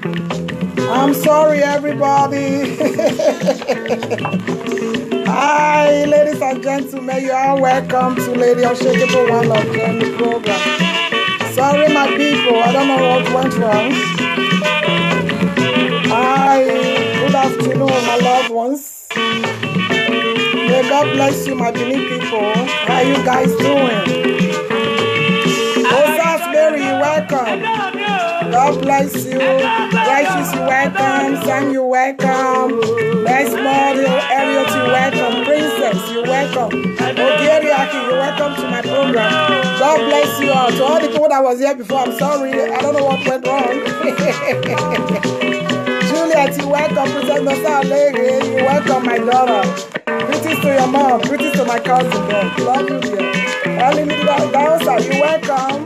I'm sorry, everybody. Hi, ladies and gentlemen. You are welcome to Lady Unshakable One of Journey program. Sorry, my people. I don't know what went wrong. Hi, good afternoon, my loved ones. May God bless you, my Benin people. How you guys doing? Osas Mary, welcome. God bless you. Righteous, you welcome. Sam, you welcome. Best model, Ariel, you welcome. Princess, you welcome. Ogeriaki, you welcome to my program. God bless you all. To all the people that was here before, I'm sorry. I don't know what went wrong. Juliet, you welcome. Princess Nosa Lady, you welcome, my daughter. Greetings to your mom. Greetings to my cousin, there. Love you, dear. Ellie, Daosa, you welcome.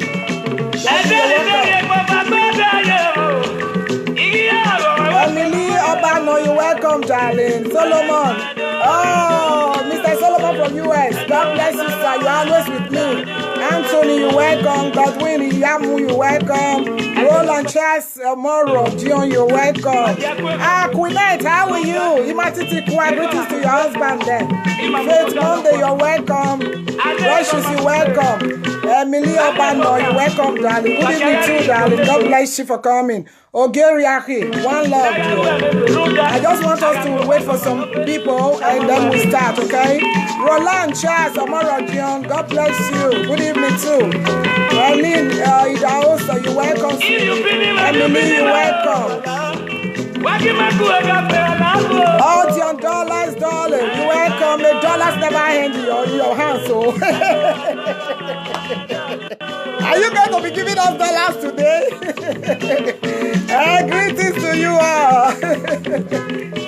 Emily Obano, you welcome, darling. Solomon. Oh, Mr. Solomon from US. God bless you, sir. You're always with me. Anthony, you welcome. Godwin Yamu, you welcome. Roland Charles Moro, Dion, you welcome. Quinette, how are you? Imatiti Kwa, greetings to your husband then. Faith Monday, you're welcome. Precious, you welcome. Emily Obano, you welcome, darling. Good evening too, darling. God bless you for coming. Ogeriaki, one love, dear. I just want us to wait for some people and then we start, okay? Roland Charles Amaro Dion, God bless you. Good evening too. Eileen Idaosa, you welcome. Emily, you welcome. Oh, Dion dollars, darling, you welcome. The dollars never end in your hands, so. Are you going to be giving us dollars today? Greetings to you all.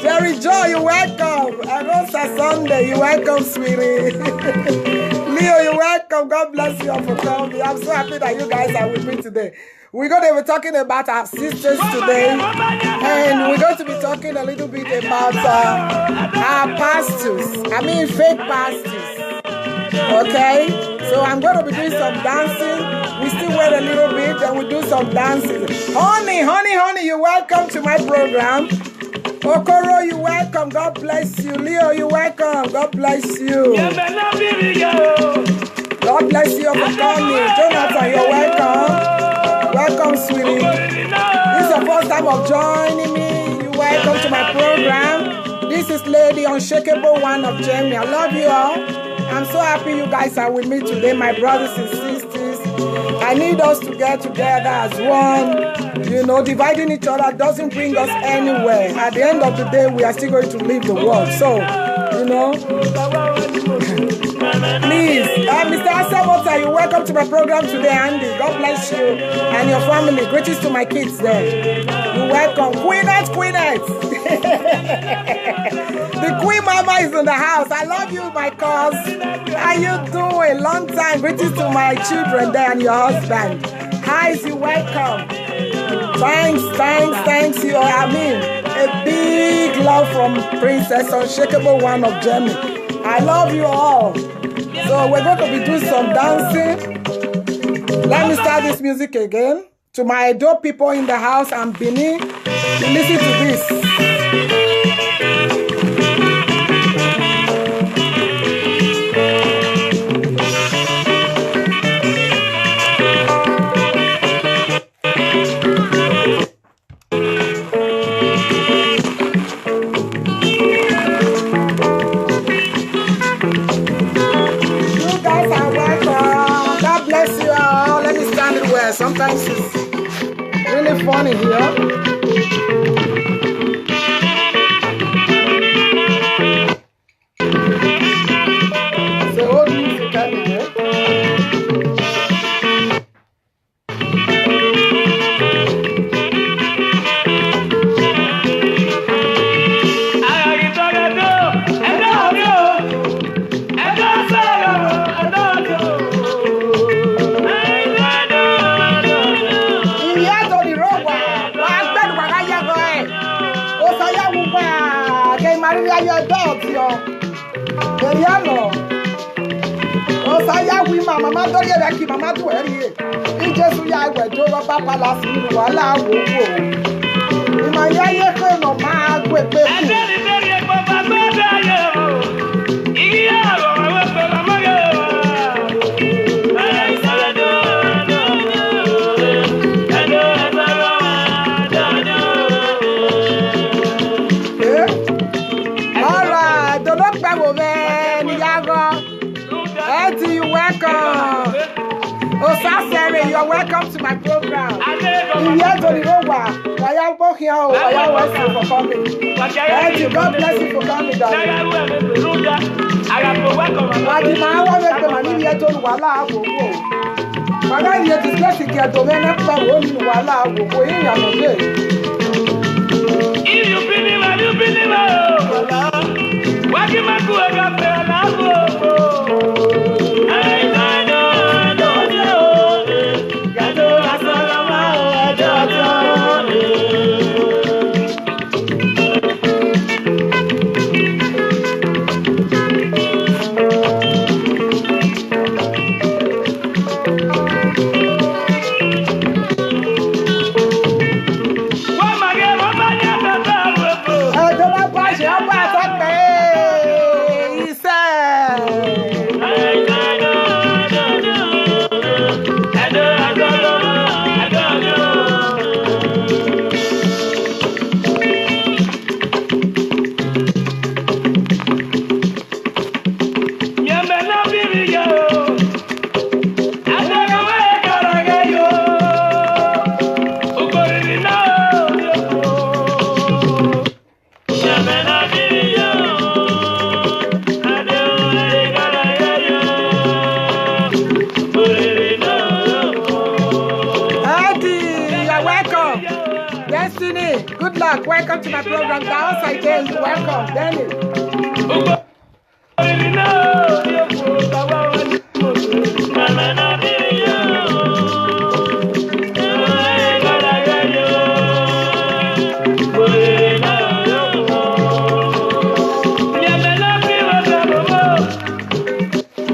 Jerry Joy, you welcome. Arosa Sunday, you welcome, sweetie. Leo, you welcome. God bless you all for coming. I'm so happy that you guys are with me today. We're going to be talking about our sisters today. And we're going to be talking a little bit about our pastors. I mean, fake pastors. Okay? So I'm going to be doing some dancing. We still wait a little bit and we do some dancing. Honey, you welcome to my program. Okoro, you welcome. God bless you. Leo, you welcome. God bless you. God bless you for coming. Jonathan, you're welcome. Welcome, sweetie. This is your first time of joining me. You're welcome to my program. This is Lady Unshakable One of Jamie. I love you all. I'm so happy you guys are with me today, my brothers and sisters. I need us to get together as one. You know, dividing each other doesn't bring us anywhere. At the end of the day, we are still going to leave the world. So, you know, please, Mr. Asamota, you're welcome to my program today, Andy. God bless you and your family. Greetings to my kids there. You're welcome. Queenette. The Queen Mama is in the house. I love you, my cuz. How you doing? Long time. Greetings to my children there and your husband. Hi, you welcome. Thanks. You. I mean, a big love from Princess Unshakable One of Germany. I love you all. So we're going to be doing some dancing. Let me start this music again. To my dope people in the house and Benin, listen to this. Sometimes it's really funny here. So old music anyway. Mama don't hear that mama do it. He just we are going to rubber palace in Walla. for coming. Thank you. God bless you for coming, darling. Welcome to my program. The house I tell you, welcome, Dennis.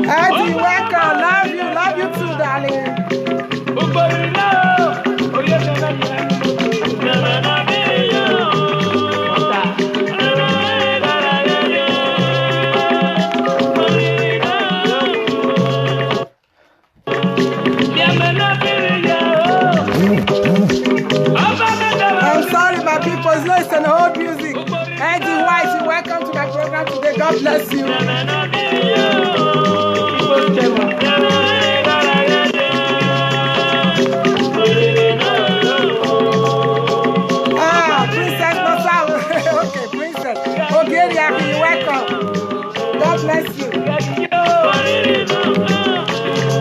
Eddie, welcome. Love you too, darling. Listen, old music. Eddie White, welcome to my program today. God bless you. Princess Masao. Okay, Princess. Okay, you're welcome. God bless you.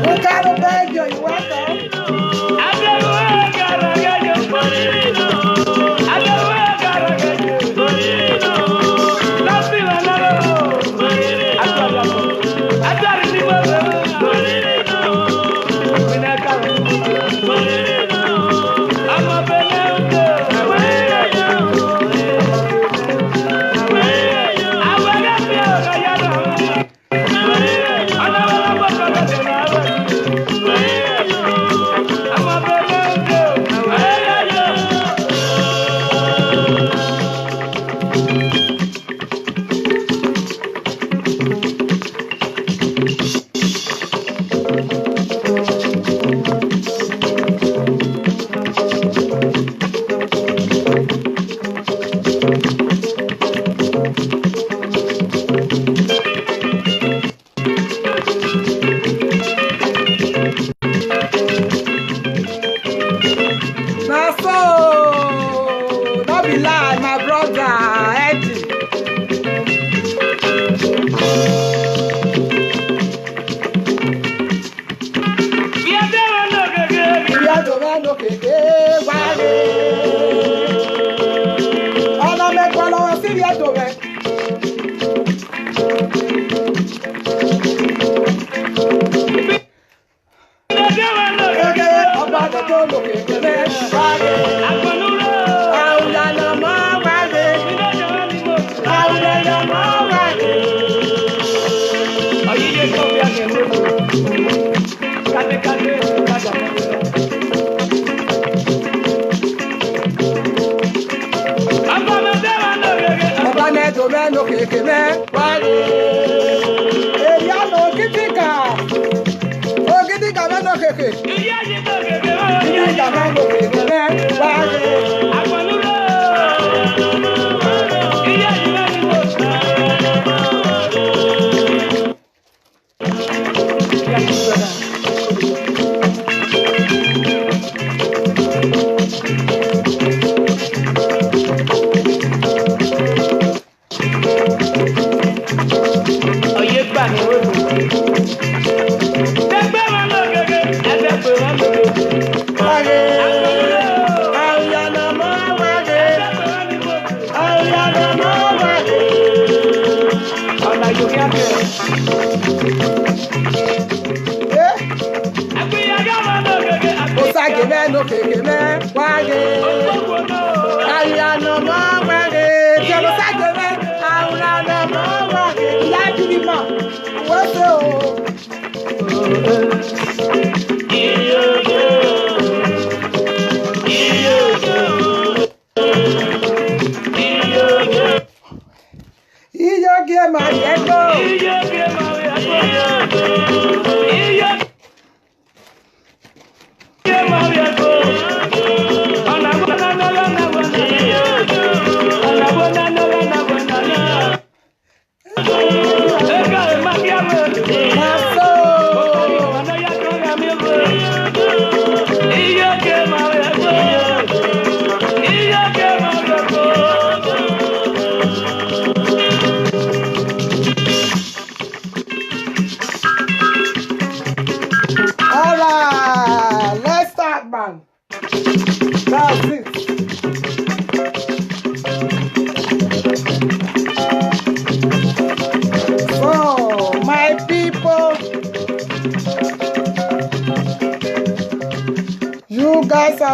Ricardo Baggio, you're welcome.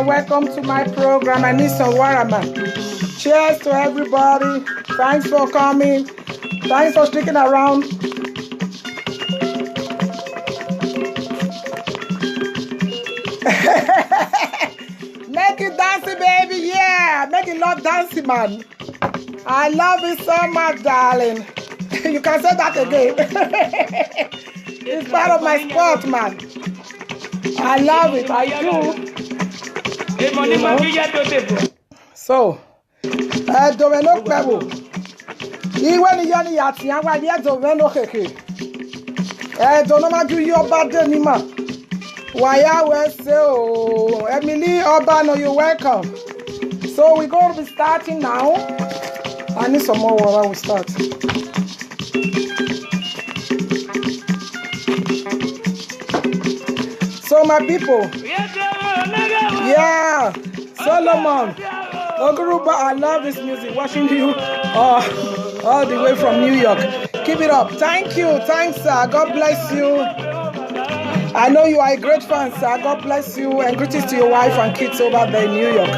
Welcome to my program. I need some water, man. Cheers to everybody. Thanks for coming. Thanks for sticking around. Make it dancing, baby. Yeah, make it love dancing, man. I love it so much, darling. You can say that again. It's part of my sport, man. I love it. I do. So, Doveno Pebo. Even Yanni Yatia, why yet Doveno Heke. Donoma do your bad anima. Why I will say, oh, Emily Urbano, you're welcome. So, we're going to be starting now. I need some more water. We'll start. So, my people. Yeah, Solomon, Oguruba, I love this music. Watching you all the way from New York. Keep it up. Thank you. Thanks, sir. God bless you. I know you are a great fan, sir. God bless you. And greetings to your wife and kids over there in New York.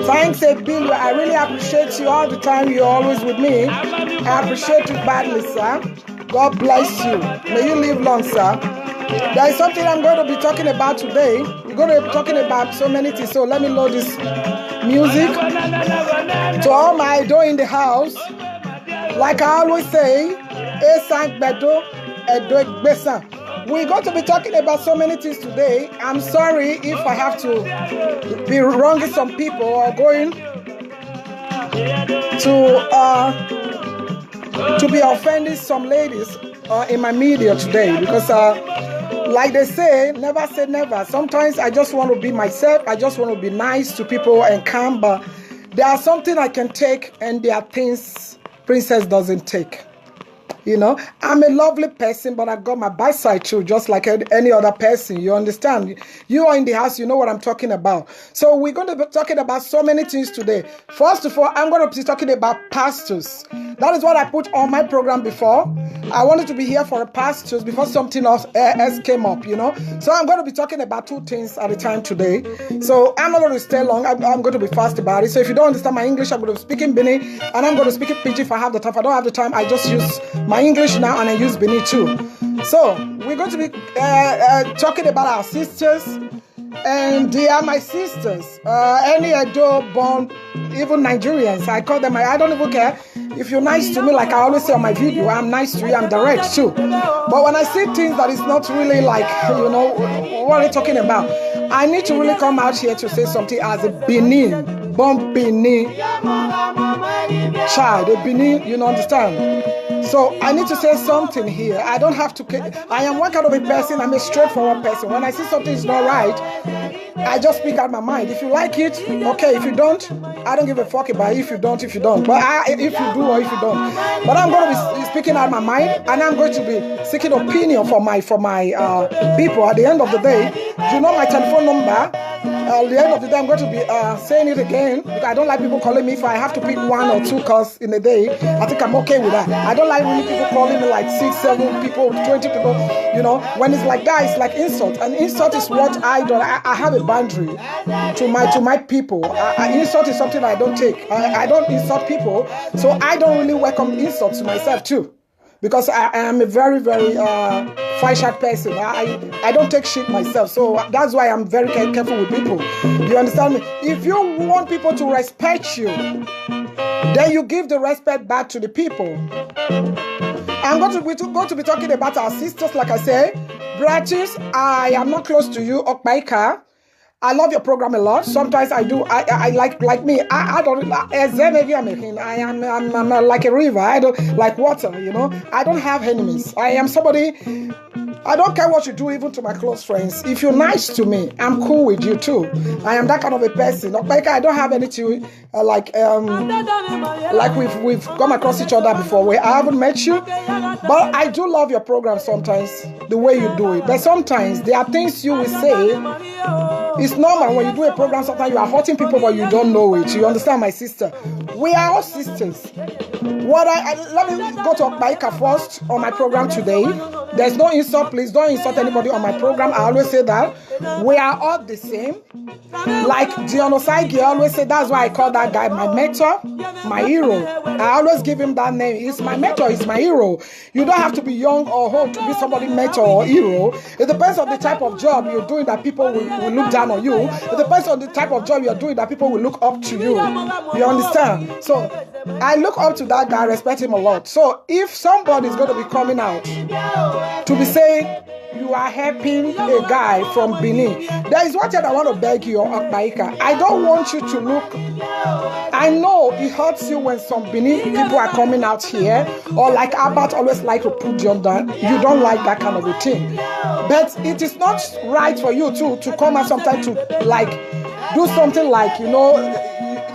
Thanks, Bill. I really appreciate you all the time. You're always with me. I appreciate you badly, sir. God bless you. May you live long, sir. There is something I'm going to be talking about today. We're going to be talking about so many things. So let me load this music. To all my idol in the house, like I always say, we're going to be talking about so many things today. I'm sorry if I have to be wronging some people or going to be offending some ladies in my media today, because like they say, never say never. Sometimes I just want to be myself. I just want to be nice to people and calm, but there are something I can take and there are things Princess doesn't take. You know, I'm a lovely person, but I got my bad side too, just like any other person. You understand? You are in the house, you know what I'm talking about. So we're going to be talking about so many things today. First of all, I'm going to be talking about pastors. That is what I put on my program before. I wanted to be here for the pastors before something else came up, you know. So I'm going to be talking about two things at a time today. So I'm not going to stay long. I'm going to be fast about it. So if you don't understand my English, I'm going to speak in Bini, and I'm going to speak in Pidgin if I have the time. If I don't have the time, I just use my English now, and I use Bini too. So we're going to be talking about our sisters, and they are my sisters. Any Edo born, even Nigerians, I call them. I don't even care if you're nice to me. Like I always say on my video, I'm nice to you. I'm direct too. But when I see things that is not really like, you know, what are you talking about? I need to really come out here to say something as a Benin, born Benin child, a Benin. You know, understand? So I need to say something here. I don't have to. I am one kind of a person. I'm a straightforward person. When I see something is not right, I just speak out my mind. If you like it, okay. If you don't, I don't give a fuck about it. If you don't, if you don't. But if you do or if you don't. But I'm going to be speaking out my mind, and I'm going to be seeking opinion from my people. At the end of the day, you know my telephone number. at the end of the day, I'm going to be saying it again because I don't like people calling me. If I have to pick 1 or 2 calls in a day, I think I'm okay with that. I don't like really people calling me like 6, 7 people, 20 people. You know, when it's like that, it's like insult. And insult is what I don't. I have a boundary to my people. Insult is something I don't take. I don't insult people, so I don't really welcome insults to myself too. Because I am a very, very fight person. I don't take shit myself. So that's why I'm very careful with people. You understand me? If you want people to respect you, then you give the respect back to the people. I'm going to be talking about our sisters, like I say. Bratis, I am not close to you, Okmaika. I love your program a lot. Sometimes I do. I like me. I don't. I'm like a river. I don't like water. You know. I don't have enemies. I am somebody. I don't care what you do, even to my close friends. If you're nice to me, I'm cool with you too. I am that kind of a person. Like I don't have anything like we've come across each other before. I haven't met you, but I do love your program sometimes, the way you do it. But sometimes there are things you will say. It's normal when you do a program. Sometimes you are hurting people, but you don't know it. You understand, my sister? We are all sisters. Let me go to Okmaika first on my program today. There's no insult. Please don't insult anybody on my program. I always say that. We are all the same. Like Dion Osaigi always say, that's why I call that guy my mentor, my hero. I always give him that name. He's my mentor, he's my hero. You don't have to be young or old to be somebody's mentor or hero. It depends on the type of job you're doing that people will look down on you. It depends on the type of job you're doing that people will look up to you. You understand? So I look up to that guy, respect him a lot. So if somebody is going to be coming out to be saying you are helping a guy from Benin, there is one thing I want to beg you, Okmaika. I don't want you to look. I know it hurts you when some Benin people are coming out here, or like Albert always like to put you down. You don't like that kind of a thing. But it is not right for you to come out sometimes to like do something like,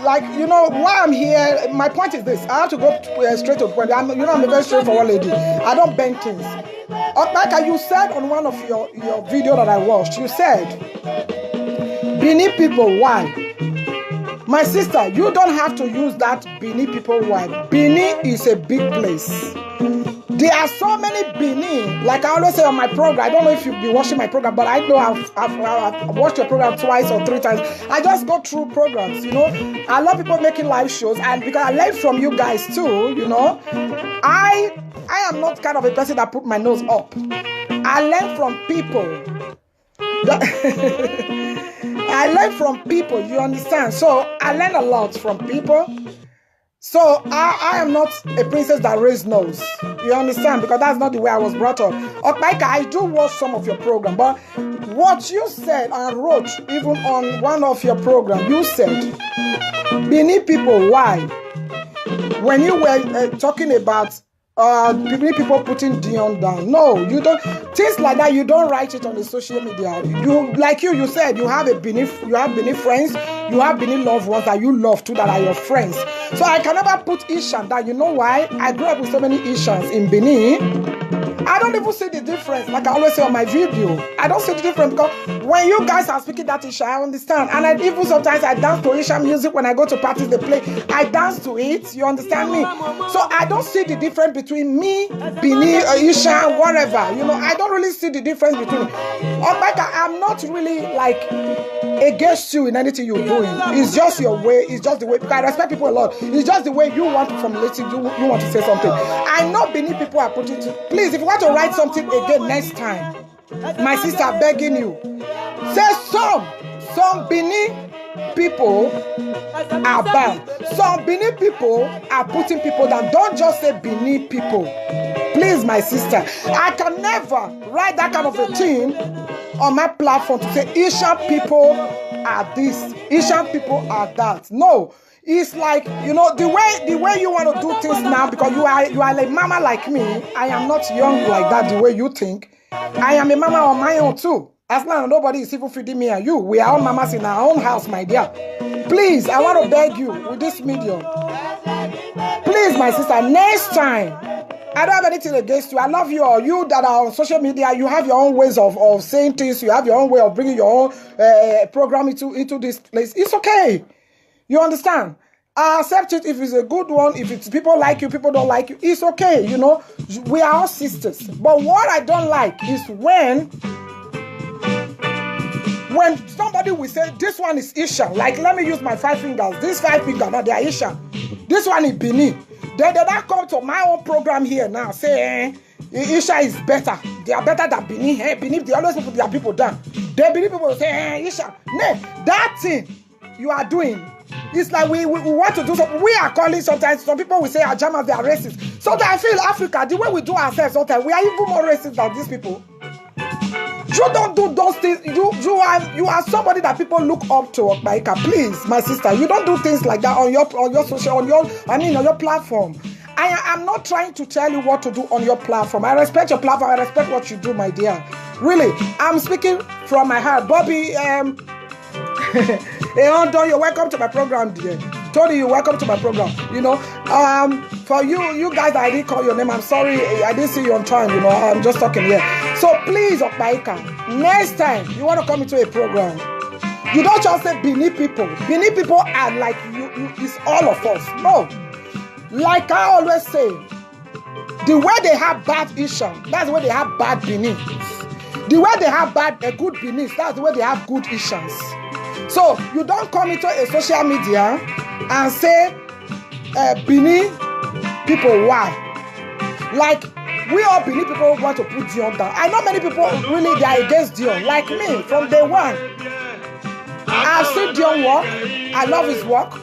why I'm here. My point is this. I have to go straight to the point. I'm a very straightforward lady. I don't bend things. Okmaika, you said on one of your video that I watched, you said, Benin people, why? My sister, you don't have to use that Benin people, why? Benin is a big place. There are so many Benin, like I always say on my program. I don't know if you've been watching my program, but I know I've watched your program 2 or 3 times. I just go through programs, I love people making live shows, and because I learn from you guys too, I am not kind of a person that put my nose up. I learn from people. I learn from people, you understand? So I learn a lot from people. So I am not a princess that raised nose. You understand? Because that's not the way I was brought up. Okmaika, I do watch some of your program, but what you said and wrote, even on one of your programs, you said, Benin people, why? When you were talking about people putting Dion down. No, you don't. Things like that, you don't write it on the social media. You said, you have Benin friends, you have Benin loved ones that you love too, that are your friends. So I can never put Ishan down. You know why? I grew up with so many Ishans in Benin. I don't even see the difference. Like I always say on my video, I don't see the difference because when you guys are speaking that Isha, I understand. And I even sometimes I dance to Isha music when I go to parties they play. I dance to it. You understand me? So I don't see the difference between me, Benin, Isha, whatever. I don't really see the difference between. Okmaika, I'm not really like against you in anything you're doing. It's just your way. It's just the way. Because I respect people a lot. It's just the way you want to formulate it. You want to say something. I know Benin people are putting it. Please, if you want to write something again next time, my sister, I'm begging you, say some Benin people are bad. Some Benin people are putting people down. Don't just say Benin people. Please, my sister, I can never write that kind of a thing on my platform to say Asian people are this, Asian people are that. No. It's like, the way you want to do things now, because you are a mama like me. I am not young like that the way you think. I am a mama on my own too. As long as nobody is even feeding me and you, we are all mamas in our own house, my dear. Please, I want to beg you with this medium. Please, my sister, next time, I don't have anything against you. I love you all. You that are on social media, you have your own ways of saying things. You have your own way of bringing your own program into this place. It's okay. You understand? I accept it if it's a good one. If it's people like you, people don't like you. It's okay. You know, we are all sisters. But what I don't like is when somebody will say, this one is Isha. Like, let me use my 5 fingers. These 5 fingers, now they are Isha. This one is Bini. Then they don't come to my own program here now, say, Isha is better. They are better than Bini. Hey, Bini, they always put their people down. Then Bini people will say, Isha. No, that thing you are doing, it's like we want to do something. We are calling sometimes, some people will say, Ajamas, they are racist. Sometimes I feel Africa, the way we do ourselves, sometimes we are even more racist than these people. You don't do those things. You are somebody that people look up to, Maika. Please, my sister, you don't do things like that on your social, on your platform. I'm not trying to tell you what to do on your platform. I respect your platform. I respect what you do, my dear. Really, I'm speaking from my heart. Bobby, you're welcome to my program, dear. Tony, you're welcome to my program. You know, for you guys, I didn't call your name. I'm sorry, I didn't see you on time. You know, I'm just talking here. So please, Okmaika, next time you want to come into a program, you don't just say Bini people. Bini people are like you. It's all of us. No, like I always say, the way they have bad Isha, that's the way they have bad Bini. The way they have good Binis, that's the way they have good Ishans. So you don't come into a social media and say Bini people, why? Like we all Bini people want to put Dion down. I know many people really they are against Dion, like me from day one. I've seen Dion work. I love his work.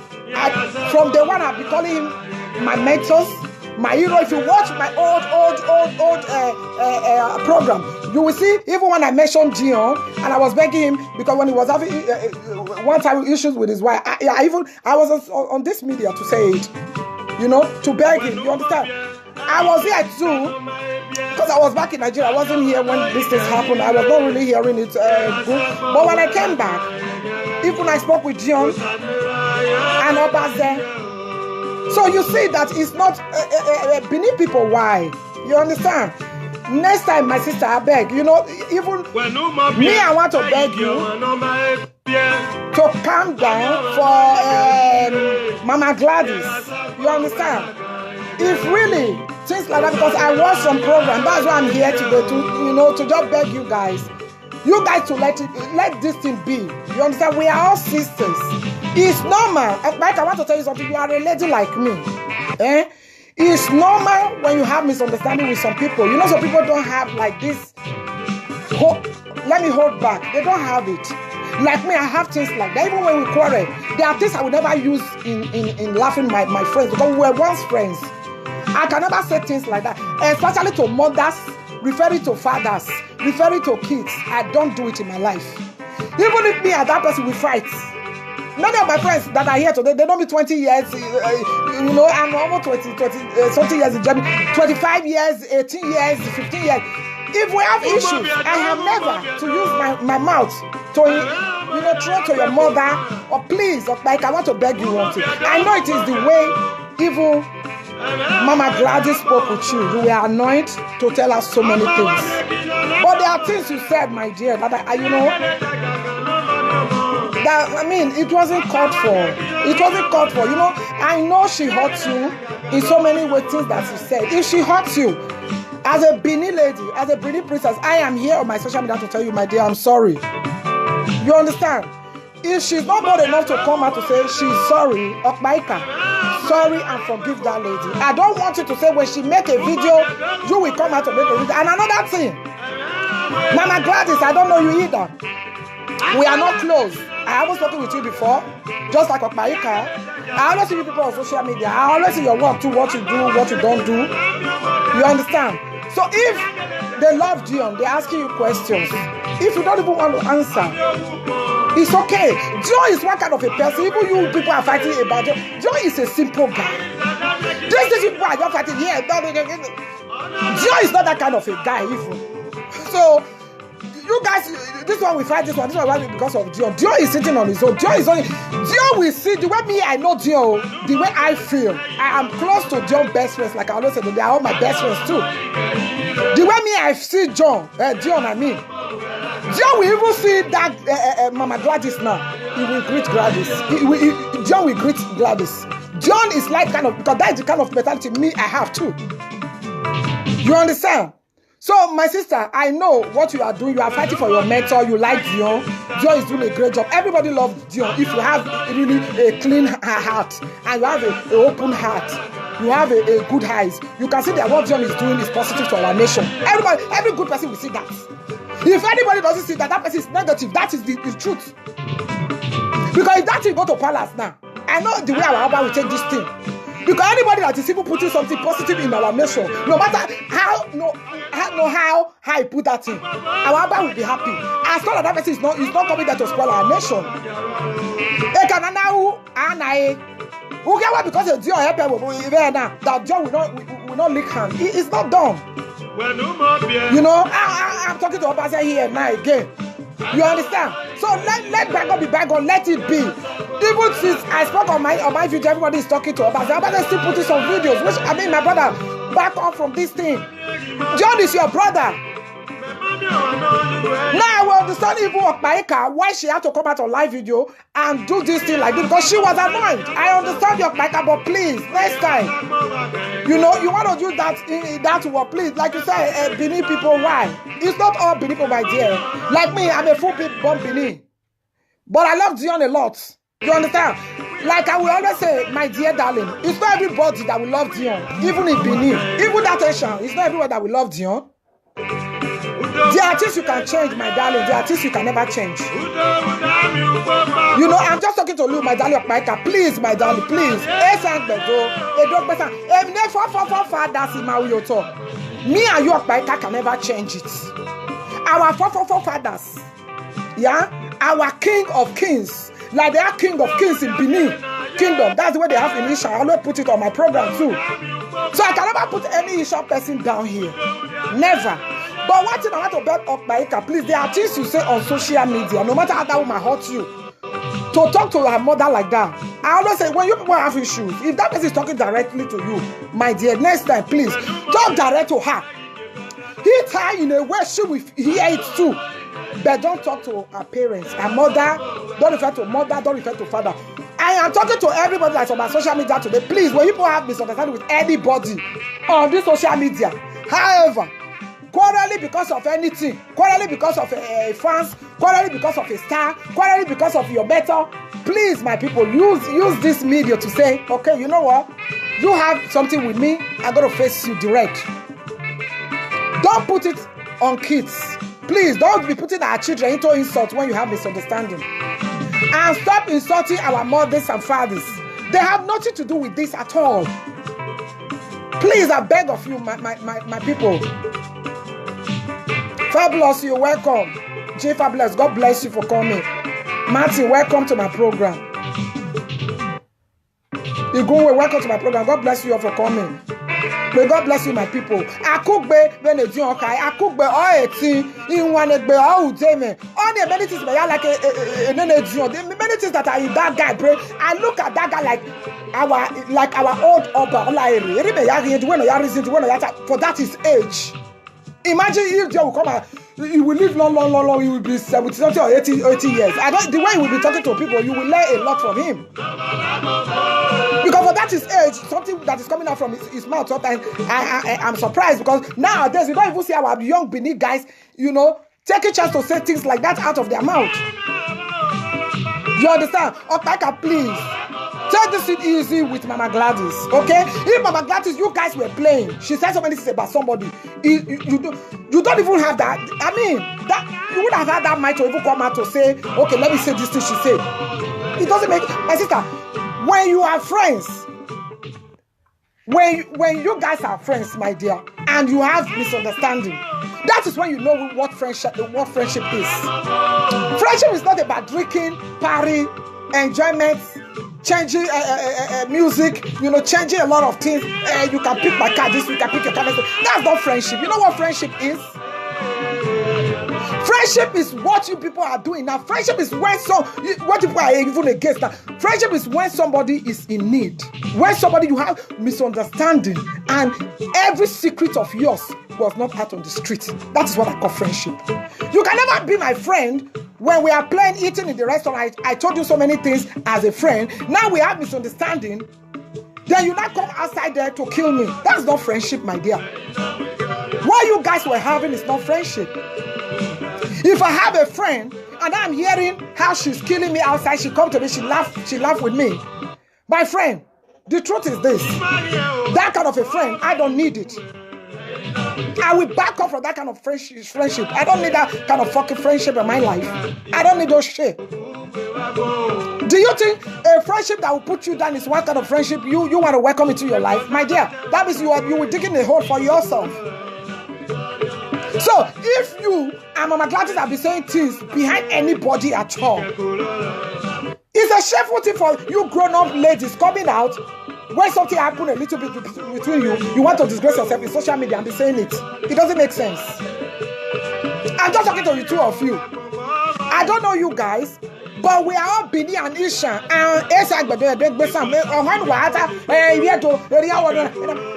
From day one I've been calling him my mentors, my hero. If you watch my old program, you will see even when I mentioned Dion and I was begging him because when he was having one time issues with his wife, I was on this media to say it, you know, to beg him. You understand? I was here too because I was back in Nigeria. I wasn't here when this thing happened. I was not really hearing it good. But when I came back, even I spoke with Dion and Obaze. So you see that it's not Benin people. Why? You understand? Next time, my sister, I beg. You know, even me, I want to beg you to calm down for Mama Gladys. You understand? If really things like that, because I watched some program. That's why I'm here today to just beg you guys to let this thing be. You understand? We are all sisters. It's normal. Mike, I want to tell you something. You are a lady like me. It's normal when you have misunderstanding with some people. You know, some people don't have like this. Let me hold back. They don't have it. Like me, I have things like that. Even when we quarrel, there are things I would never use in laughing my friends because we were once friends. I can never say things like that, especially to mothers, referring to fathers, referring to kids. I don't do it in my life. Even if me and that person we fight. Many of my friends that are here today, they know me 20 years, you know, I'm almost 20 something years in Germany, 25 years, 18 years, 15 years. If we have issues, I have never to use my mouth to, you know, throw to your mother, or please, or like I want to beg you one thing. I know it is the way evil Mama Gladys spoke with you. You were anointed to tell us so many things. But there are things you said, my dear, that you know, that, I mean, it wasn't called for. It wasn't called for. You know, I know she hurt you in so many ways, things that she said. If she hurts you, as a Bini lady, as a Bini princess, I am here on my social media to tell you, my dear, I'm sorry. You understand? If she's not bold enough to come out to say she's sorry, Okmaika, sorry and forgive that lady. I don't want you to say when she make a video, you will come out to make a video. And another thing, Mama Gladys, I don't know you either. We are not close. I haven't spoken with you before, just like Okmaika. I always see you people on social media. I always see your work too, what you do, what you don't do. You understand? So if they love Dion, they're asking you questions. If you don't even want to answer, it's okay. Joe is one kind of a person. Even you people are fighting about Joe. Joe is a simple guy. These people are just fighting here. Joe is not that kind of a guy, even. So, you you guys, this one we fight, this one because of Dion. Dion is sitting on his own. Dion will see the way me, I know Dion, the way I feel. I am close to Dion's best friends, like I always said, they are all my best friends too. The way me, I see Dion, I mean. Dion will even see that Mama Gladys now. He will greet Gladys. Dion will greet Gladys. Dion is like kind of, because that is the kind of mentality me I have too. You understand? So, my sister, I know what you are doing. You are fighting for your mentor. You like Dion. Dion is doing a great job. Everybody loves Dion. If you have really a clean heart and you have an open heart, you have a good eyes, you can see that what Dion is doing is positive to our nation. Every good person will see that. If anybody doesn't see that, that person is negative. That is the truth. Because if that thing go to palace now, I know the way our Abba will take this thing. Because anybody that is even putting something positive in our nation, no matter how I put that in, our Abba will be happy. As long as that person is not coming there to spoil our nation. Who get what because of Dion help that Dion will not lick hand. It's not done. You know, I'm talking to Obasa here now again. You understand? So let bygone be bygone, let it be. Even since I spoke on my video, everybody is talking to Obasa. Obasa still putting some videos, which I mean my brother, back off from this thing. John is your brother. Now I will understand even Okpaika why she had to come out on live video and do this thing like this because she was annoyed. I understand your Okpaika, but please, next time, you know, you want to do that word, please. Like you say, Benin people, why? It's not all Benin people, my dear. Like me, I'm a full born Benin. But I love Dion a lot. You understand? Like I will always say, my dear darling, it's not everybody that will love Dion. Even in Benin, even that Asian, it's not everyone that will love Dion. The artist you can change, my darling. The artist you can never change. You know, I'm just talking to you, my darling of Micah. Please, my darling, please. Me and you of Micah can never change it. Our fathers, yeah, our king of kings, like they are king of kings in Benin Kingdom. That's the way they have in Isha. I always put it on my program too. So I can never put any Isha person down here. Never. But one thing I want to bet up by Ika, please, the artists you say on social media, no matter how that woman hurts you, to talk to her mother like that. I always say, when you people have issues, if that person is talking directly to you, my dear, next time, please, talk direct to her. Hit her in a way she will hear it too. But don't talk to her parents, her mother, don't refer to mother, don't refer to father. I am talking to everybody that's on my social media today. Please, when people have misunderstanding with anybody on this social media, however, quarreling because of anything, quarreling because of fans, quarreling because of a star, quarreling because of your better, please, my people, use this media to say, okay, you know what? You have something with me, I'm going to face you direct. Don't put it on kids. Please, don't be putting our children into insult when you have misunderstanding. And stop insulting our mothers and fathers. They have nothing to do with this at all. Please, I beg of you, my people. Fabulous, you're welcome. J Fabulous, God bless you for coming. Martin, welcome to my program. Igunwe, welcome to my program. God bless you all for coming. May God bless you, my people. Akugbe when they do okay. Akugbe all 18 in one egbe all udeme. Only many things like many things that are in that guy. Pray. I look at that guy like our old Oba. For that is age. Imagine if Joe will come and he will live long, he will be 70 or 80 years. The way he will be talking to people, you will learn a lot from him. Because for that is age, something that is coming out from his mouth sometimes, I'm surprised because nowadays, we don't even see our young Benin guys, you know, take a chance to say things like that out of their mouth. You understand? Okaka, please. Take this thing easy with Mama Gladys, okay? If Mama Gladys, you guys were playing, she said so many things about somebody. You don't even have that. I mean, that you would have had that mic to even come out to say, okay, let me say this thing she said. It doesn't make my sister. When you are friends, when you guys are friends, my dear, and you have misunderstanding, that is when you know what friendship is. Friendship is not about drinking, party, enjoyment, changing music, you know, changing a lot of things. You can pick my card this week, you can pick your card next week. That's not friendship. You know what friendship is? Friendship is what you people are doing now. Friendship is when what people are even against now. Friendship is when somebody is in need, when somebody you have misunderstanding, and every secret of yours was not out on the street. That is what I call friendship. You can never be my friend when we are playing, eating in the restaurant. I told you so many things as a friend. Now we have misunderstanding. Then you now come outside there to kill me. That's not friendship, my dear. What you guys were having is not friendship. If I have a friend and I'm hearing how she's killing me outside, she come to me, she laugh with me. My friend, the truth is this. That kind of a friend, I don't need it. I will back off from that kind of friendship. I don't need that kind of fucking friendship in my life. I don't need those shit. Do you think a friendship that will put you down is one kind of friendship you want to welcome into your life? My dear, that means you will dig in a hole for yourself. So, if you and Mama Gladys have been saying things behind anybody at all, it's a shameful thing for you grown-up ladies coming out when something happened a little bit between you. You want to disgrace yourself in social media and be saying it. It doesn't make sense. I'm just talking to the two of you. I don't know you guys, but we are all Bini and Isha and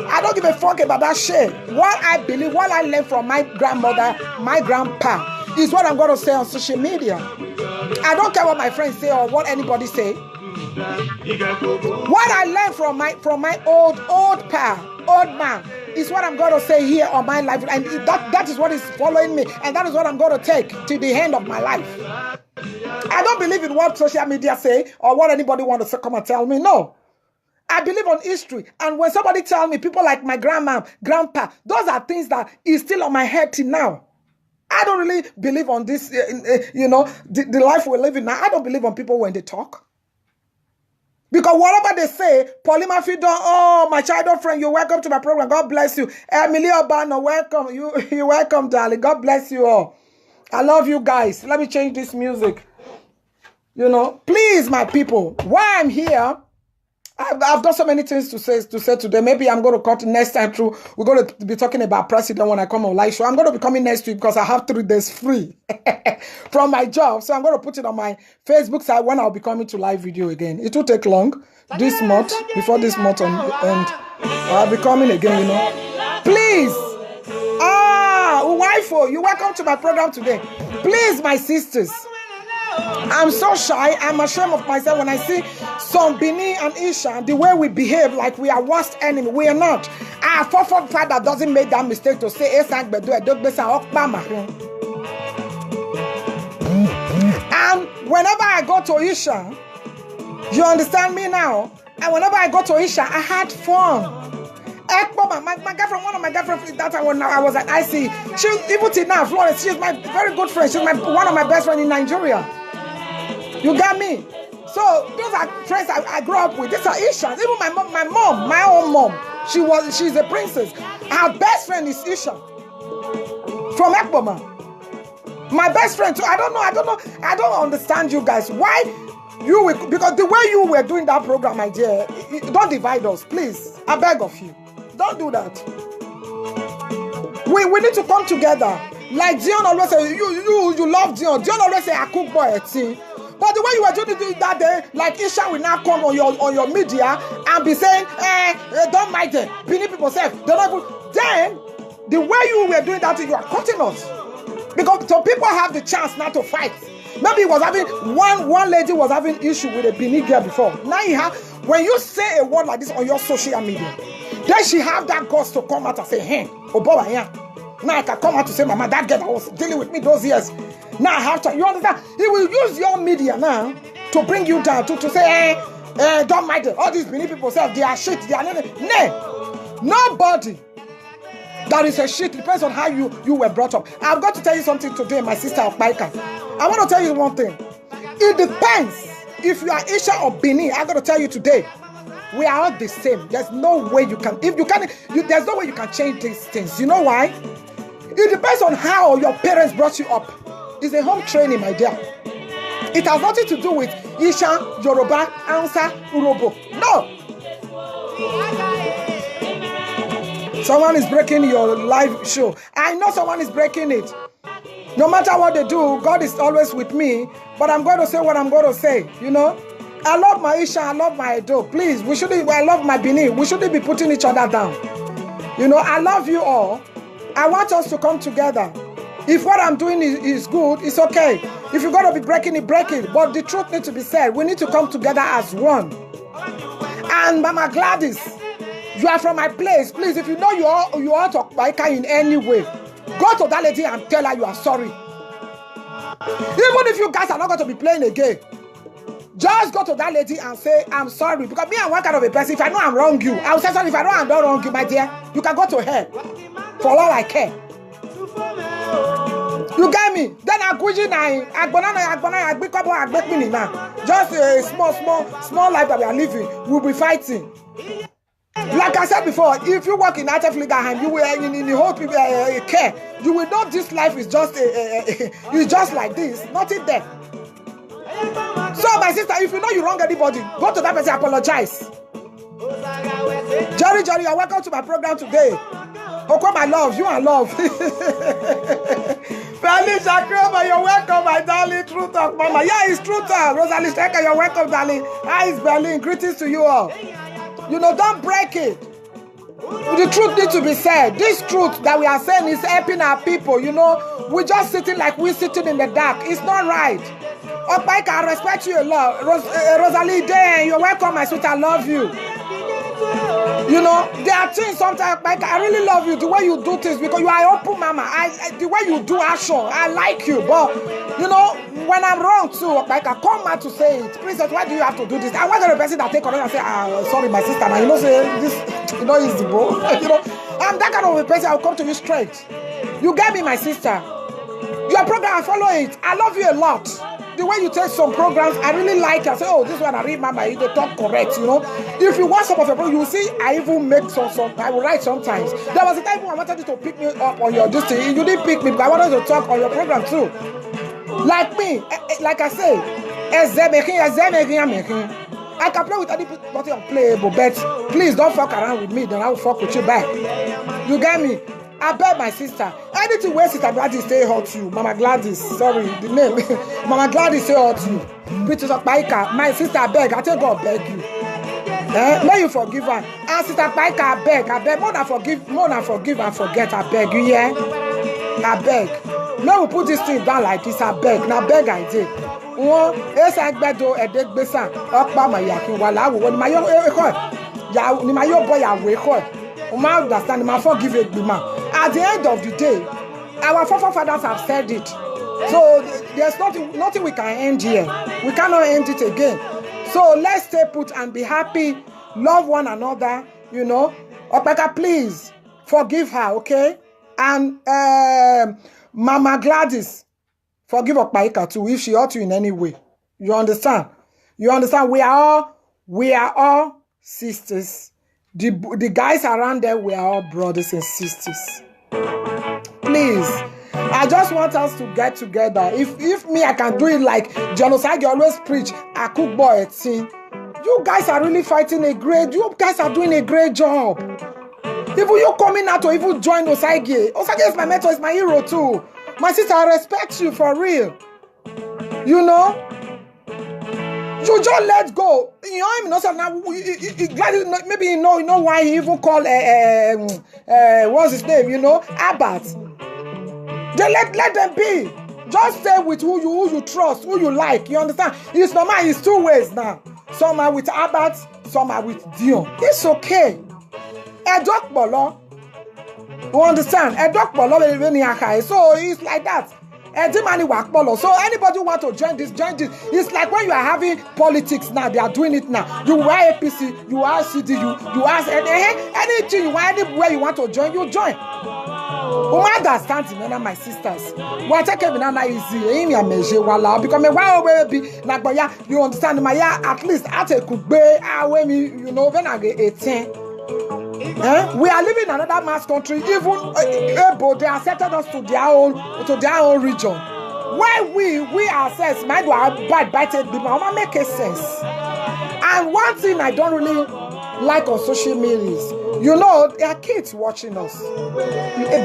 I don't give a fuck about that shit. What I believe, what I learned from my grandmother, my grandpa, is what I'm going to say on social media. I don't care what my friends say or what anybody say. What I learned from my old man, is what I'm going to say here on my life, and that is what is following me, and that is what I'm going to take to the end of my life. I don't believe in what social media say or what anybody wants to come and tell me. No. I believe on history. And when somebody tells me, people like my grandma, grandpa, those are things that is still on my head till now. I don't really believe on this, the life we're living now. I don't believe on people when they talk. Because whatever they say, Paulina Fidon, oh, my childhood friend, you're welcome to my program. God bless you. Emily Obano, welcome. You're welcome, darling. God bless you all. I love you guys. Let me change this music. Please, my people, why I'm here, I've got so many things to say today. Maybe I'm going to cut next time through. We're going to be talking about president when I come on live show. I'm going to be coming next week because I have 3 days free from my job. So I'm going to put it on my Facebook side when I'll be coming to live video again. It will take long this month, before this month, and I'll be coming again, Please. Wifo, you're welcome to my program today. Please, my sisters. I'm so shy. I'm ashamed of myself when I see some Bini and Isha, the way we behave like we are worst enemy. We are not. Our forefather doesn't make that mistake to say, and whenever I go to Isha, you understand me now? And whenever I go to Isha, I had fun. My girlfriend, one of my girlfriends that time when I was at IC, she even till now, Florence, she's my very good friend. She's one of my best friends in Nigeria. You got me? So those are friends I grew up with. These are Isha. Even my mom, my own mom, she's a princess. Our best friend is Isha from Ekboma. My best friend too. I don't know. Understand you guys. Why because the way you were doing that program, my dear, don't divide us, please. I beg of you. Don't do that. We need to come together. Like Dion always say, you love Dion. Dion always say, I cook boy a thing. But the way you were doing it that day, like Isha will now come on your media and be saying, don't mind them. Bini people say, then the way you were doing that, you are cutting us. Because some people have the chance not to fight. Maybe it was having one lady was having issue with a Bini girl before. Now you have, when you say a word like this on your social media, then she have that guts to come out and say, hey, oh Boba, yeah. Now I can come out to say, Mama, that girl that was dealing with me those years. Now I have to, you understand? He will use your media now to bring you down, to say, don't mind it. All these Bini people say, they are shit, they are nothing. No. Nobody that is a shit. Depends on how you were brought up. I've got to tell you something today, my sister of Baika. I want to tell you one thing. It depends if you are Isha or Bini. I got to tell you today, we are all the same. There's no way you can. If you can, there's no way you can change these things. You know why? It depends on how your parents brought you up. It's a home training, my dear. It has nothing to do with Isha, Yoruba, Hausa, Urobo. No. Someone is breaking your live show. I know someone is breaking it. No matter what they do, God is always with me. But I'm going to say what I'm going to say, you know. I love my Isha, I love my Edo. Please, I love my Benin. We shouldn't be putting each other down. You know, I love you all. I want us to come together. If what I'm doing is good, it's okay. If you're going to be breaking it, break it. But the truth needs to be said. We need to come together as one. And Mama Gladys, you are from my place. Please, if you know you are to Baika in any way, go to that lady and tell her you are sorry. Even if you guys are not going to be playing again, just go to that lady and say, I'm sorry. Because me, I'm one kind of a person. If I know I'm wrong you, I'll say sorry. If I know I'm not wrong you, my dear, you can go to hell. For all I care. You get me? Then just a small life that we are living. We'll be fighting. Like I said before, if you work in Active Legal and you will in the whole people care, you will know this life is just it's just like this. Nothing there. So my sister, if you know you wrong anybody, go to that person, apologize. Jerry, you're welcome to my program today. Okay, my love, you are love. Berlin Shakroma, you're welcome, my darling. True talk, mama. Yeah, it's true talk. Rosalie Strecker, you're welcome, darling. Hi, it's Berlin. Greetings to you all. You know, don't break it. The truth needs to be said. This truth that we are saying is helping our people. You know, we're just sitting like we're sitting in the dark. It's not right. Opaika, I respect you a lot. Rosalie Day, you're welcome, my sweet. I love you. You know, there are things sometimes, like, I really love you, the way you do things, because you are open mama. The way you do action, I like you. But, you know, when I'm wrong too, like, I come out to say it. Princess, why do you have to do this? I want the person that take on it and say, sorry, my sister. Now, you know, say this, you know, is the bro. You know, I'm that kind of a person. I'll come to you straight. You get me, my sister. Your program, I follow it. I love you a lot. The way you take some programs, I really like it. I say, oh, this one I read mama, they talk correct, you know. If you watch some of your programs, you will see I even make some I will write sometimes. There was a time when I wanted you to pick me up on your this thing. You didn't pick me, but I wanted to talk on your program too. Like me, like I say, I can play with anybody unplayable, but please don't fuck around with me, then I will fuck with you back. You get me? I beg my sister. Anything where Sister Gladys say hurt you, Mama Gladys, sorry, the name. Mama Gladys say hurt you. Princess Paika, my sister, I beg. I tell God, beg you. May you forgive her. And Sister Paika, I beg. More than forgive and forget. I beg you, yeah? I beg. May we put this thing down like this. I beg. Now beg I did. At the end of the day, our forefathers have said it. So there's nothing we can end here. We cannot end it again. So let's stay put and be happy. Love one another, you know. Opeka, please forgive her, okay? And Mama Gladys, forgive Opeka too if she hurt you in any way. You understand? You understand? We are all sisters. The guys around there, we are all brothers and sisters. Please, I just want us to get together. If me, I can do it like Genocide always preach, I cook boy at scene. You guys are really fighting you guys are doing a great job. Even you coming out to even join Osage. Osage is my mentor, is my hero too. My sister, I respect you for real. You know? You just let go. You know him, maybe you know why he even called what's his name? You know, Abbott. They let them be. Just stay with who you trust, who you like. You understand? It's normal. It's two ways now. Some are with Abbott, some are with Dion. It's okay. Edok Bolo. You understand? Edok Bolo. So it's like that. So anybody who want to join this. It's like when you are having politics now, they are doing it now. You are APC, you are CDU, you are anything you want, anywhere you want to join, you join. You understand, my sisters. What take banana easy, because you understand, at least I could be you know, when I get 18. We are living in another mass country. Even they accepted us to their own region. Why we ourselves might go bite it, but make a sense. And one thing I don't really like on social medias. You know, there are kids watching us.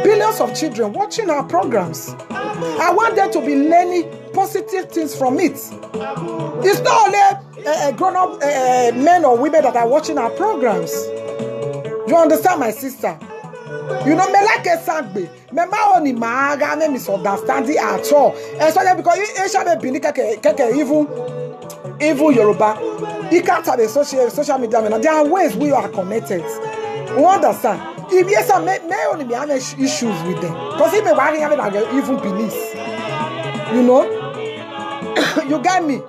Billions of children watching our programs. I want them to be learning positive things from it. It's not only grown-up men or women that are watching our programs. You understand, my sister? You know, me like a sangbe. Me ma oni maaga me misunderstanding at all. Especially because Asia be even Yoruba. You can't have a social media. There are ways we are connected. You understand? If yes, I may only be having issues with them. Because if me worry even Benin. You know? You get me?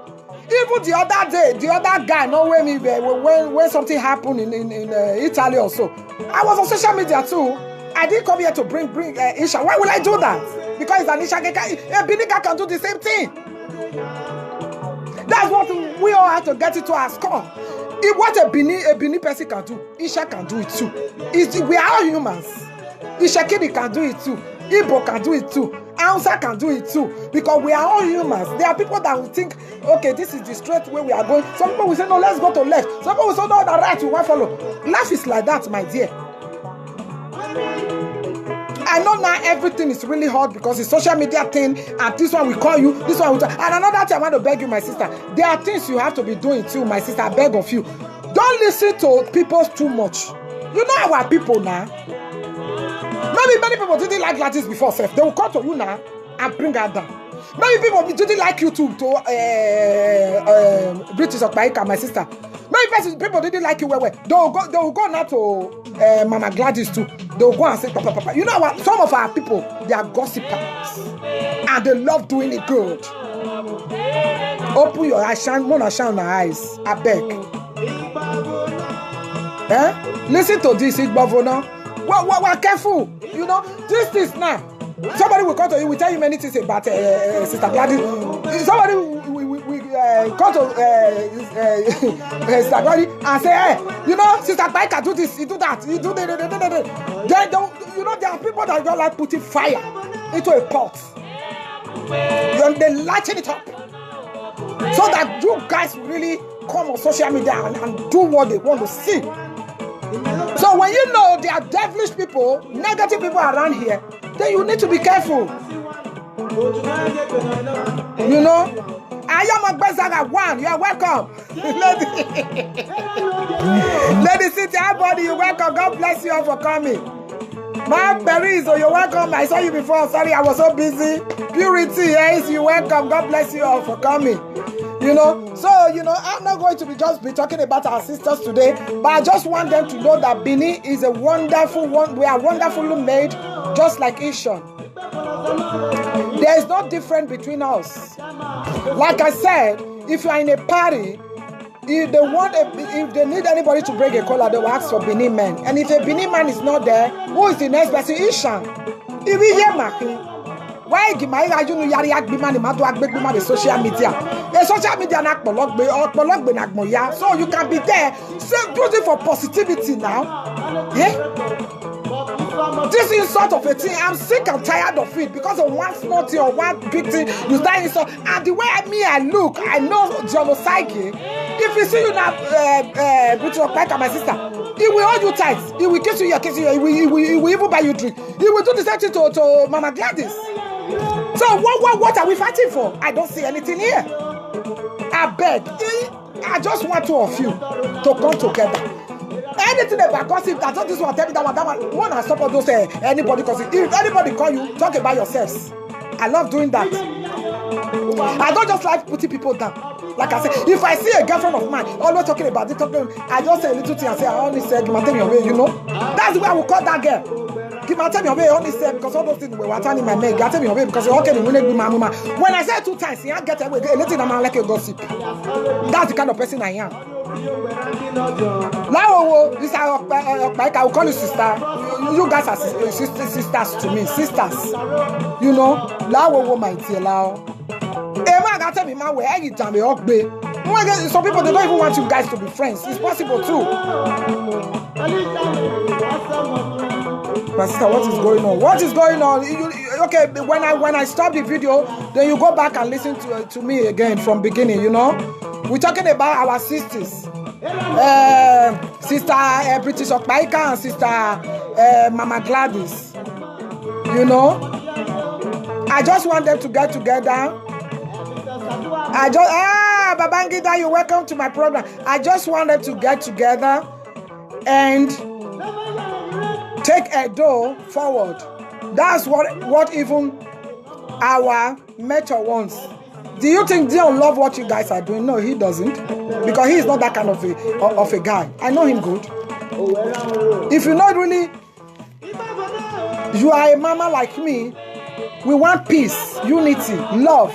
Even the other day, the other guy, no way me when something happened in Italy or so. I was on social media too. I didn't come here to bring Isha. Why will I do that? Because it's an Isha guy. A Binika can do the same thing. That's what we all have to get it to our score. If what a Bini person can do, Isha can do it too. We are all humans. Isha Kidi can do it too. Igbo can do it too. Hausa can do it too. Because we are all humans. There are people that will think, okay, this is the straight way we are going. Some people will say, no, let's go to left. Some people will say, no, the right, we want to follow. Life is like that, my dear. I know now everything is really hard because it's social media thing, and this one will call you, this one will and another thing I want to beg you, my sister. There are things you have to be doing too, my sister. I beg of you. Don't listen to people too much. You know our people now. Maybe many people didn't like this before, Seth. They will come to you now and bring her down. Maybe people didn't like you too, to British Okpaika, my sister. Maybe people didn't like you well. They will go now to Mama Gladys too. They will go and say, Papa. You know what? Some of our people, they are gossipers. And they love doing it good. Open your eyes, shine your eyes. I beg. Listen to this, Igbavona. We're careful. You know, this is now. Somebody will come to you, will tell you many things about Sister Gladys. Somebody will come to Sister Gladys and say, hey, you know, Sister Baika do this, he do that, he do that. They don't, you know, there are people that don't like putting fire into a pot. They lighten it up. So that you guys really come on social media and do what they want to see. So when you know there are devilish people, negative people around here, then you need to be careful. You know? I am a Bezaga 1. You are welcome. Lady City, everybody, you're welcome. God bless you all for coming. My Perizo, you're welcome. I saw you before. Sorry, I was so busy. Purity, yes, you're welcome. God bless you all for coming. You know, so, you know, I'm not going to be talking about our sisters today, but I just want them to know that Bini is a wonderful one. We are wonderfully made, just like Ishon. There is no difference between us. Like I said, if you are in a party, if they need anybody to break a collar, they will ask for Bini man. And if a Bini man is not there, who is the next person? Ishon. If we hear Maki. Why give my the social media? The social media so you can be there. So use it for positivity now. Yeah? This is sort of a thing. I'm sick and tired of it because of one small thing or one big thing. You start insult. And the way I look, I know Psyche. If you see you now, my sister, he will hold you tight. He will kiss you, he will even buy you drink. He will do the same thing to Mama Gladys. So what are we fighting for? I don't see anything here. I beg. I just want two of you to come together. Anything about gossip, that's not this one, tell me that one. One has support those anybody gossip. If anybody call you, talk about yourselves. I love doing that. I don't just like putting people down. Like I said, if I see a girlfriend of mine always talking about it, I just say a little thing and say, I only said, give me your way, you know. That's the way I will call that girl. Give me your way, only said, because all those things were telling my mate, get me your way, because you're okay, when I say 2 times, you get away, anything I'm like a gossip. That's the kind of person I am. Now, this I will call you sister. You guys are sisters to me, sisters. You know, now, my dear, now. Some people, they don't even want you guys to be friends. It's possible too. My sister, what is going on? What is going on? Okay, when I stop the video, then you go back and listen to me again from beginning, you know? We're talking about our sisters. Sister British Okpaika and Sister Mama Gladys. You know, I just want them to get together. Babangida, you're welcome to my program. I just want them to get together and take Edo forward. That's what even our mentor wants. Do you think Dion love what you guys are doing? No, he doesn't, because he's not that kind of a guy. I know him good. If you're not really, you are a mama like me. We want peace, unity, love.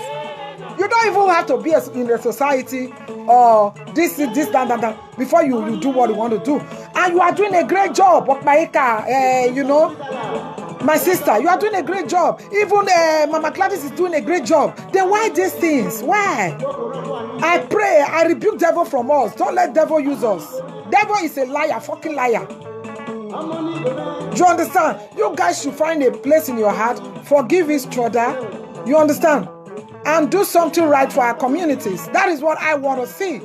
You don't even have to be in a society or that before you do what you want to do. And you are doing a great job, Okmaika, you know. My sister, you are doing a great job. Even Mama Gladys is doing a great job. Then why these things? Why? I pray, I rebuke devil from us. Don't let devil use us. Devil is a liar, fucking liar. Do you understand? You guys should find a place in your heart, forgive each other. You understand? And do something right for our communities. That is what I want to see.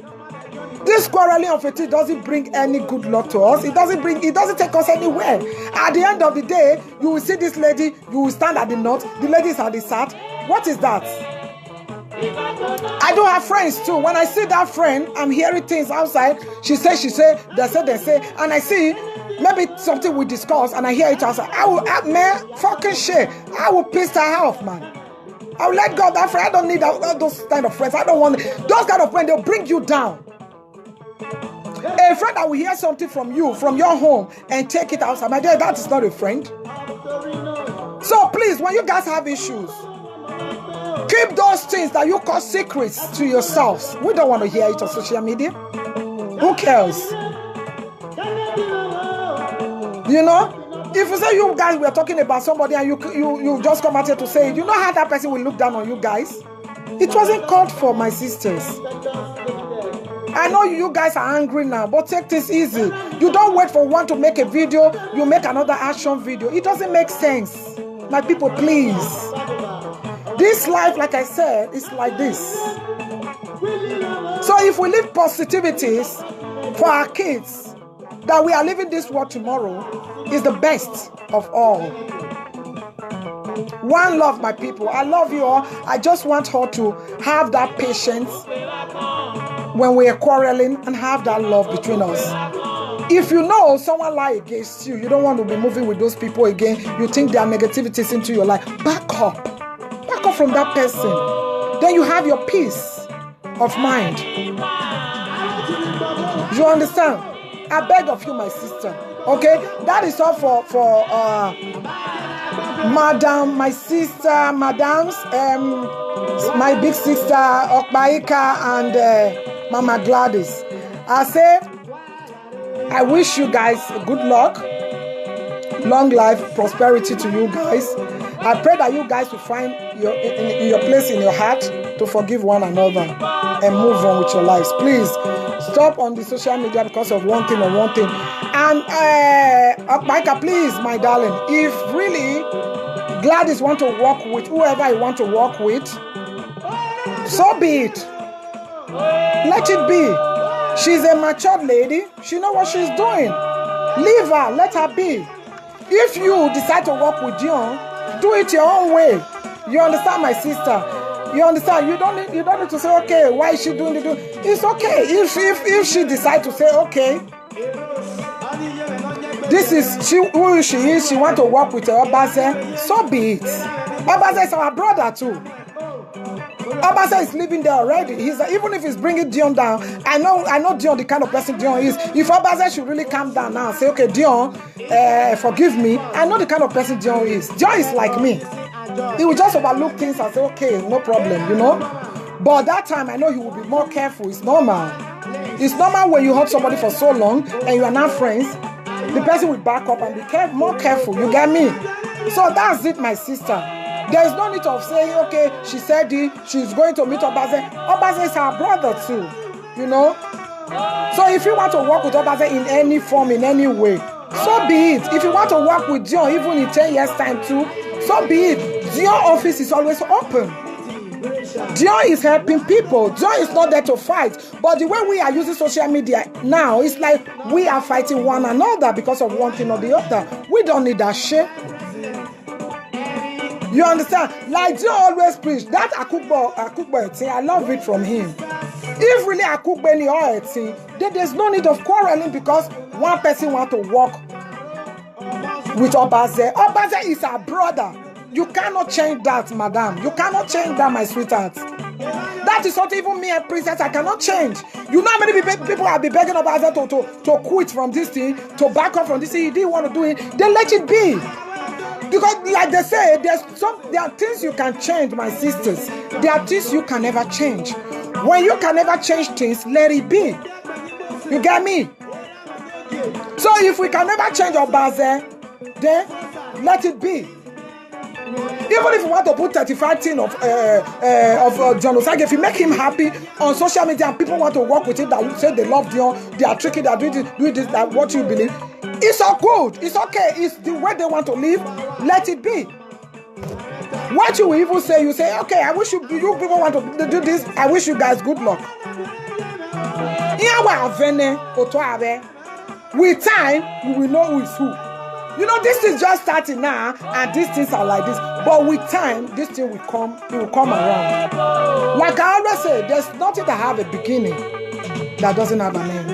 This quarreling of it doesn't bring any good luck to us. It doesn't take us anywhere. At the end of the day, you will see this lady, you will stand at the north, the lady is at the south. What is that? I do have friends too. When I see that friend, I'm hearing things outside. She say, they say, and I see maybe something we discuss, and I hear it outside. Man, fucking shit. I will piss her off, man. I will let go of that friend. I don't need those kind of friends. I don't want those kind of friends. They'll bring you down. A friend that will hear something from you, from your home, and take it outside. My dear, that is not a friend. So please, when you guys have issues, keep those things that you call secrets to yourselves. We don't want to hear it on social media. Who cares? You know? If you say you guys were talking about somebody and you just come out here to say it, you know how that person will look down on you guys? It wasn't called for, my sisters. I know you guys are angry now, but take this easy. You don't wait for one to make a video, you make another action video. It doesn't make sense. My people, please. This life, like I said, is like this. So if we live positivities for our kids, that we are living this world tomorrow is the best of all. One love, my people. I love you all. I just want her to have that patience when we are quarreling and have that love between us. If you know someone lie against you, you don't want to be moving with those people again, you think there are negativities into your life, back up from that person. Then you have your peace of mind. You understand? I beg of you, my sister. Okay, that is all for madam, my sister, madams, my big sister Okmaika and Mama Gladys. I say, I wish you guys good luck, long life, prosperity to you guys. I pray that you guys will find your place in your heart to forgive one another and move on with your lives. Please stop on the social media because of one thing. And Okmaika, please, my darling, if really Gladys want to work with whoever you want to work with, so be it. Let it be. She's a matured lady. She knows what she's doing. Leave her. Let her be. If you decide to work with Dion, do it your own way. You understand, my sister? You understand? You don't need to say, okay, why is she doing it? It's okay. If she decides to say, okay, this is who she is, she want to work with Obaze, so be it. Obaze is our brother too. Obaze is living there already. Even if he's bringing Dion down, I know Dion, the kind of person Dion is. If Obaze should really calm down now and say, okay, Dion, forgive me, I know the kind of person Dion is. Dion is like me. He will just overlook things and say, okay, no problem, you know. But that time, I know he will be more careful. It's normal. It's normal when you hold somebody for so long and you are not friends. The person will back up and be more careful. You get me? So that's it, my sister. There is no need of saying, okay, she said she's going to meet Obaze. Obaze is our brother too, you know. So if you want to work with Obaze in any form, in any way, so be it. If you want to work with Dion, even in 10 years' time too, so be it. Dion office is always open. Dion is helping people. Dion is not there to fight. But the way we are using social media now, it's like we are fighting one another because of one thing or the other. We don't need that shit. You understand? Like Dion always preach, that Akugbo thing, I love it from him. If really Akugbo any or thing, then there's no need of quarreling because one person want to work with Obaze. Obaze is our brother. You cannot change that, madam. You cannot change that, my sweetheart. That is not even me, a princess. I cannot change. You know how many people have been begging Obaze to quit from this thing, to back up from this thing. He didn't want to do it. They let it be. Because, like they say, there are things you can change, my sisters. There are things you can never change. When you can never change things, let it be. You get me? So if we can never change Obaze, then let it be. Even if you want to put 35 things of John Osage, if you make him happy on social media and people want to work with it, that say they love Dion, they are tricky, they are doing this, that what you believe, it's all good, it's okay, it's the way they want to live, let it be. What you even say, you say, okay, I wish you people want to do this, I wish you guys good luck. With time, we will know who is who. You know, this is just starting now, and these things are like this. But with time, this thing will come, it will come around. Like I always say, there's nothing that have a beginning that doesn't have an end.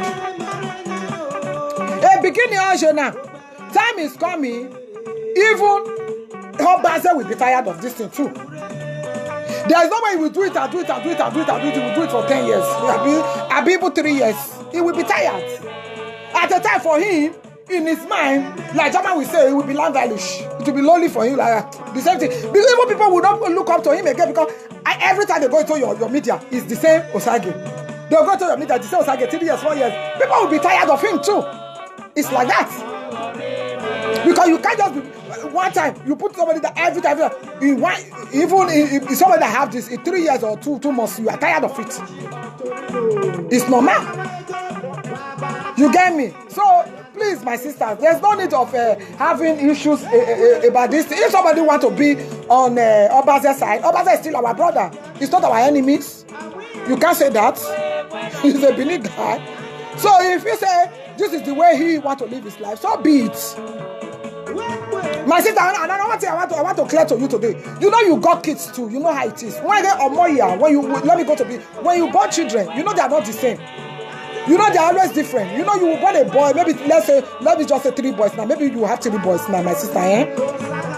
A beginning, now. Time is coming, even Obaze will be tired of this thing too. There's no way he will do it and do it and do it and do it and do it. He will do it for 10 years. I'll be able 3 years. He will be tired. At the time for him, in his mind, like German will say, it will be language. It will be lonely for him, like the same thing. Because even people will not look up to him again because every time they go into your media, it's the same Osage. They'll go to your media, the same Osage, 3 years, 4 years. People will be tired of him too. It's like that. Because you can't just be, one time, you put somebody that every time, even if somebody that have this in 3 years or 2 months, you are tired of it. It's normal. You get me? So, please, my sisters, there's no need of having issues about this. If somebody want to be on Obaze's side, Obaze is still our brother. He's not our enemies. You can't say that. He's a Benin guy. So if you say this is the way he want to live his life, so be it. My sister, another one thing I want to clear to you today. You know you got kids too. You know how it is. When you when you born children, you know they are not the same. You know they're always different. You know you will born a boy, maybe let me just say 3 boys now. Maybe you have 3 boys now, my sister.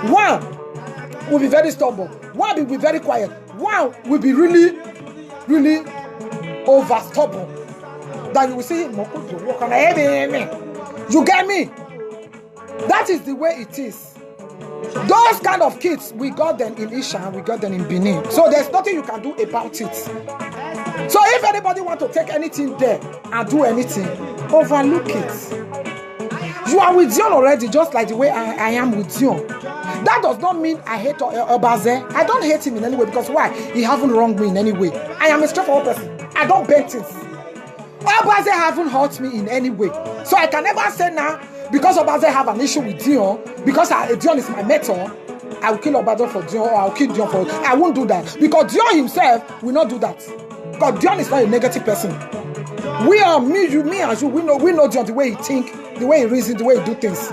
One will be very stubborn. One will be very quiet. One will be really, really over stubborn. Then you will see him. You get me? That is the way it is. Those kind of kids, we got them in Isha, we got them in Benin. So there's nothing you can do about it. So if anybody want to take anything there and do anything, overlook it. You are with Dion already, just like the way I am with Dion. That does not mean I hate Obaze. I don't hate him in any way because why? He haven't wronged me in any way. I am a straightforward person. I don't bend things. Obaze haven't hurt me in any way. So I can never say now, because Obaze have an issue with Dion, because Dion is my mentor, I will kill Obaze for Dion or I will kill Dion for... I won't do that. Because Dion himself will not do that. Because Dion is not a negative person. We are, me and you, we know Dion the way he think, the way he reason, the way he do things.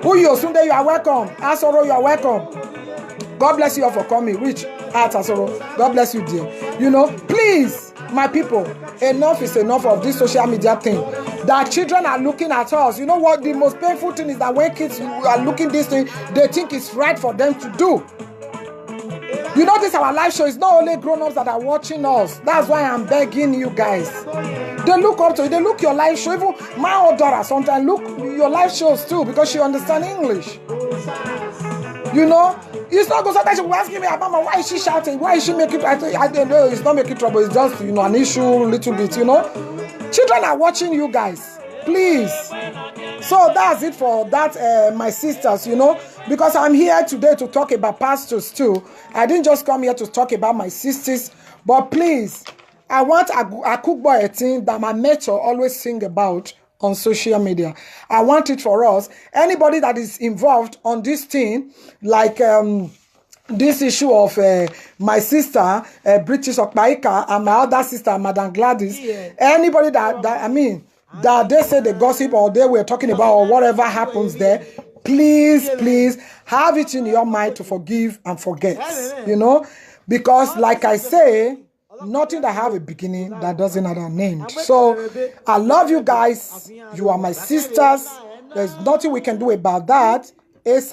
Uyo, Sunday, you are welcome. Asoro, you are welcome. God bless you all for coming. Rich, Asoro, God bless you, dear. You know, please, my people, enough is enough of this social media thing. That children are looking at us. You know what? The most painful thing is that when kids are looking this thing, they think it's right for them to do. You know, this our live show. It's not only grown-ups that are watching us. That's why I'm begging you guys. They look up to you. They look your live show. Even my old daughter sometimes look your live shows too because she understands English. You know, it's not good. Sometimes she will ask me, Mama, why is she shouting? Why is she making? I don't know. It's not making trouble. It's just, you know, an issue, a little bit. You know, children are watching you guys. Please. So that's it for that, my sisters. You know. Because I'm here today to talk about pastors too. I didn't just come here to talk about my sisters. But please, I want a cookboy thing that my mentor always sing about on social media. I want it for us. Anybody that is involved on this thing, like this issue of my sister, British Okpaika, and my other sister, Madam Gladys. Anybody that they say they gossip or they were talking about or whatever happens there, please have it in your mind to forgive and forget. You know, because like I say, nothing that have a beginning that doesn't have an end. So I love you guys. You are my sisters. There's nothing we can do about that. There is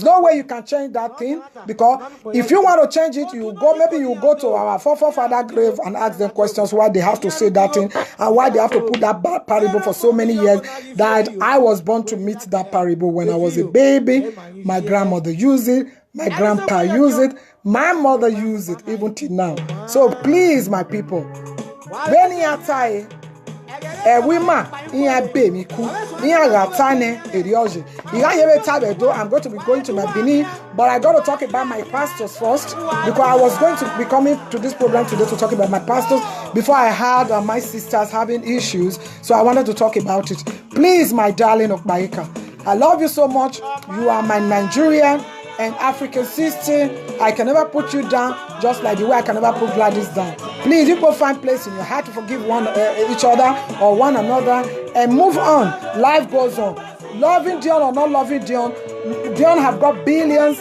no way you can change that thing, because if you want to change it, maybe you go to our forefather grave and ask them questions why they have to say that thing and why they have to put that bad parable for so many years. That I was born to meet that parable when I was a baby. My grandmother used it, my grandpa used it, my mother used it, even till now. So please, my people, I'm going to be going to my Benin, but I got to talk about my pastors first, because I was going to be coming to this program today to talk about my pastors before I had my sisters having issues, so I wanted to talk about it. Please, my darling Okpaika, I love you so much. You are my Nigerian and African sister. I can never put you down, just like the way I can never put Gladys down. Please, you go find place in your heart to forgive each other or one another and move on. Life goes on. Loving Dion or not loving Dion, Dion have got billions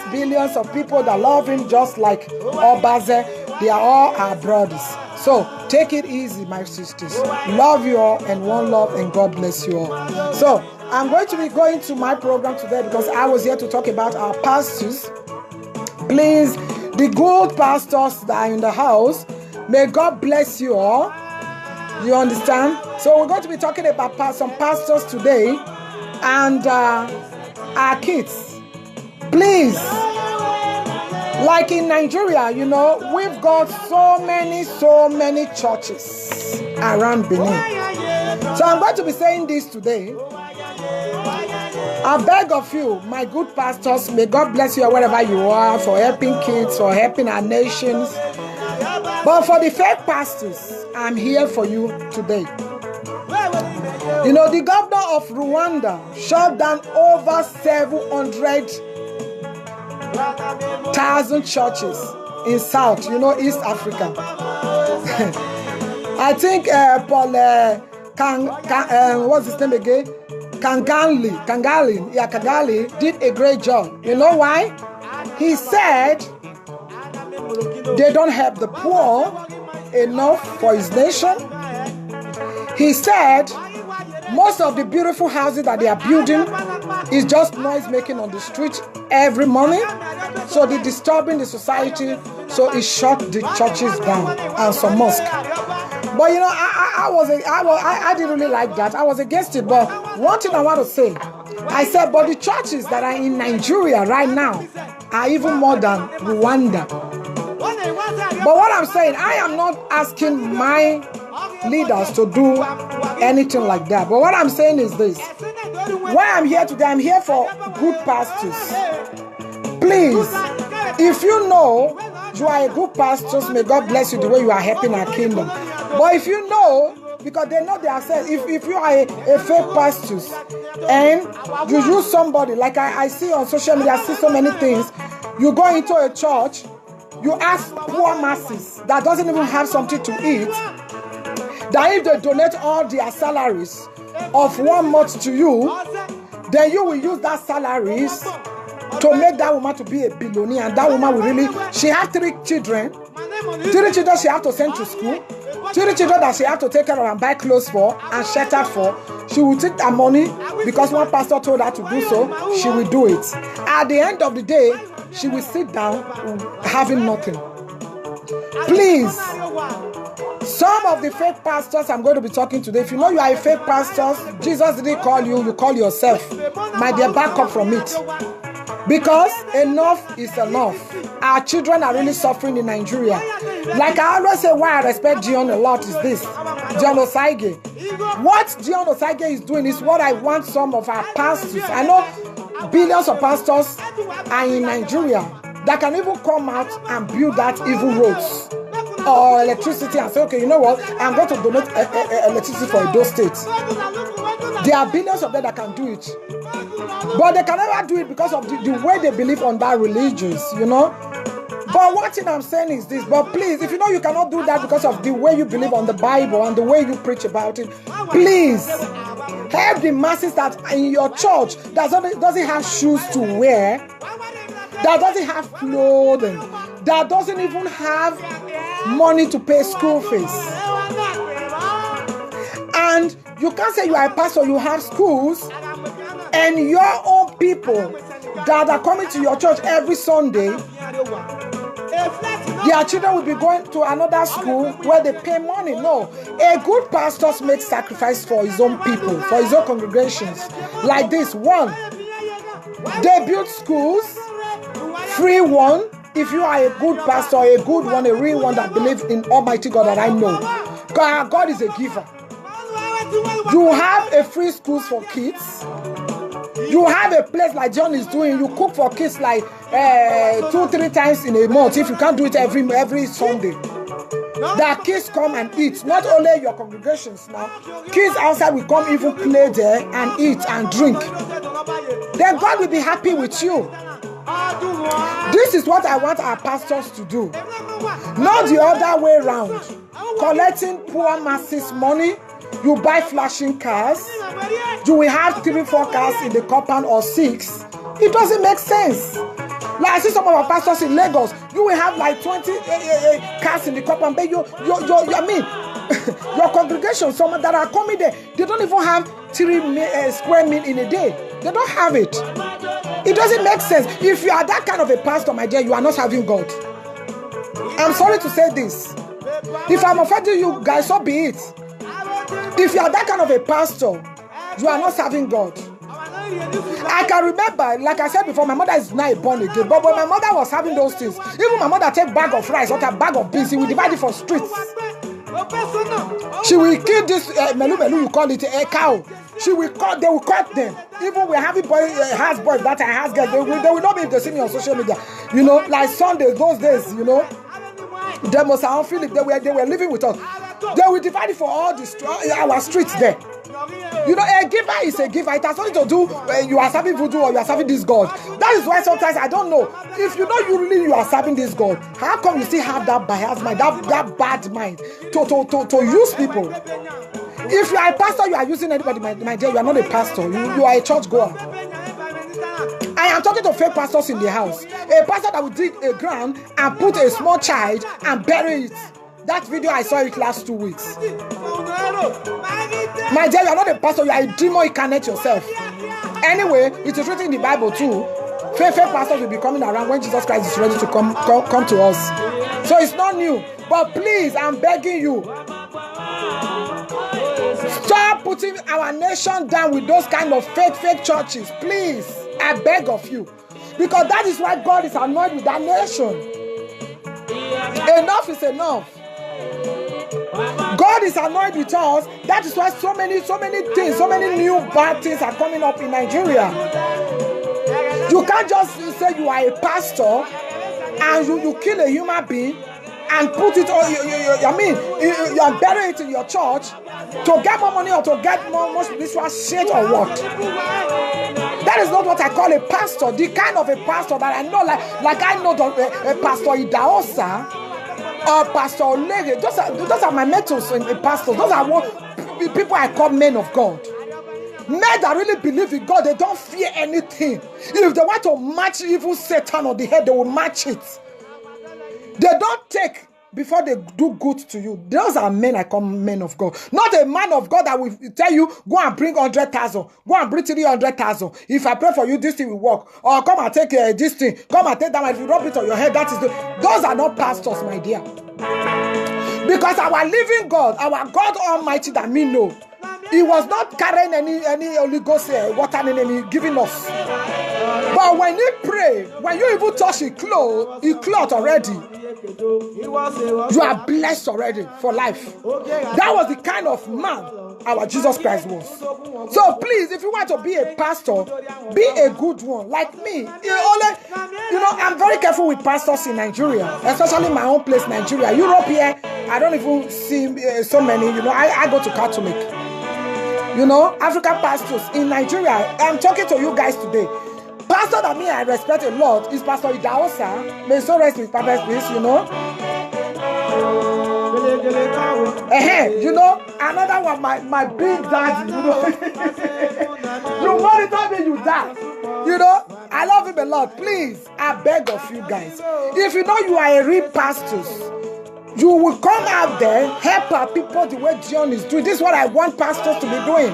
of people that love him, just like Obaze. They are all our brothers. So take it easy, my sisters. Love you all, and one love, and God bless you all. So I'm going to be going to my program today because I was here to talk about our pastors. Please, the good pastors that are in the house, may God bless you all. You understand? So we're going to be talking about some pastors today and our kids. Please, like in Nigeria, you know, we've got so many churches around Benin. So I'm going to be saying this today. I beg of you, my good pastors, may God bless you wherever you are, for helping kids, for helping our nations. But for the fake pastors, I'm here for you today. You know, the governor of Rwanda shut down over 700,000 churches in South, you know, East Africa. I think Paul, what's his name again? Kangali did a great job. You know why? He said they don't help the poor enough for his nation. He said most of the beautiful houses that they are building is just noise making on the street every morning. So they're disturbing the society. So he shut the churches down and some mosques. But you know, I didn't really like that. I was against it. But one thing I want to say, I said, but the churches that are in Nigeria right now are even more than Rwanda. But what I'm saying, I am not asking my leaders to do anything like that. But what I'm saying is this. Why I'm here today, I'm here for good pastors. Please, if you know you are a good pastor, may God bless you the way you are helping our kingdom. But if you know, because they know themselves, if you are a fake pastor and you use somebody, like I see on social media, I see so many things, you go into a church, you ask poor masses that doesn't even have something to eat, that if they donate all their salaries of 1 month to you, then you will use that salaries to make that woman to be a billionaire. And that woman will really, she has 3 children. 3 children she has to send to school. 3 children that she has to take care of and buy clothes for and shelter for. She will take that money because one pastor told her to do so. She will do it. At the end of the day, she will sit down having nothing. Please, some of the fake pastors I'm going to be talking today, if you know you are a fake pastor, Jesus didn't call you, you call yourself. My dear, back up from it. Because enough is enough. Our children are really suffering in Nigeria. Like I always say, why I respect Dion a lot is this. Dion Osaige. What Dion Osaige is doing is what I want some of our pastors. I know billions of pastors are in Nigeria that can even come out and build that even roads or electricity and say, okay, you know what? I'm going to donate electricity for Edo State. There are billions of them that can do it. But they can never do it because of the way they believe on that religions, you know. But one thing I'm saying is this, but please, if you know you cannot do that because of the way you believe on the Bible and the way you preach about it, please help the masses that in your church that doesn't have shoes to wear, that doesn't have clothing, that doesn't even have money to pay school fees. And you can't say you are a pastor, you have schools, and your own people that are coming to your church every Sunday, their children will be going to another school where they pay money. No, a good pastor makes sacrifice for his own people, for his own congregations. Like this one, they build schools, free one. If you are a good pastor, a good one, a real one that believes in Almighty God that I know, God is a giver. You have a free schools for kids. You have a place like John is doing. You cook for kids like 2-3 times in a month. If you can't do it every Sunday, that kids come and eat. Not only your congregations now, kids outside will come even play there and eat and drink. Then God will be happy with you. This is what I want our pastors to do. Not the other way around. Collecting poor masses money. You buy flashing cars. You will have 3-4 cars in the compound or 6. It doesn't make sense. Like I see some of our pastors in Lagos, you will have like 20 cars in the compound. But your congregation, some that are coming there, they don't even have 3 square meal in a day. They don't have it. It doesn't make sense. If you are that kind of a pastor, my dear, you are not serving God. I'm sorry to say this. If I'm offending you guys, so be it. If you are that kind of a pastor, you are not serving God. I can remember, like I said before, my mother is now born again. But when my mother was having those things, even my mother take bag of rice or a bag of beans, she will divide it for streets. She will kill this melu, you call it a cow. They will cut them. Even we're having house boys that are house girls, they will not be able to see me on social media. You know, like Sundays, those days, you know. Them was our Philip, they were living with us. They will divide it for all our streets there. You know, a giver is a giver. It has nothing to do you are serving voodoo or you are serving this God. That is why sometimes I don't know. If you know you are serving this God, how come you still have that bias mind, that bad mind to use people? If you are a pastor, you are using anybody, my dear, you are not a pastor. You are a church goer. I am talking to fake pastors in the house. A pastor that will dig a ground and put a small child and bury it. That video, I saw it last 2 weeks. My dear, you are not a pastor, you are a demon incarnate yourself. Anyway, it is written in the Bible too. Fake pastors will be coming around when Jesus Christ is ready to come to us. So it's not new. But please, I'm begging you, stop putting our nation down with those kind of fake churches. Please, I beg of you. Because that is why God is annoyed with that nation. Enough is enough. God is annoyed with us. That is why so many things, so many new bad things are coming up in Nigeria. You can't just say you are a pastor and you kill a human being and put it on, you are burying it in your church to get more money or to get more spiritual shit or what? That is not what I call a pastor. The kind of a pastor that I know, like I know Pastor Idaosa or Pastor Olege. Those are my mentors in pastors. Those are what people I call men of God. Men that really believe in God, they don't fear anything. If they want to match evil Satan on the head, they will match it. They don't take before they do good to you. Those are men I call men of God. Not a man of God that will tell you, go and bring 100,000. Go and bring 300,000. If I pray for you, this thing will work. Or come and take this thing. Come and take that one. If you rub it on your head, that is those are not pastors, my dear. Because our living God, our God Almighty that me know, He was not carrying any Holy Ghost water in him, giving us. But when you pray, when you even touch His cloth already, you are blessed already for life. That was the kind of man our Jesus Christ was. So please, if you want to be a pastor, be a good one. Like me, I'm very careful with pastors in Nigeria, especially my own place, Nigeria. Europe here, I don't even see so many. I go to Catholic. You know, African pastors in Nigeria. I'm talking to you guys today. Pastor that I respect a lot is Pastor Idaosa. May so rest with perfect peace, you know. You know, another one, my big daddy, you know. You monitor me, you die. You know, I love him a lot. Please, I beg of you guys. If you know you are a real pastor, you will come out there, help our people the way John is doing. This is what I want pastors to be doing.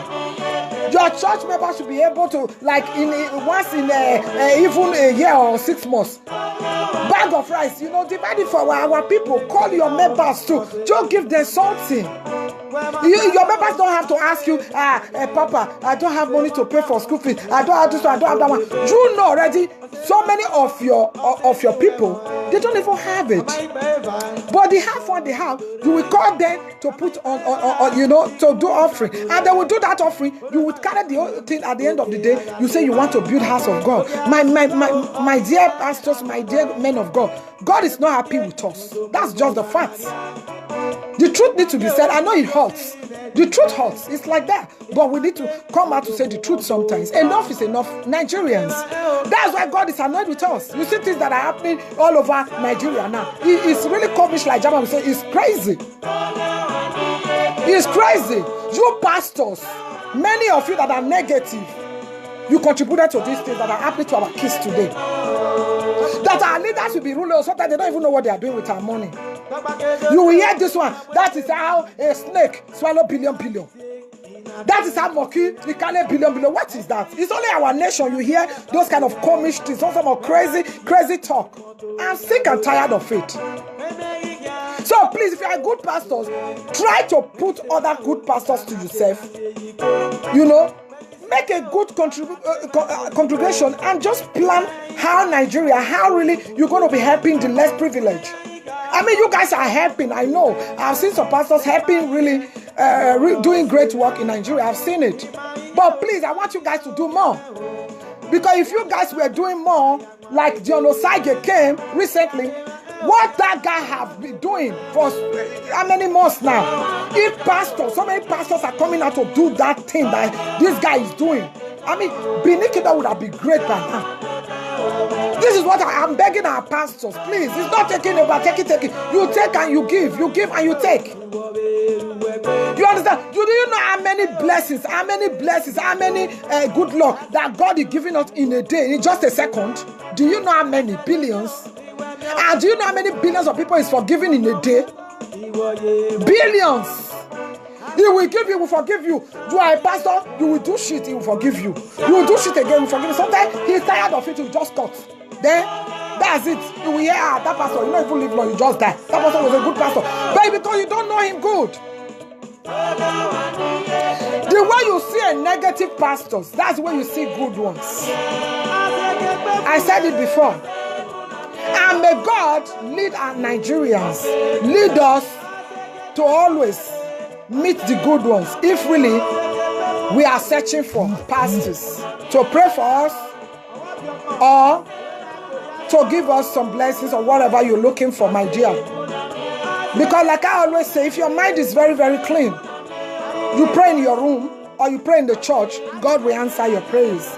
Your church members should be able to, like, once in even a year or 6 months, bag of rice, you know, divide it for our people. Call your members too. Just give them something. Your members don't have to ask you, Papa, I don't have money to pay for school fees. I don't have this one, I don't have that one. You know already, so many of your people, they don't even have it. But they have what they have. You will call them to put on you know, to do offering. And they will do that offering. You will carry the whole thing at the end of the day. You say you want to build house of God. My dear pastors, my dear men of God, God is not happy with us. That's just the fact. The truth needs to be said. I know it hurts. The truth hurts. It's like that. But we need to come out to say the truth sometimes. Enough is enough. Nigerians. That's why God is annoyed with us. You see things that are happening all over Nigeria now. It's really komisch, like Jama will say. It's crazy. It's crazy. You pastors, many of you that are negative, you contributed to these things that are happening to our kids today. That our leaders will be rulers. Sometimes they don't even know what they are doing with our money. You will hear this one. That is how a snake swallow billion. That is how monkey can billion. What is that? It's only our nation. You hear those kind of komisch things, some of crazy talk. I'm sick and tired of it. So please, if you are good pastors, try to put other good pastors to yourself. You know, make a good congregation and just plan how Nigeria, how really you're going to be helping the less privileged. I mean, you guys are helping. I know. I've seen some pastors helping, really doing great work in Nigeria. I've seen it. But please, I want you guys to do more. Because if you guys were doing more, like John Osage came recently, what that guy have been doing for how many months now? If pastors, so many pastors are coming out to do that thing that this guy is doing. I mean, Benikida would have been great by now. This is what I'm begging our pastors, please. It's not taking about taking. You take and you give and you take. You understand? Do you know how many blessings, how many good luck that God is giving us in a day, in just a second? Do you know how many billions? And do you know how many billions of people is forgiven in a day? Billions. He will give you, he will forgive you. You are a pastor, you will do shit, he will forgive you. You will do shit again, he will forgive you. Sometimes he's tired of it, he will just cut. Then, that's it. You will hear, that pastor, you don't even live long, you just die. That pastor was a good pastor. But because you don't know him good. The way you see a negative pastors, that's where you see good ones. I said it before. And may God lead our Nigerians, lead us to always meet the good ones. If really we are searching for pastors to pray for us or to give us some blessings or whatever you're looking for, my dear. Because like I always say, if your mind is very, very clean, you pray in your room or you pray in the church, God will answer your prayers.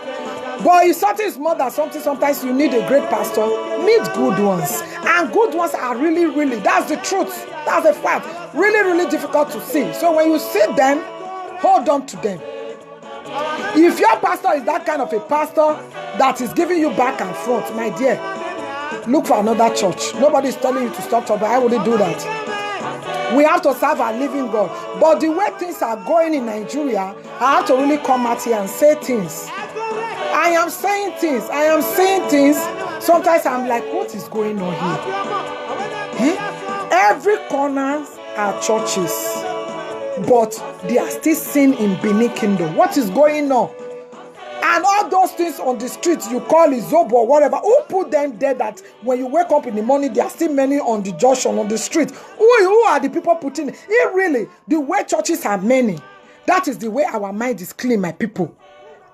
But if something is more than something, sometimes you need a great pastor. Meet good ones. And good ones are really, really, that's the truth. That's the fact. Really, really difficult to see. So when you see them, hold on to them. If your pastor is that kind of a pastor that is giving you back and front, my dear, look for another church. Nobody is telling you to stop talking. I wouldn't do that. We have to serve our living God. But the way things are going in Nigeria, I have to really come out here and say things. I am saying things. I am saying things. Sometimes I'm like, what is going on here? Every corner are churches, but they are still seen in Benin Kingdom. What is going on? And all those things on the streets you call it Zobo or whatever, who put them there that when you wake up in the morning, there are still many on the junction, on the street? Who are the people putting it? It really, the way churches are many, that is the way our mind is clean, my people.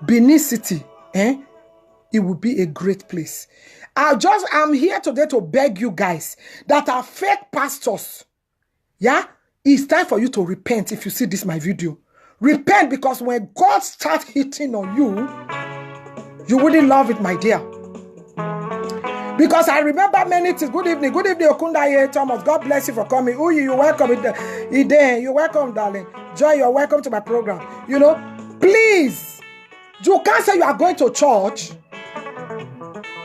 Benin City, it will be a great place. I'm here today to beg you guys that are fake pastors. Yeah, it's time for you to repent. If you see this my video, Repent, because when God starts hitting on you, you wouldn't love it, my dear. Because I remember many things. Good evening, Okundaye Thomas. God bless you for coming. Uyi, you're welcome. Iden, you're welcome, darling. Joy, you're welcome to my program. You know, please, you can't say you are going to church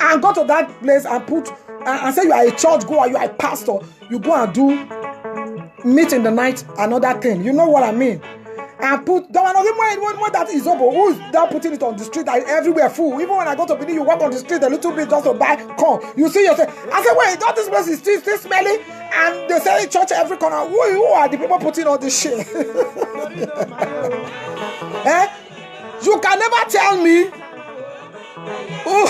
and go to that place and put and say you are a church goer, you are a pastor. You go and do meet in the night, another thing. You know what I mean? And put that one when that is over. Who's that putting it on the street that everywhere full? Even when I go to Benin, you walk on the street a little bit just to buy corn. You see yourself. I say, wait, don't this place is still smelly? And they say church every corner. Who are the people putting all this shit? Eh? You can never tell me. Oh,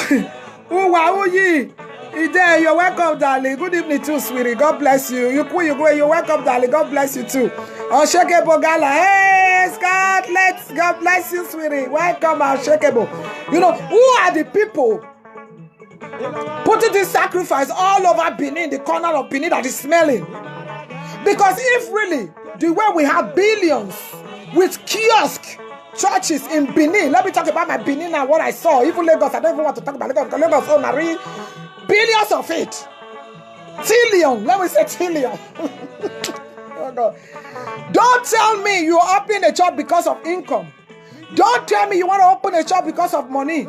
Ide, you're welcome, darling. Good evening too, sweetie. God bless you. You're welcome, darling. God bless you too. Unshakable Gala. Hey, Scarlett. God bless you, sweetie. Welcome, Unshakable. You know, who are the people putting this sacrifice all over Benin, the corner of Benin that is smelling? Because if really the way we have billions with kiosk churches in Benin, let me talk about my Benin and what I saw. Even Lagos, I don't even want to talk about Lagos because Lagos own Marie. Billions of it. Trillion. Let me say trillion. Oh God. Don't tell me you open a church because of income. Don't tell me you want to open a church because of money.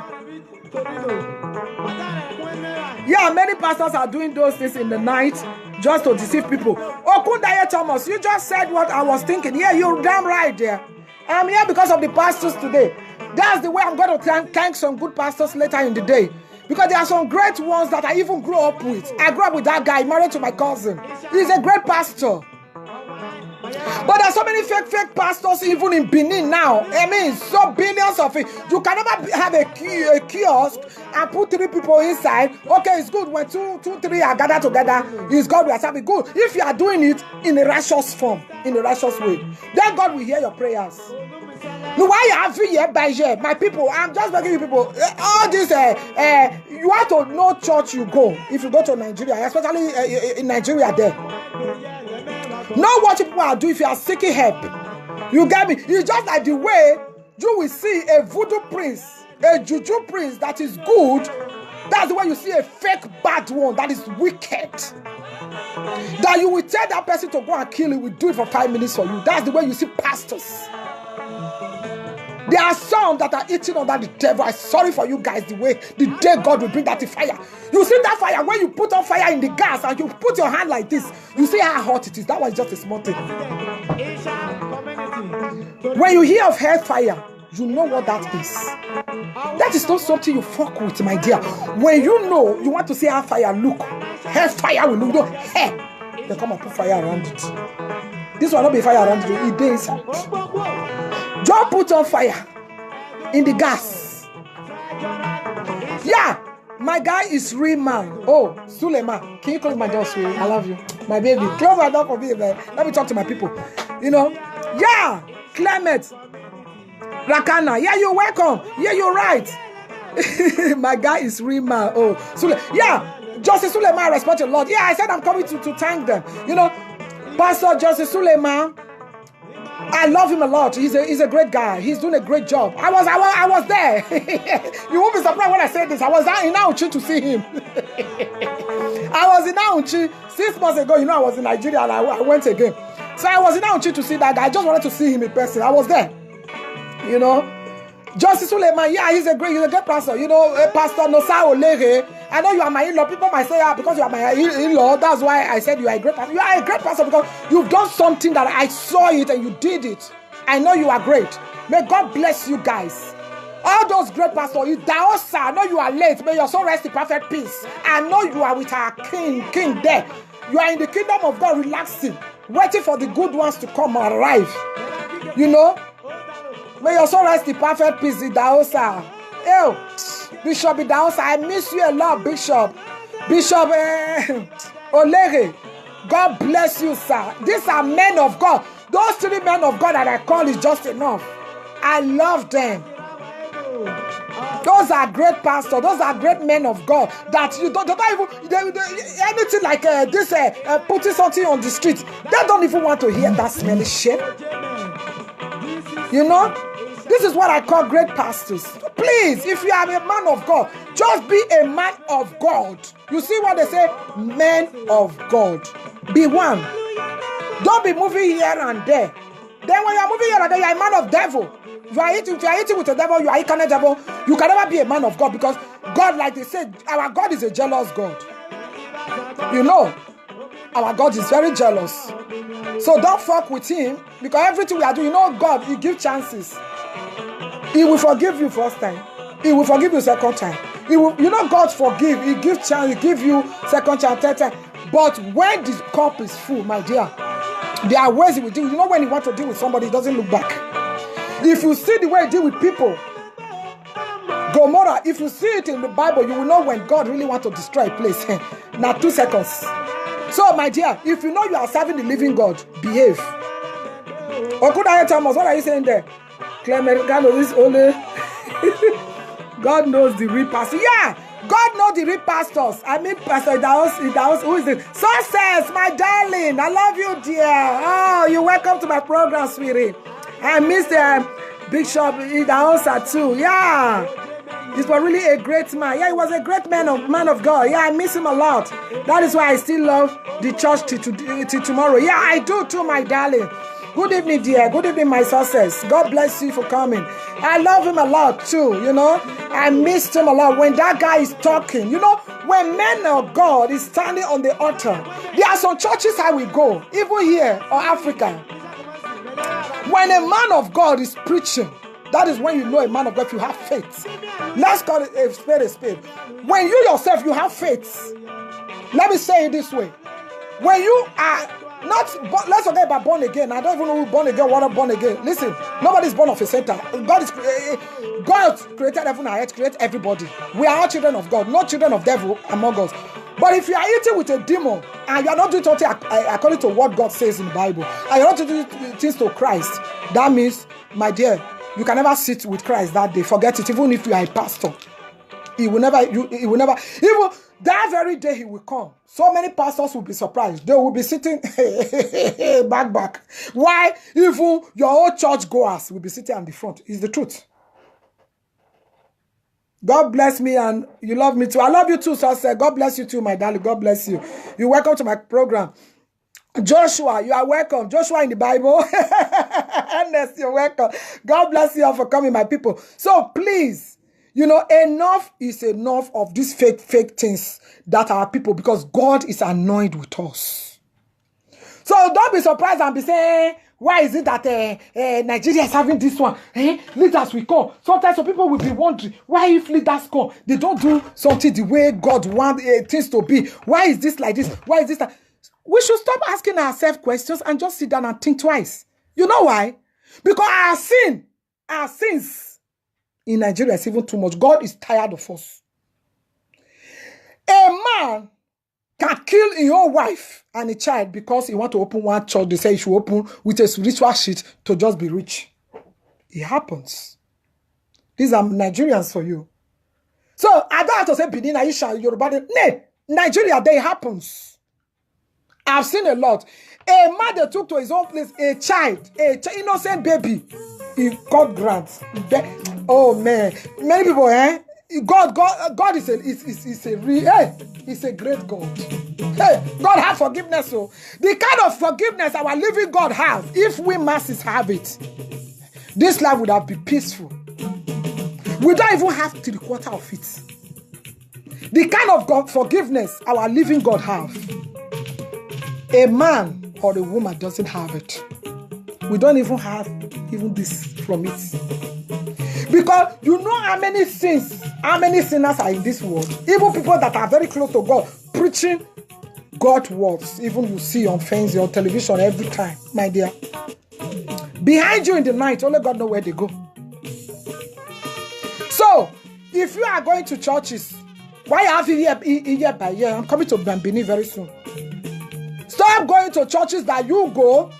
Yeah, many pastors are doing those things in the night just to deceive people. Okundaye Thomas, you just said what I was thinking. Yeah, you're damn right there. I'm here because of the pastors today. That's the way I'm going to thank some good pastors later in the day. Because there are some great ones that I even grew up with. I grew up with that guy, married to my cousin. He's a great pastor. But there are so many fake pastors even in Benin now. I mean, so billions of it. You can never have a kiosk and put 3 people inside. Okay, it's good when 2, 3 are gathered together. It's God will serving. Good. If you are doing it in a righteous form, in a righteous way, then God will hear your prayers. No, why you have here by here, my people? I'm just begging you people. All this, you have to know church you go. If you go to Nigeria, especially in Nigeria, there. Know what people are doing if you are seeking help. You get me? It's just like the way you will see a voodoo prince, a juju prince that is good. That's the way you see a fake bad one that is wicked. That you will tell that person to go and kill it, will do it for 5 minutes for you. That's the way you see pastors. There are some that are eating under the devil. I'm sorry for you guys, the way the day God will bring that to fire. You see that fire, when you put on fire in the gas and you put your hand like this, you see how hot it is. That was just a small thing. When you hear of hellfire, you know what that is. That is not something you fuck with, my dear. When you know you want to see how fire look, hellfire will look. Hey, they come and put fire around it. This will not be fire around it. It is. Just put on fire in the gas. Yeah, my guy is real man. Oh, Suleiman, can you close my door, sweetie? I love you, my baby. Close my door for me, man. Let me talk to my people. You know, yeah, Clement, Rakana. Yeah, you're welcome. Yeah, you're right. My guy is real man. Oh, yeah, Justice Suleiman, I respect a lot. Yeah, I said I'm coming to thank them. You know, Pastor Justice Suleiman, I love him a lot. He's a great guy. He's doing a great job. I was there. You won't be surprised when I say this. I was in Auchi to see him. I was in Auchi 6 months ago. You know, I was in Nigeria and I went again. So I was in Auchi to see that guy. I just wanted to see him in person. I was there. You know, Justice Suleiman. Yeah, he's a great pastor. You know, Pastor Nosa Olere. I know you are my in-law. People might say, because you are my in-law, that's why I said you are a great pastor. You are a great pastor because you've done something that I saw it and you did it. I know you are great. May God bless you guys. All those great pastors, Daosa, I know you are late. May your soul rest in perfect peace. I know you are with our king there. You are in the kingdom of God, relaxing, waiting for the good ones to come and arrive. You know? May your soul rest in perfect peace, Daosa. Ew. Bishop Idaosa, I miss you a lot, Bishop. Bishop Olere, God bless you, sir. These are men of God. Those 3 men of God that I call is just enough. I love them. Those are great pastors. Those are great men of God that you don't even anything like this putting something on the street. They don't even want to hear that smelly shit. You know, this is what I call great pastors. Please, if you are a man of God, just be a man of God. You see what they say? Men of God. Be one. Don't be moving here and there. Then when you are moving here and there, you are a man of devil. You are eating with the devil, you are eating the devil. You can never be a man of God, because God, like they said, our God is a jealous God. You know, our God is very jealous. So don't fuck with him, because everything we are doing, you know, God, he gives chances. He will forgive you first time. He will forgive you second time. He will, you know, God forgive. He gives chance. He give you second chance, third time. But when the cup is full, my dear, there are ways he will deal. You know, when he wants to deal with somebody, he doesn't look back. If you see the way he deal with people, Gomorrah, if you see it in the Bible, you will know when God really wants to destroy a place. Now 2 seconds. So, my dear, if you know you are serving the living God, behave. Okudaye Thomas, what are you saying there? Clemericano is only God knows the real pastor. Yeah, God knows the real pastors. I mean, Pastor Idaos, who is it? Success, my darling. I love you, dear. Oh, you're welcome to my program, sweetie. I miss Bishop Idaosa too. Yeah, he was really a great man. Yeah, he was a great man of God. Yeah, I miss him a lot. That is why I still love the church till tomorrow. Yeah, I do too, my darling. Good evening, dear. Good evening, my success. God bless you for coming. I love him a lot too, you know. I missed him a lot. When that guy is talking, you know, when men of God is standing on the altar, there are some churches how we go, even here or Africa. When a man of God is preaching, that is when you know a man of God, you have faith. Let's call it a spade a spade. When you yourself, you have faith. Let me say it this way. When you are not, let's forget about born again. I don't even know who born again, what are born again. Listen, nobody's born of a center. God created heaven and earth, created everybody. We are all children of God, not children of devil among us. But if you are eating with a demon and you are not doing something according to what God says in the Bible, and you are not doing things to Christ, that means, my dear, you can never sit with Christ that day. Forget it. Even if you are a pastor, he will never. Even that very day he will come. So many pastors will be surprised. They will be sitting back. Why? Even your own church goers will be sitting on the front. It's the truth. God bless me, and you love me too. I love you too, so God bless you too, my darling. God bless you. You're welcome to my program. Joshua, you are welcome. Joshua in the Bible. Ernest, you're welcome. God bless you all for coming, my people. So please, you know, enough is enough of these fake things that are people, because God is annoyed with us. So don't be surprised and be saying, why is it that Nigeria is having this one? Leaders will come. Sometimes some people will be wondering, why if leaders come, they don't do something the way God wants things to be? Why is this like this? Why is this like? We should stop asking ourselves questions and just sit down and think twice. You know why? Because our sins in Nigeria is even too much. God is tired of us. A man can kill his own wife and a child because he wants to open one church. They say he should open with a spiritual shit to just be rich. It happens. These are Nigerians for you. So I don't have to say Benin, Aisha, Yoruba. No, Nigeria, there happens. I've seen a lot. A man that took to his own place a child, innocent baby. He got grants. Oh man, many people, God is a real, he's a great God. Hey, God has forgiveness. So the kind of forgiveness our living God has, if we masses have it, this life would have been peaceful. We don't even have 3/4 of it. The kind of God forgiveness our living God have, a man or a woman doesn't have it. We don't even have even this from it. Because you know how many sinners are in this world. Even people that are very close to God, preaching God's words. Even you see on fans, on television every time, my dear. Behind you in the night, only God knows where they go. So, if you are going to churches, why have you year by year? I'm coming to Bambini very soon. Stop going to churches that you go,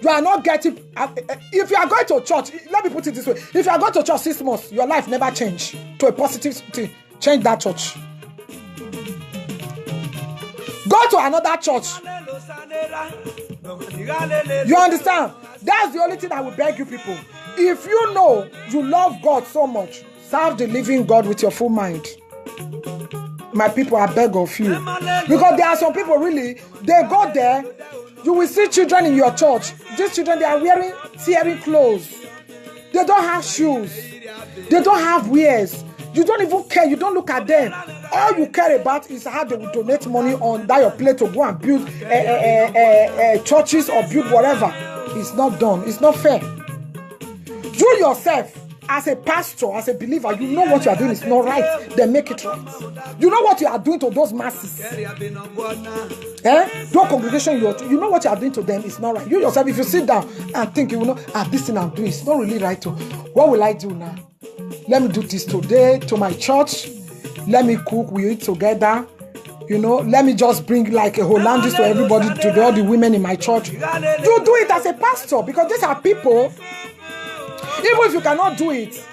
you are not getting. If you are going to church, let me put it this way: if you are going to church 6 months, your life never change to a positive thing. Change that church. Go to another church. You understand? That's the only thing I will beg you people. If you know you love God so much, serve the living God with your full mind. My people, I beg of you. Because there are some people really, they go there, you will see children in your church. These children, they are wearing tearing clothes. They don't have shoes. They don't have wares. You don't even care. You don't look at them. All you care about is how they will donate money on that your plate to go and build churches or build whatever. It's not done. It's not fair. You yourself, as a pastor, as a believer, you know what you are doing is not right. Then make it right. You know what you are doing to those masses. Your congregation, you know what you are doing to them is not right. You yourself, if you sit down and think, you know, this thing I'm doing is not really right. What will I do now? Let me do this today to my church. Let me cook, we eat together. You know, let me just bring like a Hollandaise to everybody, to all the women in my church. You do it as a pastor, because these are people. Even if you cannot do it,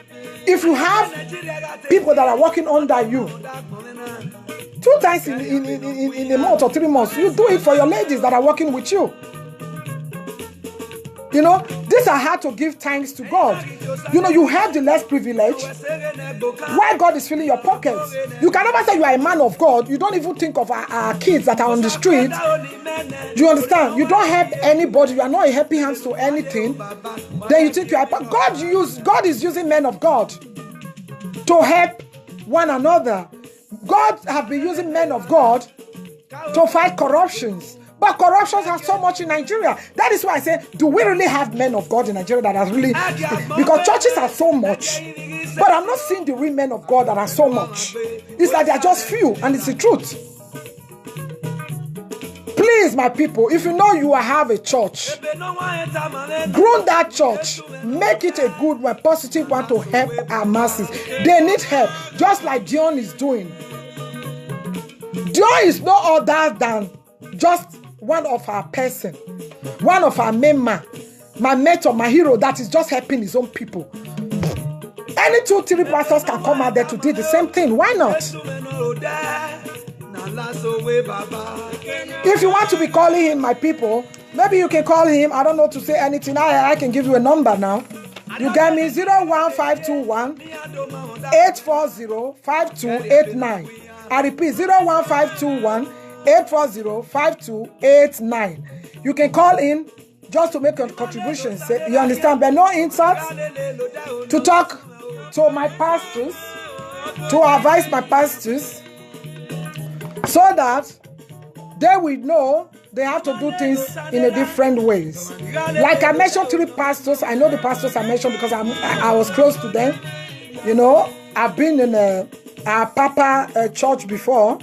if you have people that are working under you, 2 times in a month or 3 months, you do it for your ladies that are working with you. You know, these are how to give thanks to God. You know, you have the less privilege. Why God is filling your pockets? You can never say you are a man of God. You don't even think of our kids that are on the street. Do you understand? You don't help anybody. You are not a helping hand to anything. Then you think you are. God is using men of God to help one another. God has been using men of God to fight corruptions. But corruptions have so much in Nigeria. That is why I say, do we really have men of God in Nigeria that are really... Because churches are so much. But I'm not seeing the real men of God that are so much. It's like they're just few, and it's the truth. Please, my people, if you know you have a church, grow that church. Make it a good one, positive one to help our masses. They need help, just like Dion is doing. Dion is no other than just one of our person, one of our main man, my mentor, my hero that is just helping his own people. Any 2-3 pastors can come out there to do the same thing. Why not? If you want to be calling him, my people, maybe you can call him. I don't know to say anything. I can give you a number now. You get me 01521 840 5289. I repeat 01521 840-5289. You can call in just to make a contribution. You understand? But no insults. To talk to my pastors, to advise my pastors, so that they will know they have to do things in a different ways. Like I mentioned 3 pastors. I know the pastors I mentioned because I was close to them. You know, I've been in a Papa church before.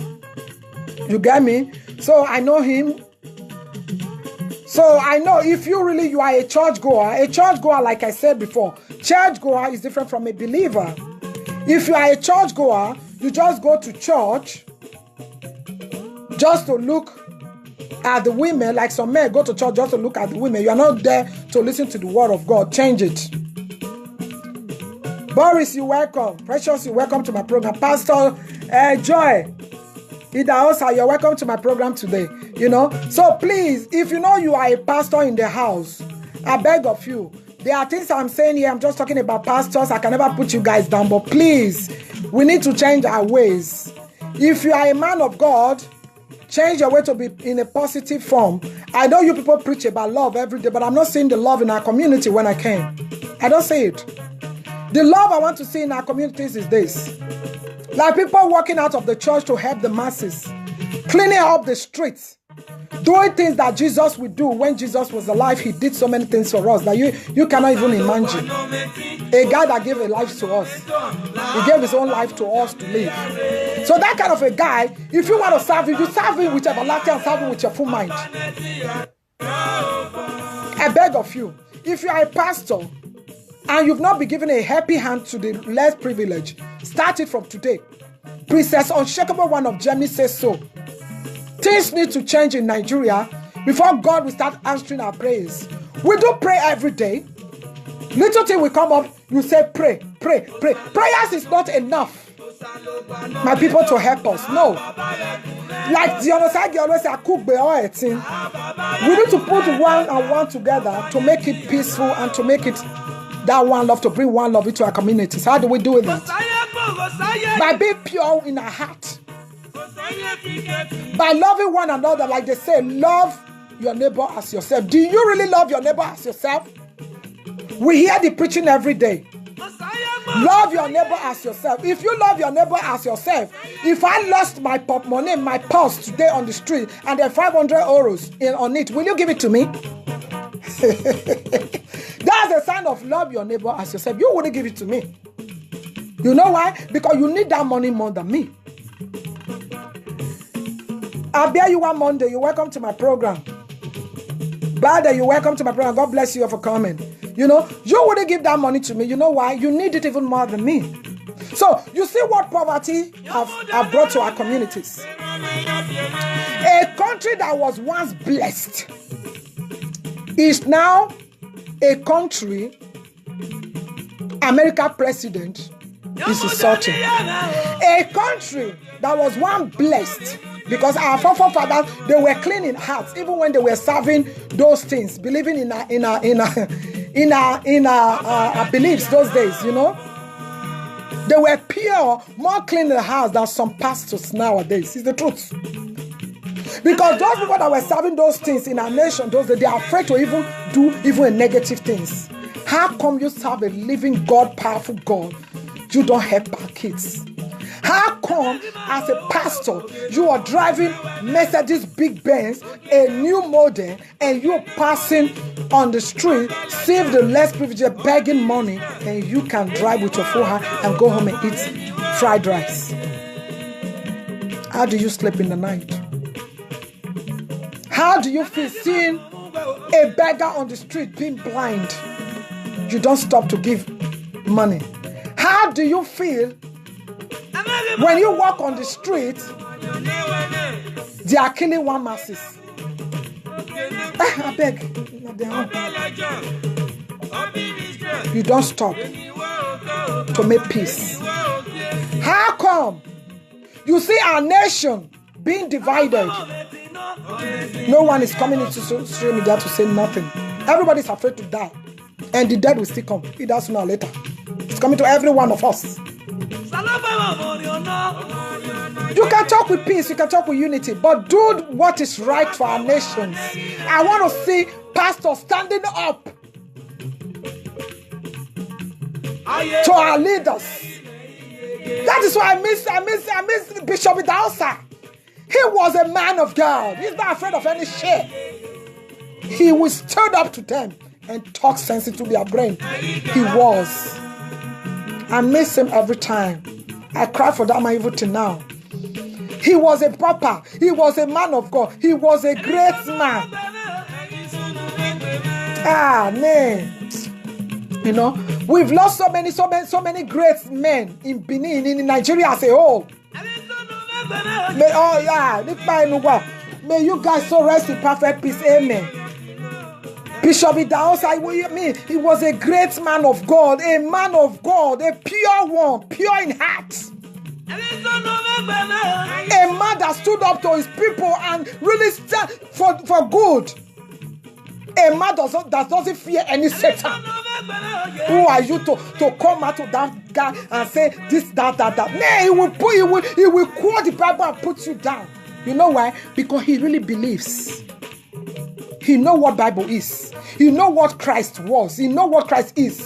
You get me? So I know him. So I know if you are a church goer, like I said before, church goer is different from a believer. If you are a church goer, you just go to church just to look at the women, like some men go to church just to look at the women. You are not there to listen to the word of God. Change it. Boris, you're welcome. Precious, you're welcome to my program. Pastor Joy Idaosa, you're welcome to my program today. You know, so please, if you know you are a pastor in the house, I beg of you. There are things I'm saying here. I'm just talking about pastors. I can never put you guys down, but please, we need to change our ways. If you are a man of God, change your way to be in a positive form. I know you people preach about love every day, but I'm not seeing the love in our community when I came. I don't see it. The love I want to see in our communities is this. Like people walking out of the church to help the masses, cleaning up the streets, doing things that Jesus would do when Jesus was alive. He did so many things for us that you cannot even imagine. A guy that gave a life to us. He gave his own life to us to live. So that kind of a guy, if you want to serve him, you serve him with everlasting and serve him with your full mind. I beg of you, if you are a pastor, and you've not been given a happy hand to the less privileged, start it from today. Princess Unshakable one of Germany says so. Things need to change in Nigeria before God will start answering our prayers. We do pray every day. Little thing will come up, you say pray, pray, pray. Prayers is not enough. my people to help us. No. Like the other side, you always say, I cook be all thing. We need to put one and one together to make it peaceful and to make it that one love, to bring one love into our communities. How do we do that? By being pure in our heart. By loving one another, like they say, love your neighbor as yourself. Do you really love your neighbor as yourself? We hear the preaching every day. Love your neighbor as yourself. If you love your neighbor as yourself, if I lost my money, my purse today on the street, and there are 500 euros on it, will you give it to me? That's a sign of love your neighbor as yourself. You wouldn't give it to me. You know why? Because you need that money more than me. I'll bear you one Monday. You're welcome to my program. Brother, you're welcome to my program. God bless you for coming. You know, you wouldn't give that money to me. You know why? You need it even more than me. So, you see what poverty have brought to our communities. A country that was once blessed is now a country American president is insulting. A country that was once blessed because our forefathers, they were clean in hearts even when they were serving those things, believing in our beliefs those days, you know. They were pure, more clean in the house than some pastors nowadays. It's the truth. Because those people that were serving those things in our nation, those days, they are afraid to even do even negative things. How come you serve a living God, powerful God, you don't help our kids? How come, as a pastor, you are driving Mercedes big Benz, a new model, and you're passing on the street, save the less privileged, begging money, and you can drive with your full heart and go home and eat fried rice? How do you sleep in the night? How do you feel seeing a beggar on the street being blind? You don't stop to give money. How do you feel when you walk on the street, they are killing one masses? I beg. You don't stop to make peace. How come you see our nation being divided? No one is coming into social media to say nothing. Everybody's afraid to die. And the dead will still come. Either sooner or later. It's coming to every one of us. You can talk with peace, you can talk with unity, but do what is right for our nations. I want to see pastors standing up to our leaders. That is why I miss Bishop Idausa. He was a man of God. He's not afraid of any shit. He will stand up to them and talk sense into their brain. He was. I miss him every time. I cry for that man even till now. He was a papa. He was a man of God. He was a great man. Man. You know, we've lost so many great men in Benin, in Nigeria as a whole. May you guys so rest in perfect peace. Amen. Bishop Idausa, he was a great man of God, a man of God, a pure one, pure in heart. A man that stood up to his people and really stand for good. A man that doesn't fear any Satan. Who are you to come out to that guy and say this, that? No, he will quote the Bible and put you down. You know why? Because he really believes. He knows what Bible is. He knows what Christ was. He knows what Christ is.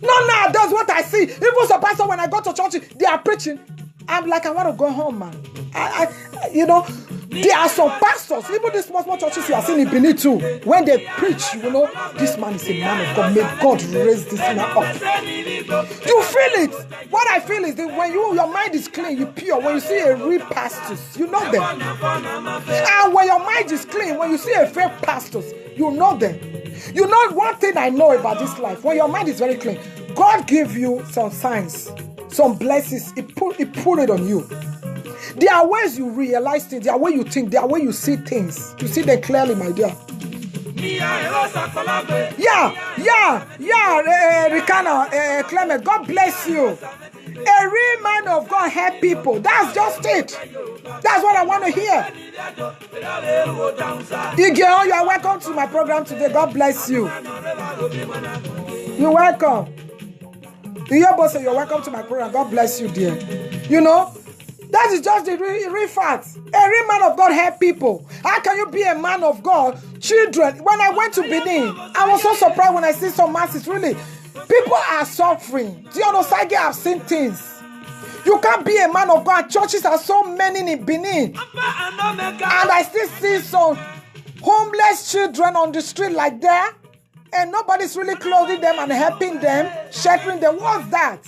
No, that's what I see. Even some pastor, when I go to church, they are preaching. I'm like, I want to go home, man. There are some pastors, even the small churches you are seeing in Benin too, when they preach, this man is a man of God. May God raise this man up. You feel it. What I feel is that when your mind is clean, you're pure. When you see a real pastor, you know them. And when your mind is clean, when you see a fake pastor, you know them. You know one thing I know about this life, when your mind is very clean, God give you some signs, some blessings. He put it on you. There are ways you realize things. There are ways you think. There are ways you see things. You see them clearly, my dear. Yeah. Ricardo. Juliana Clement, God bless you. A real man of God help people. That's just it. That's what I want to hear. Igeo, you are welcome to my program today. God bless you. You're welcome. Iyobo, you're welcome to my program. God bless you, dear. You know, that is just the real fact. A real man of God help people. How can you be a man of God? Children, when I went to Benin, I was so surprised when I see some masses. Really, people are suffering. Do you understand? I've seen things. You can't be a man of God. Churches are so many in Benin. And I still see some homeless children on the street like that. And nobody's really clothing them and helping them, sheltering them. What's that?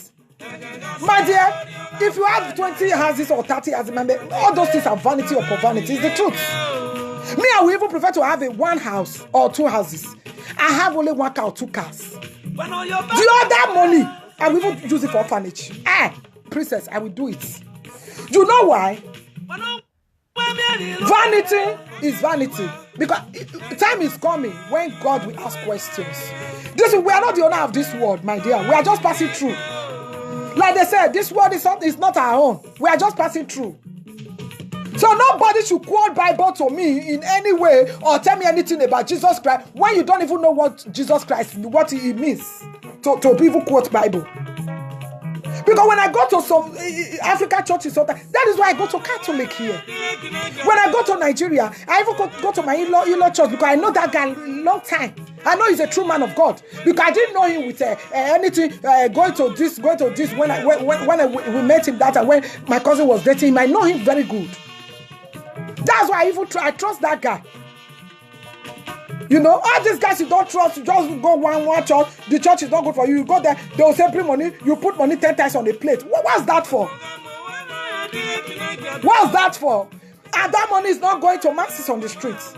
My dear, if you have 20 houses or 30 houses, remember, all those things are vanity or vanity. It's the truth. Me, I would even prefer to have one house or 2 houses. I have only 1 car or 2 cars. The other money, I will even use it for orphanage. Princess, I will do it. You know why? Vanity is vanity. Because time is coming when God will ask questions. We are not the owner of this world, my dear. We are just passing through. Like they said, this world is not our own. We are just passing through. So nobody should quote Bible to me in any way or tell me anything about Jesus Christ when you don't even know what Jesus Christ, what he means to people quote Bible. Because when I go to some African churches, that is why I go to Catholic here. When I go to Nigeria, I even go to my in-law church because I know that guy a long time. I know he's a true man of God because I didn't know him with anything going to this. When we met him that time when my cousin was dating him, I know him very good. That's why I trust that guy. You know, all these guys you don't trust, you just go one church, the church is not good for you. You go there, they will say bring money, you put money 10 times on the plate. What's that for? What's that for? And that money is not going to masses on the streets.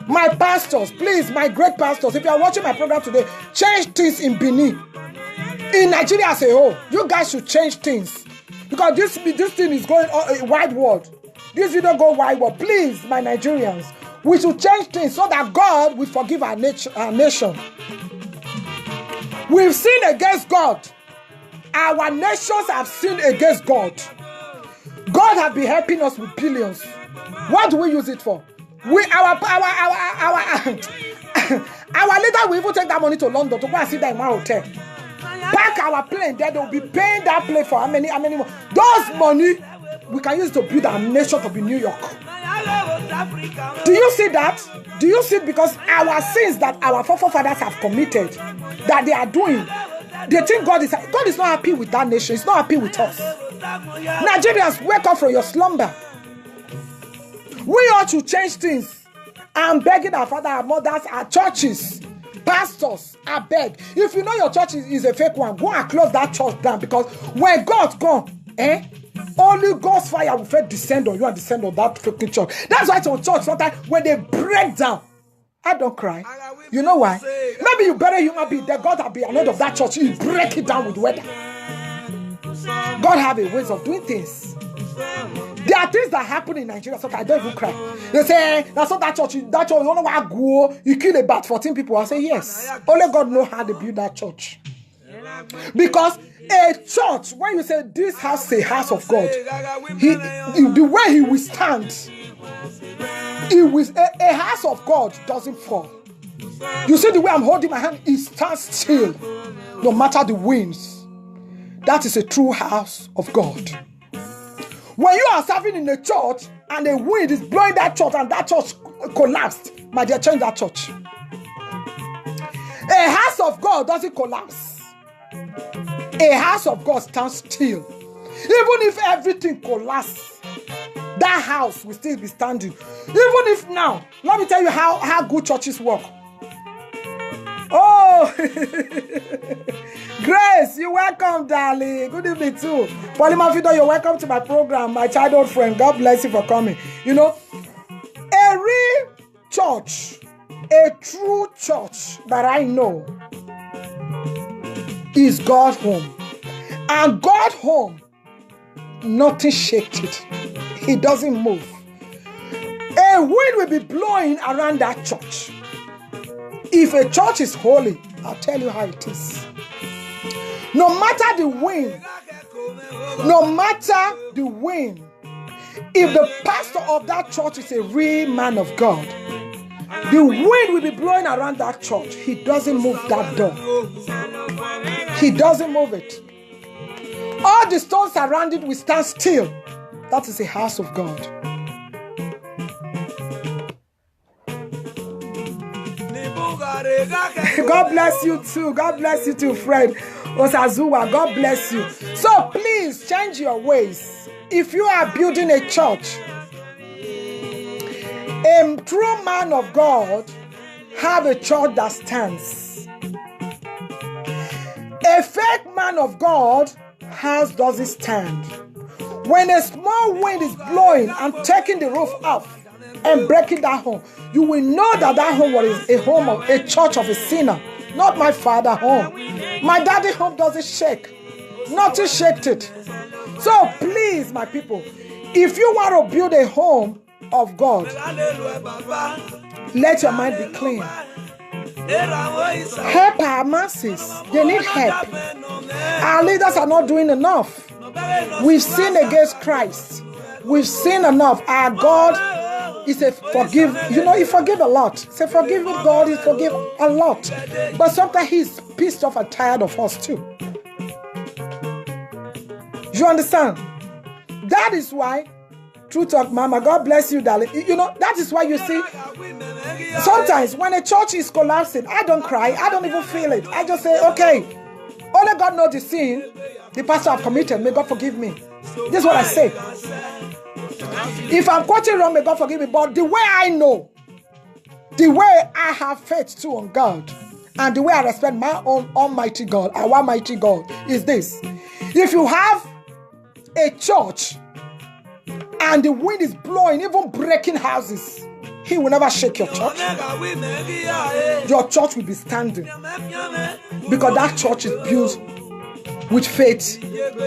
My pastors, please, my great pastors, if you are watching my program today, change things in Benin. In Nigeria as a whole, you guys should change things. Because this thing is going on wide world. This video go wide world. Please, my Nigerians, we should change things so that God will forgive our nation. We've sinned against God. Our nations have sinned against God. God has been helping us with billions. What do we use it for? Our leader will even take that money to London to go and sit there in my hotel. Park our plane there, they will be paying that plane for how many more? Those money we can use to build our nation to be New York. Do you see that? Do you see it? Because our sins that our forefathers have committed, that they are doing, they think God is not happy with that nation. He's not happy with us. Nigerians, wake up from your slumber. We ought to change things. I'm begging our fathers, our mothers, our churches, pastors, I beg. If you know your church is a fake one, go and close that church down. Because when God's gone, only God's fire will first descend on you and descend on that fucking church. That's why some church sometimes when they break down, I don't cry. You know why? Maybe you bury human being, that God will be ahead of that church. You break it down with weather. God have a ways of doing things. There are things that happen in Nigeria, so I don't even cry. They say, that's not that church, you don't know why I go, you kill about 14 people. I say, yes. Only God knows how to build that church. Because a church, when you say this house is a house of God, the way he will stand, a house of God doesn't fall. You see the way I'm holding my hand, it stands still, no matter the winds. That is a true house of God. When you are serving in a church and the wind is blowing that church and that church collapsed, my dear, change that church. A house of God doesn't collapse. A house of God stands still. Even if everything collapses, that house will still be standing. Even if now, let me tell you how good churches work. Oh, Grace, you're welcome, darling. Good evening too. Polima Fido, you're welcome to my program, my childhood friend. God bless you for coming. You know, a real church, a true church that I know is God's home. And God's home, nothing shakes it. He doesn't move. A wind will be blowing around that church. If a church is holy, I'll tell you how it is. No matter the wind, if the pastor of that church is a real man of God, the wind will be blowing around that church. He doesn't move that door. He doesn't move it. All the stones around it will stand still. That is a house of God. God bless you too. God bless you too, Fred Osazuwa. God bless you. So please change your ways. If you are building a church, a true man of God have a church that stands. A fake man of God doesn't stand. When a small wind is blowing and taking the roof off and breaking that home, you will know that home was a home of a church of a sinner, not my father's home. My daddy's home doesn't shake. Nothing shaked it. So please, my people, if you want to build a home of God, let your mind be clean. Help our masses. They need help. Our leaders are not doing enough. We've sinned against Christ. We've sinned enough. Our God is a forgive. You know, He forgives a lot. It's a forgiving God. He forgives a lot. But sometimes He's pissed off and tired of us too. You understand? That is why, true talk, Mama, God bless you, darling. You know, that is why you see, sometimes when a church is collapsing, I don't cry. I don't even feel it. I just say, okay, only God knows the sin the pastor have committed. May God forgive me. This is what I say. If I'm quoting wrong, may God forgive me. But the way I know, the way I have faith too on God, and the way I respect my own Almighty God, our Almighty God, is this. If you have a church and the wind is blowing, even breaking houses, He will never shake your church. Your church will be standing, because that church is built with faith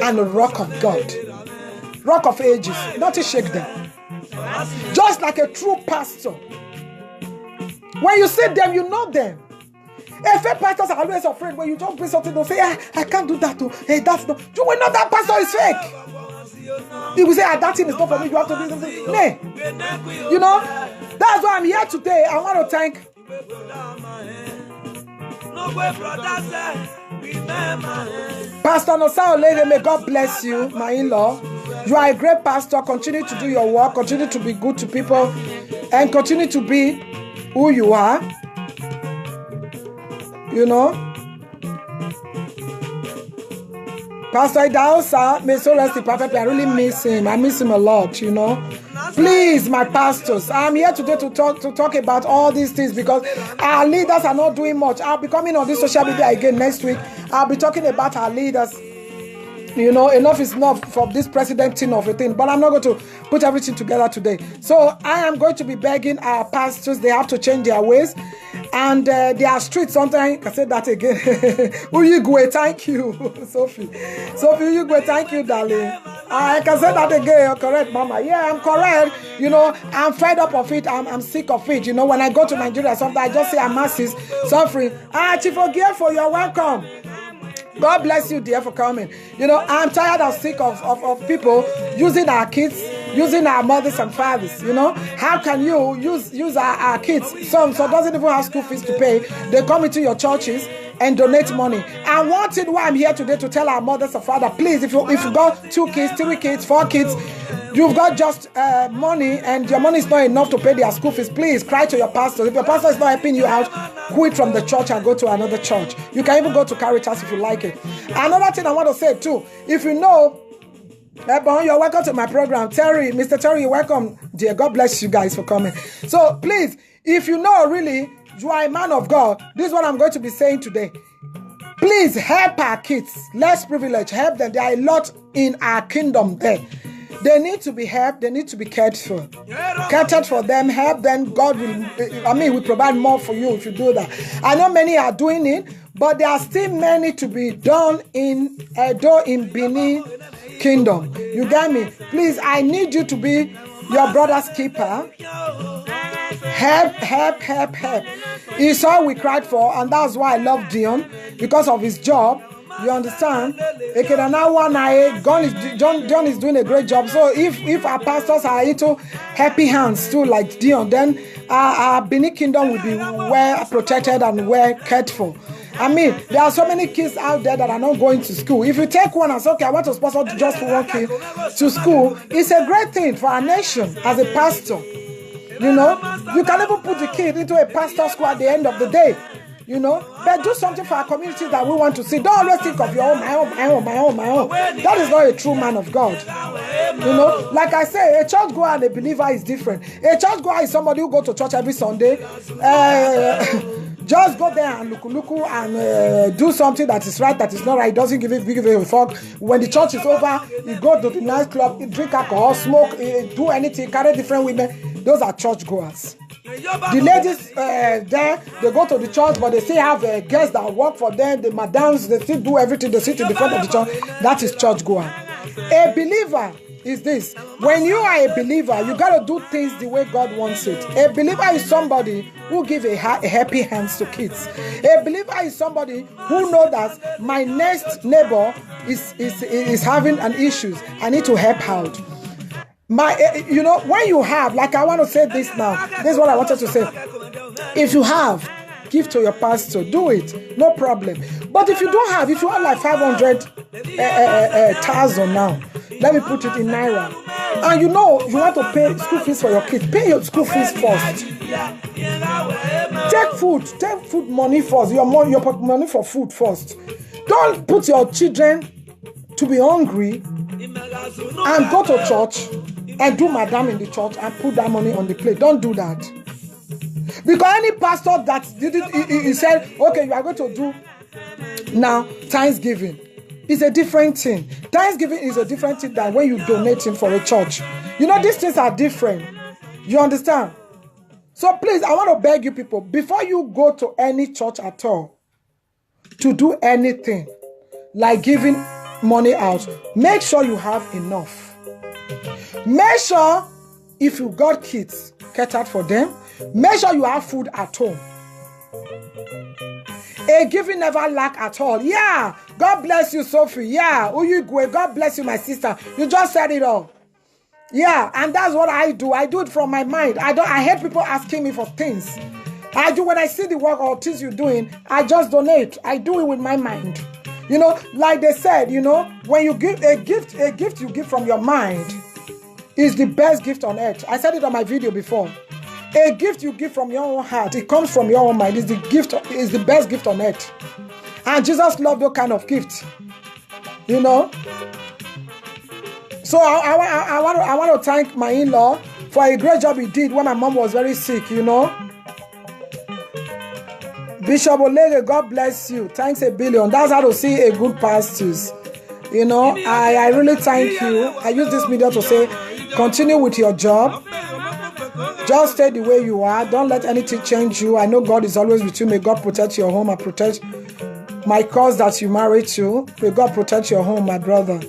and the rock of God, rock of ages. Nothing shake them. Just like a true pastor, when you see them, you know them. Fake pastors are always afraid. When you don't bring something, they'll say, I can't do that. Hey, that's not. You will know that pastor is fake. He will say, that thing is not for me. You have to do something. No. You know, that's why I'm here today. I want to thank Pastor Nosa Olede. May God bless you, my in-law. You are a great pastor. Continue to do your work. Continue to be good to people. And continue to be who you are. You know, Pastor Idaosa, may so rest in perfect. I really miss him. I miss him a lot, you know. Please, my pastors, I'm here today to talk about all these things, because our leaders are not doing much. I'll be coming on this social media again next week. I'll be talking about our leaders. You know, enough is enough for this president thing of a thing. But I'm not going to put everything together today. So I am going to be begging our pastors. They have to change their ways. And their streets sometimes, I said that again. Uyigwe, thank you, Sophie. Sophie, Uyigwe, thank you, darling. I can say that again. You're correct, Mama. Yeah, I'm correct. You know, I'm fed up of it. I'm sick of it. You know, when I go to Nigeria, sometimes I just see our masses suffering. Chief Ogiefo, you're welcome. God bless you, dear, for coming. You know, I'm tired and sick of people using our kids, using our mothers and fathers. You know, how can you use our kids? Some doesn't even have school fees to pay. They come into your churches and donate money. And one thing why I'm here today to tell our mothers and fathers, please, if you got 2 kids, 3 kids, 4 kids, you've got just money and your money is not enough to pay their school fees, please cry to your pastor. If your pastor is not helping you out, quit from the church and go to another church. You can even go to Caritas if you like it. Another thing I want to say too, if you know, you're welcome to my program. Terry, Mr. Terry, you're welcome, dear. God bless you guys for coming. So please, if you know really you are a man of God, this is what I'm going to be saying today. Please help our kids, less privileged, help them. There are a lot in our kingdom there. They need to be helped. They need to be catered for. Catered for them, help them. God will provide more for you if you do that. I know many are doing it, but there are still many to be done in Edo, in Benin Kingdom. You get me? Please, I need you to be your brother's keeper. Help. It's all we cried for, and that's why I love Dion, because of his job. You understand? John is doing a great job. So if our pastors are into happy hands too, like Dion, then our Benin Kingdom will be well protected and well cared for. I mean, there are so many kids out there that are not going to school. If you take one and say, okay, I want to sponsor just one kid to school, it's a great thing for our nation as a pastor. You know, you can even put the kid into a pastor school at the end of the day. You know, but do something for our community that we want to see. Don't always think of your own, my own. That is not a true man of God. You know, like I say, a church goer and a believer is different. A church goer is somebody who goes to church every Sunday. Just go there and look and do something that is right, that is not right. Doesn't give a fuck. When the church is over, you go to the nightclub, you drink alcohol, smoke, do anything, carry different women. Those are church goers. The ladies there, they go to the church, but they still have guests that work for them. The madams, they still do everything. They sit in the front of the church. That is church goer. A believer is this. When you are a believer, you got to do things the way God wants it. A believer is somebody who gives a happy hands to kids. A believer is somebody who knows that my next neighbor is having an issue. I need to help out. You know, when you have, like I want to say this now. This is what I wanted to say. If you have, give to your pastor. Do it. No problem. But if you don't have, if you have like 500,000 now, let me put it in Naira. And you know, you want to pay school fees for your kids. Pay your school fees first. Take food money first. Your money for food first. Don't put your children to be hungry and go to church and do madam in the church and put that money on the plate. Don't do that. Because any pastor that did it, he said, okay, you are going to do now Thanksgiving. It's a different thing. Thanksgiving is a different thing than when you donating for a church. You know, these things are different. You understand? So please, I want to beg you people, before you go to any church at all, to do anything, like giving money out, make sure you have enough. Make sure if you got kids, catered for them. Make sure you have food at home. A giving never lack at all. Yeah, God bless you, Sophie. Yeah, Uyugwe, God bless you, my sister. You just said it all. Yeah, and that's what I do. I do it from my mind. I hate people asking me for things. I do when I see the work or things you're doing, I just donate. I do it with my mind. You know, like they said, you know, when you give a gift you give from your mind is the best gift on earth. I said it on my video before. A gift you give from your own heart, it comes from your own mind, is the best gift on earth. And Jesus loved that kind of gift. You know? So I want to thank my in-law for a great job he did when my mom was very sick, you know. Bishop Olege, God bless you. Thanks a billion. That's how to see a good pastors. You know, I really thank you. I use this media to say, continue with your job. Just stay the way you are. Don't let anything change you. I know God is always with you. May God protect your home and protect my cause that you married to. May God protect your home, my brother.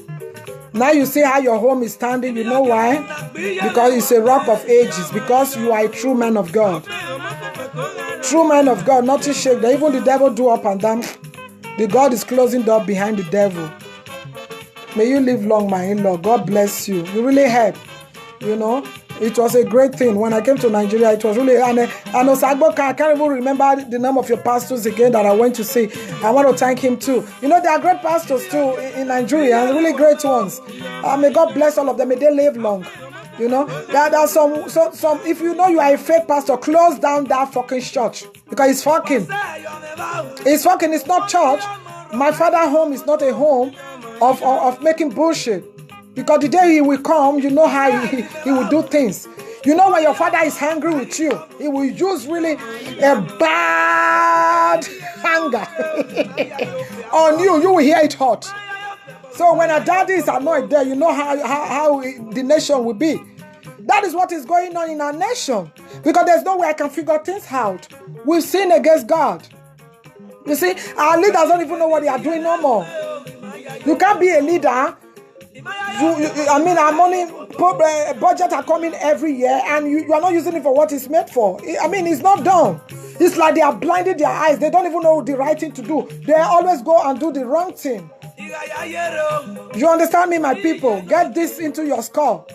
Now you see how your home is standing. You know why? Because it's a rock of ages. Because you are a true man of God. True man of God, nothing shake. Even the devil do up and down. The God is closing door behind the devil. May you live long, my in-law. God bless you. You really help. You know, it was a great thing. When I came to Nigeria, it was really, and Osagbo, I can't even remember the name of your pastors again that I went to see. I want to thank him too. You know, there are great pastors too in Nigeria, and really great ones. May God bless all of them. May they live long. You know, there are some, if you know you are a fake pastor, close down that fucking church. Because it's fucking. It's fucking, it's not church. My father's home is not a home of making bullshit. Because the day he will come, you know how he will do things. You know when your father is angry with you, he will use really a bad anger on you. You will hear it hot. So when a daddy is annoyed there, you know how the nation will be. That is what is going on in our nation. Because there's no way I can figure things out. We've sinned against God. You see, our leaders don't even know what they are doing no more. You can't be a leader. Our money budget are coming every year and you are not using it for what it's made for. I mean, it's not done. It's like they are blinded their eyes. They don't even know the right thing to do. They always go and do the wrong thing. You understand me, my people? Get this into your skull.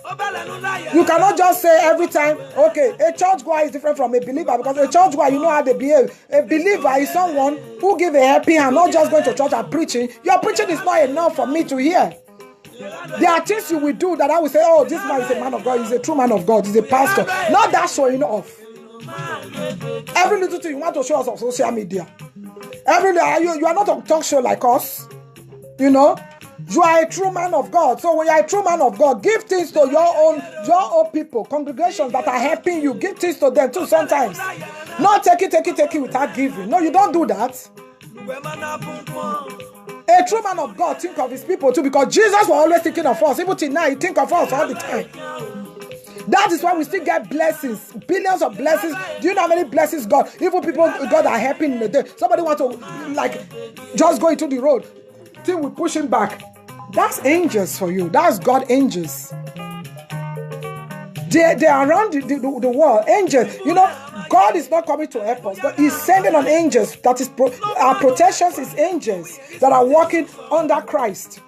You cannot just say every time, okay, a church goer is different from a believer, because a church goer, you know how they behave. A believer is someone who gives a happy hand, not just going to church and preaching. Your preaching is not enough for me to hear. There are things you will do that I will say, oh, this man is a man of God, he's a true man of God, he's a pastor. Not that showing off. Every little thing you want to show us on social media. Every day, you are not a talk show like us. You know, you are a true man of God. So when you are a true man of God, give things to your own people, congregations that are helping you. Give things to them too sometimes. Not take it without giving. No, you don't do that. A true man of God think of his people too, because Jesus was always thinking of us. Even till now, he think of us all the time. That is why we still get blessings, billions of blessings. Do you know how many blessings God, even people God are helping in the day? Somebody want to like just go into the road, till we push him back. That's angels for you. That's God angels. They are around the world. Angels. You know, God is not coming to help us, but he's sending on angels. That is our protections is angels that are working under Christ,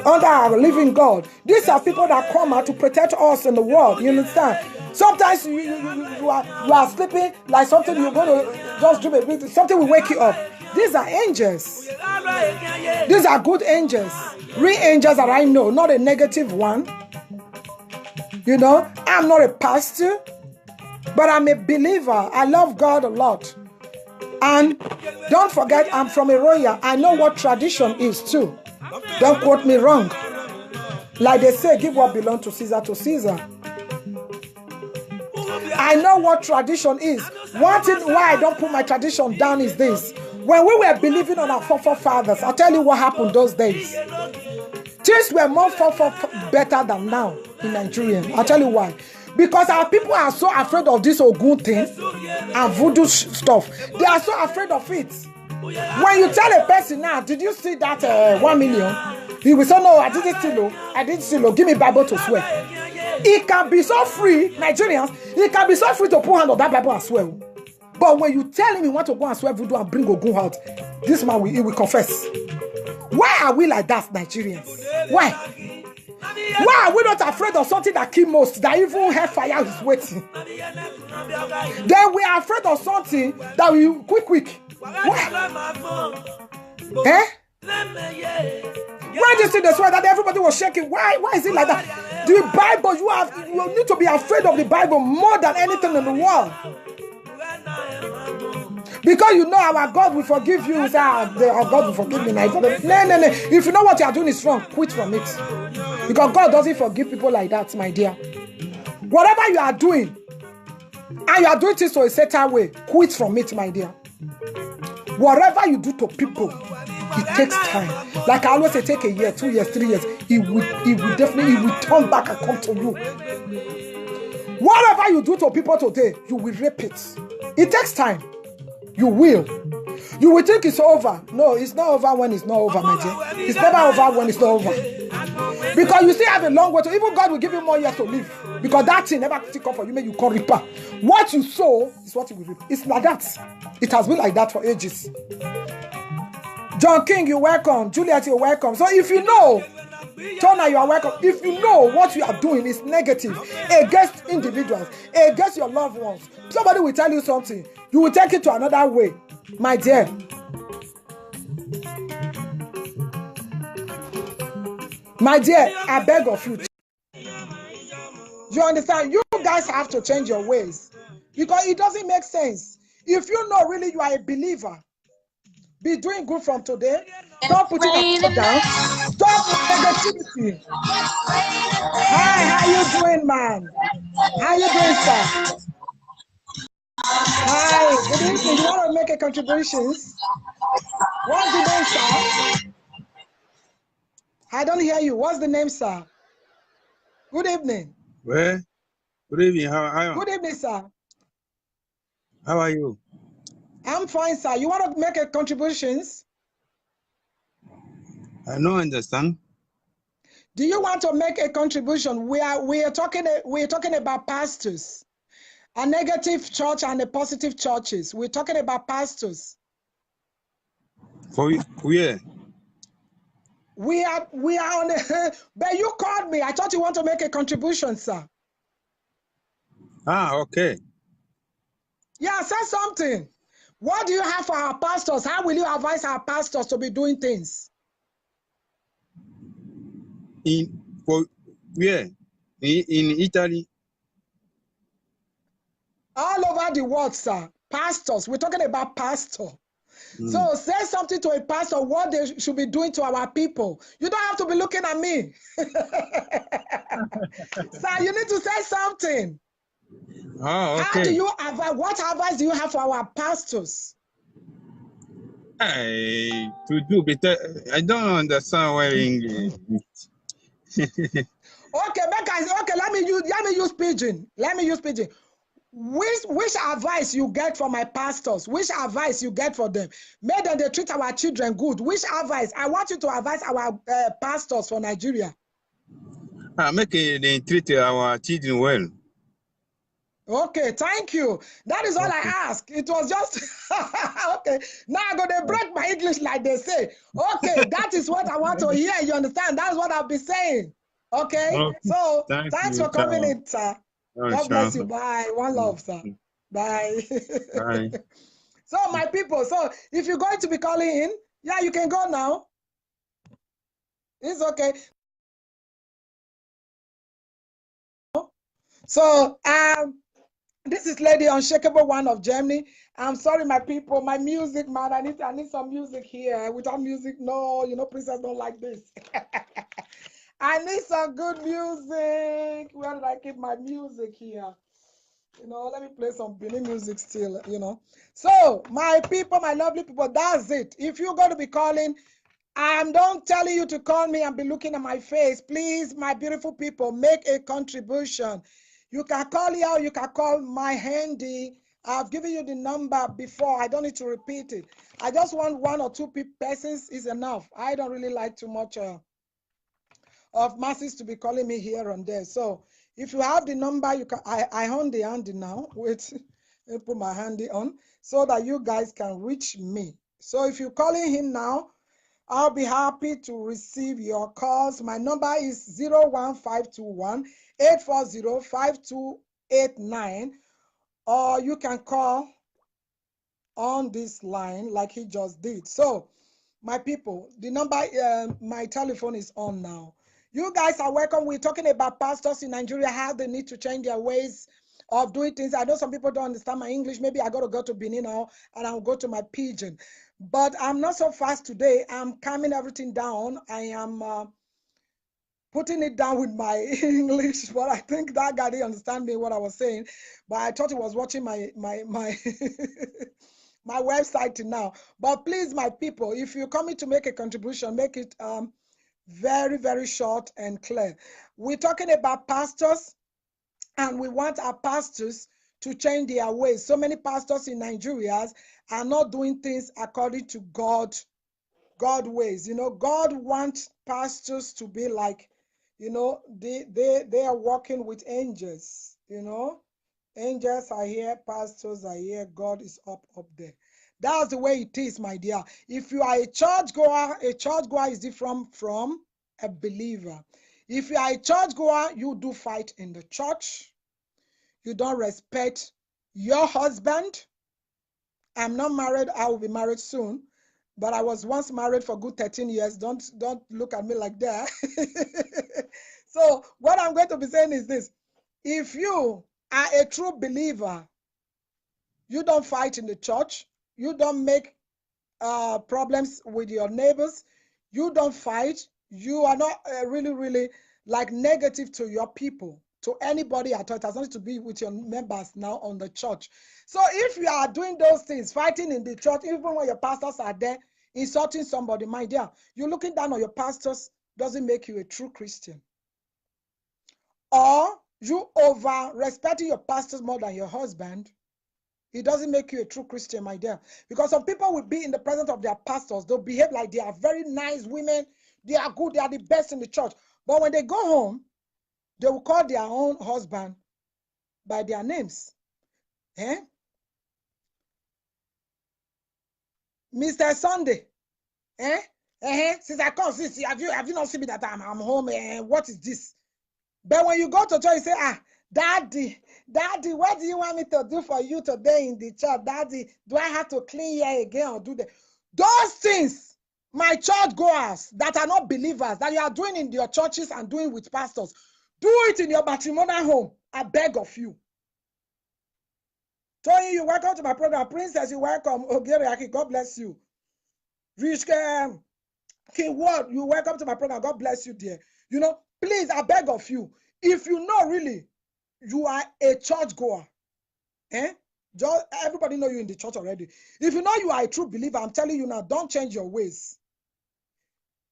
under our living God. These are people that come out to protect us in the world. You understand? Sometimes you are sleeping like something, you're going to just dream a bit, something will wake you up. These are angels. These are good angels. Real angels that I know, not a negative one. You know, I'm not a pastor, but I'm a believer. I love God a lot. And don't forget, I'm from a royal. I know what tradition is too. Don't quote me wrong. Like they say, give what belongs to Caesar to Caesar. I know what tradition is. One thing why I don't put my tradition down is this. When we were believing on our forefathers, I'll tell you what happened those days. Things were more better than now in Nigeria. I'll tell you why. Because our people are so afraid of this Ogun thing and voodoo stuff. They are so afraid of it. When you tell a person now, did you see that 1 million? He will say, no, I didn't steal. Give me Bible to swear. It can be so free, Nigerians, it can be so free to put hand on that Bible and swear. But when you tell him you want to go and swear voodoo and bring Ogun out, this man will confess. Why are we like that, Nigerians? Why? Why are we not afraid of something that kills most, that even hellfire is waiting? Then we are afraid of something that will quick. Why? Eh? Why do you see the swear that everybody was shaking? Why is it like that? The Bible, you need to be afraid of the Bible more than anything in the world. Because you know our God will forgive you. Say, our God will forgive me. No. If you know what you are doing is wrong, quit from it. Because God doesn't forgive people like that, my dear. Whatever you are doing, and you are doing things to a certain way, quit from it, my dear. Whatever you do to people, it takes time. Like I always say, take a year, 2 years, 3 years. It will definitely turn back and come to you. Whatever you do to people today, you will reap it. It takes time. You will think it's over. No, it's not over when it's not over, my dear. It's never over when it's not over. Because you still have a long way to, even God will give you more years to live. Because that thing never stick up for you, make you can't repair. What you sow is what you will reap. It's like that. It has been like that for ages. John King, you're welcome. Juliet, you're welcome. So if you know, Tona, you are welcome. If you know what you are doing is negative against individuals, against your loved ones, somebody will tell you something. You will take it to another way, my dear. My dear, I beg of you. You understand? You guys have to change your ways. Because it doesn't make sense. If you know really you are a believer, be doing good from today. Don't put it down. Stop negativity. Hi, how you doing, man? How you doing, sir? Hi, good evening. You want to make a contributions? What's the name, sir? I don't hear you. What's the name, sir? Good evening. Well, good evening. How are you? Good evening, sir. How are you? I'm fine, sir. You want to make a contributions? I don't understand. Do you want to make a contribution? We are talking about pastors A negative church and a positive churches. We're talking about pastors. For where? We are on the, but you called me. I thought you want to make a contribution, sir. Ah, okay. Yeah, say something. What do you have for our pastors? How will you advise our pastors to be doing things? For where? In Italy? All over the world, sir. Pastors. We're talking about pastor. So say something to a pastor what they should be doing to our people. You don't have to be looking at me. Sir, you need to say something. Oh, okay. How do you advise? What advice do you have for our pastors? To do better. I don't understand why English. Okay, let me use pidgin. Let me use pidgin. Which advice you get from my pastors? Which advice you get for them? Make them they treat our children good. Which advice? I want you to advise our pastors for Nigeria. Make they treat our children well. Okay, thank you. That is all I ask. It was just okay. Now I'm gonna break my English like they say. Okay, that is what I want to hear. You understand? That's what I'll be saying. Okay. So thanks for coming in, sir. God bless you. Bye. One love, sir. Bye. Bye. So my people, so if you're going to be calling in, yeah, you can go now. It's okay. So this is Lady Unshakable One of Germany. I'm sorry, my people, my music, man. I need some music here. Without music, no, princess don't like this. I need some good music. Where did I keep my music here? Let me play some Benin music still, So, my people, my lovely people, that's it. If you're going to be calling, I'm not telling you to call me and be looking at my face. Please, my beautiful people, make a contribution. You can call here, you can call my handy. I've given you the number before. I don't need to repeat it. I just want one or two persons is enough. I don't really like too much of masses to be calling me here and there. So if you have the number, you can. I on the handy now. Wait, let me put my handy on so that you guys can reach me. So if you're calling him now, I'll be happy to receive your calls. My number is 01521 840 5289, or you can call on this line like he just did. So, my people, the number, my telephone is on now. You guys are welcome. We're talking about pastors in Nigeria, how they need to change their ways of doing things. I know some people don't understand my English. Maybe I got to go to Benin now and I'll go to my pidgin. But I'm not so fast today. I'm calming everything down. I am putting it down with my English, but I think that guy didn't understand me what I was saying. But I thought he was watching my my website now. But please, my people, if you're coming to make a contribution, make it very, very short and clear. We're talking about pastors, and we want our pastors to change their ways. So many pastors in Nigeria are not doing things according to God ways. God wants pastors to be like, they are working with angels. Angels are here, pastors are here, God is up there. That's the way it is, my dear. If you are a church goer is different from a believer. If you are a church goer, you do fight in the church. You don't respect your husband. I'm not married. I will be married soon. But I was once married for good 13 years. Don't look at me like that. So what I'm going to be saying is this. If you are a true believer, you don't fight in the church. You don't make problems with your neighbors. You don't fight. You are not really like negative to your people, to anybody at all. It has nothing to be with your members now on the church. So if you are doing those things, fighting in the church, even when your pastors are there, insulting somebody, my dear, you're looking down on your pastors doesn't make you a true Christian. Or you over respecting your pastors more than your husband, it doesn't make you a true Christian, my dear. Because some people will be in the presence of their pastors. They'll behave like they are very nice women. They are good. They are the best in the church. But when they go home, they will call their own husband by their names. Eh? Mr. Sunday. Eh? Since I come, since have you not seen me that I'm home? What is this? But when you go to church, you say, Daddy, what do you want me to do for you today in the church? Daddy, do I have to clean here again or do that? Those things, my church goers that are not believers, that you are doing in your churches and doing with pastors, do it in your matrimonial home. I beg of you. Tony, you welcome to my program. Princess, you welcome. Ogeriaki, God bless you. Rich King Ward, you welcome to my program. God bless you, dear. You know, please, I beg of you, if you know really you are a church goer, just everybody know you in the church already. If you know you are a true believer, I'm telling you now, don't change your ways.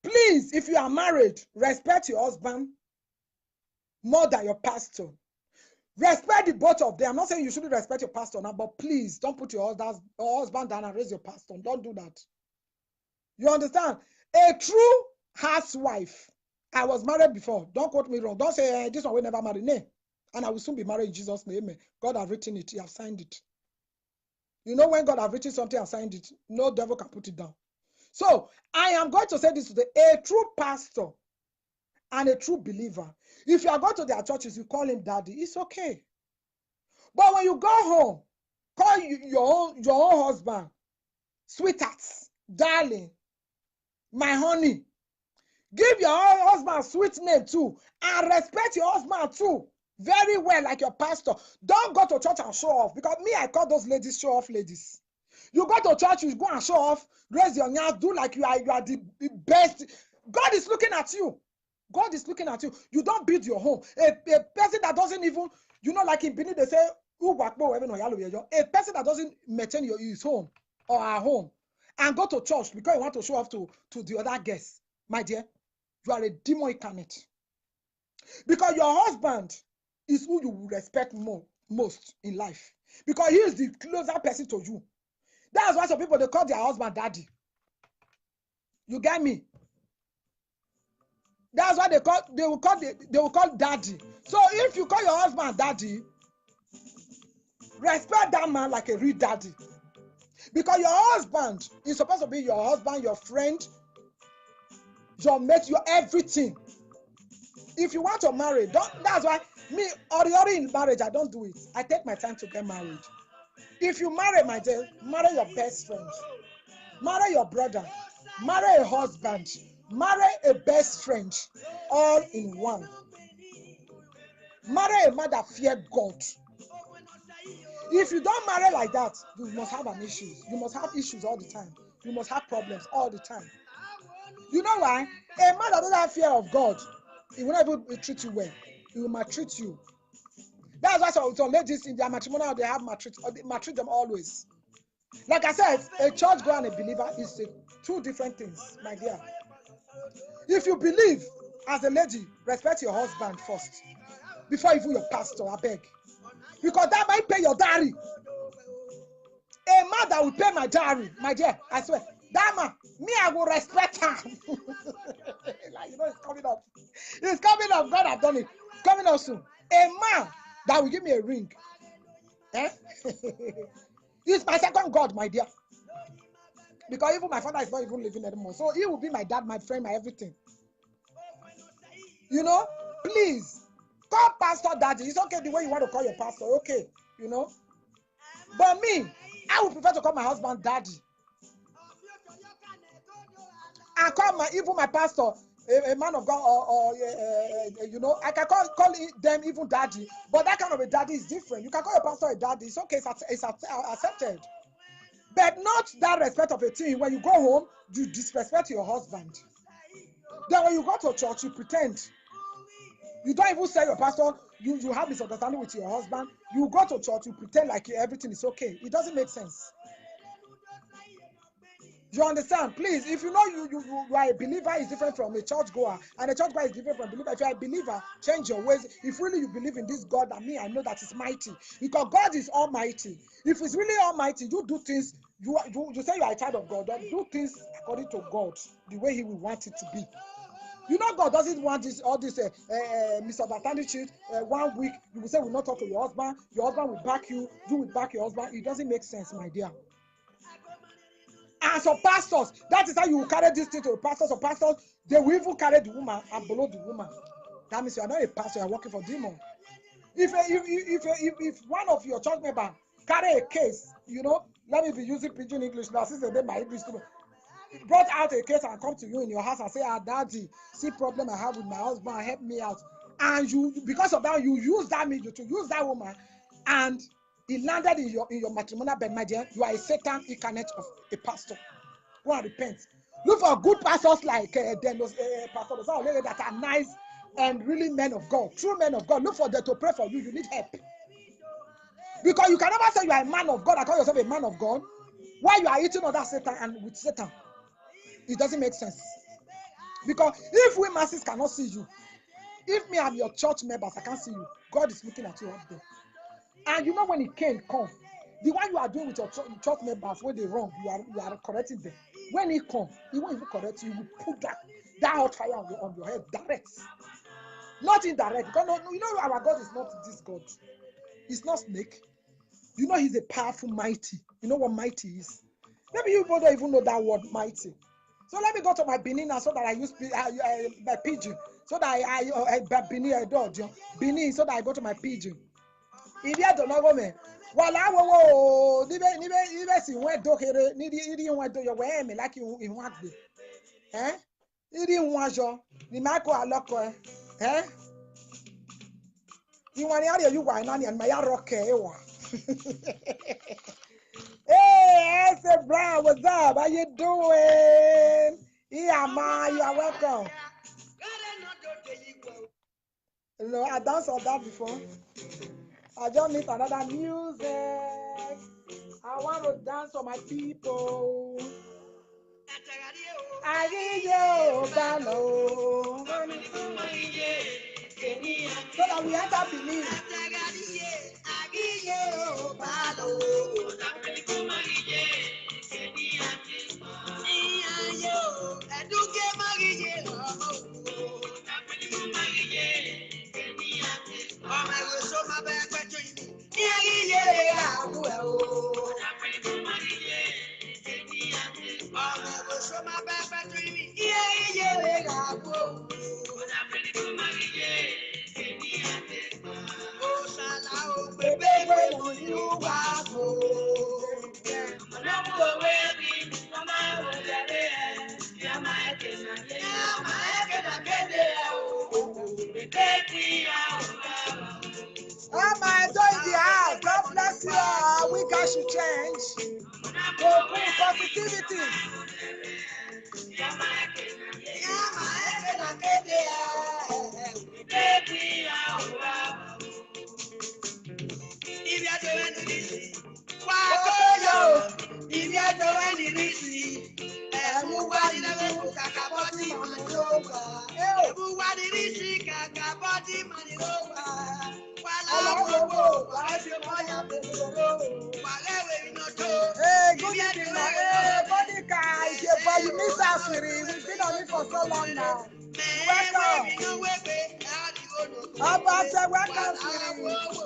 Please, if you are married, respect your husband more than your pastor. Respect the both of them. I'm not saying you shouldn't respect your pastor now, but please don't put your husband down and raise your pastor. Don't do that. You understand? A true housewife. I was married before. Don't quote me wrong. Don't say this one will never marry. No. And I will soon be married in Jesus' name. Amen. God has written it. He has signed it. You know, when God has written something and signed it, no devil can put it down. So I am going to say this today. A true pastor and a true believer, if you are going to their churches, you call him daddy, it's okay. But when you go home, call your own husband sweethearts, darling, my honey. Give your husband a sweet name too, and respect your husband too very well, like your pastor. Don't go to church and show off, because me, I call those ladies show off ladies. You go to church, you go and show off, raise your hands, do like you are the best. God is looking at you. God is looking at you. You don't build your home. A person that doesn't even, you know, like in Benin, they say, a person that doesn't maintain his home or her home and go to church because you want to show off to the other guests, my dear, you are a demon incarnate. Because your husband is who you will respect most in life. Because he is the closer person to you. That's why some people, they call their husband daddy. You get me? That's why they will call daddy. So if you call your husband daddy, respect that man like a real daddy. Because your husband is supposed to be your husband, your friend, your mate, your everything. If you want to marry, that's why me, already in marriage, I don't do it. I take my time to get married. If you marry, my dear, marry your best friend. Marry your brother. Marry a husband. Marry a best friend. All in one. Marry a man that feared God. If you don't marry like that, you must have an issue. You must have issues all the time. You must have problems all the time. You know why? A man that doesn't have fear of God, he will not even treat you well. He will maltreat you. That's why some ladies in their matrimonial, they have maltreat them always. Like I said, a church goer and a believer is two different things, my dear. If you believe as a lady, respect your husband first before even your pastor, I beg. Because that might pay your dowry. A man that will pay my dowry, my dear, I swear, that man, me, I will respect her. Like, you know, it's coming up. It's coming up. God have done it. It's coming up soon. A man that will give me a ring. He's my second God, my dear. Because even my father is not even living anymore. So he will be my dad, my friend, my everything. You know, please, call pastor daddy. It's okay the way you want to call your pastor. Okay, you know. But me, I would prefer to call my husband daddy. I call even my pastor, a man of God, or you know, I can call them even daddy. But that kind of a daddy is different. You can call your pastor a daddy. It's okay. It's accepted. But not that respect of a thing. When you go home, you disrespect your husband. Then when you go to church, you pretend. You don't even say your pastor, you have misunderstanding with your husband. You go to church, you pretend like everything is okay. It doesn't make sense. You understand? Please, if you know you are a believer, is different from a church goer, and a church goer is different from a believer. If you are a believer, change your ways. If really you believe in this God, and me, I know that is mighty. Because God is almighty. If it's really almighty, you do things, you say you are a child of God, don't do things according to God, the way he will want it to be. You know God doesn't want this all this misunderstanding shit. 1 week you will say will not talk to your husband will back you, you will back your husband. It doesn't make sense, my dear. And some pastors, that is how you will carry this thing to the pastors. Some pastors, they will even carry the woman and below the woman. That means you are not a pastor, you are working for demon. If one of your church members carry a case, you know, let me be using pidgin English now, since they my English student, brought out a case and come to you in your house and say, daddy, see problem I have with my husband, help me out. And you, because of that, you use that media to use that woman, and it landed in your matrimonial bed, my dear. You are a Satan incarnate of a pastor. Go and repent. Look for good pastors like Pastor that are nice and really men of God, true men of God. Look for them to pray for you. You need help. Because you can never say you are a man of God and call yourself a man of God while you are eating other Satan and with Satan. It doesn't make sense. Because if we masses cannot see you, if me and your church members, I can't see you, God is looking at you up there. And you know when it can come, the one you are doing with your church members, when they wrong, you are correcting them. When it comes, he won't even correct you. He will put that hot fire on your head direct. Not indirect. Because no, you know our God is not this God. He's not snake. You know he's a powerful mighty. You know what mighty is? Maybe you don't even know that word mighty. So let me go to my Benin now so that I use my pigeon. So that I Benin so that I go to my pigeon. If you don't know me, well, I will see when do here, need want to your way me like you in one day. Eh? You didn't want your the Marco Aloko, eh? You want to you wine and my rock. Hey, I said, Brian, what's up? How you doing? Yeah, man, you are welcome. No, I danced on that before. I just need another music. I want to dance for my people. So that we enter Benin. Oh my God, in the house. God bless you. We guys should change. Positivity. Hey, good evening, Monica. You miss us, sweetie. We've been on it for so long now. Welcome. Welcome, sweetie. You're welcome to my program.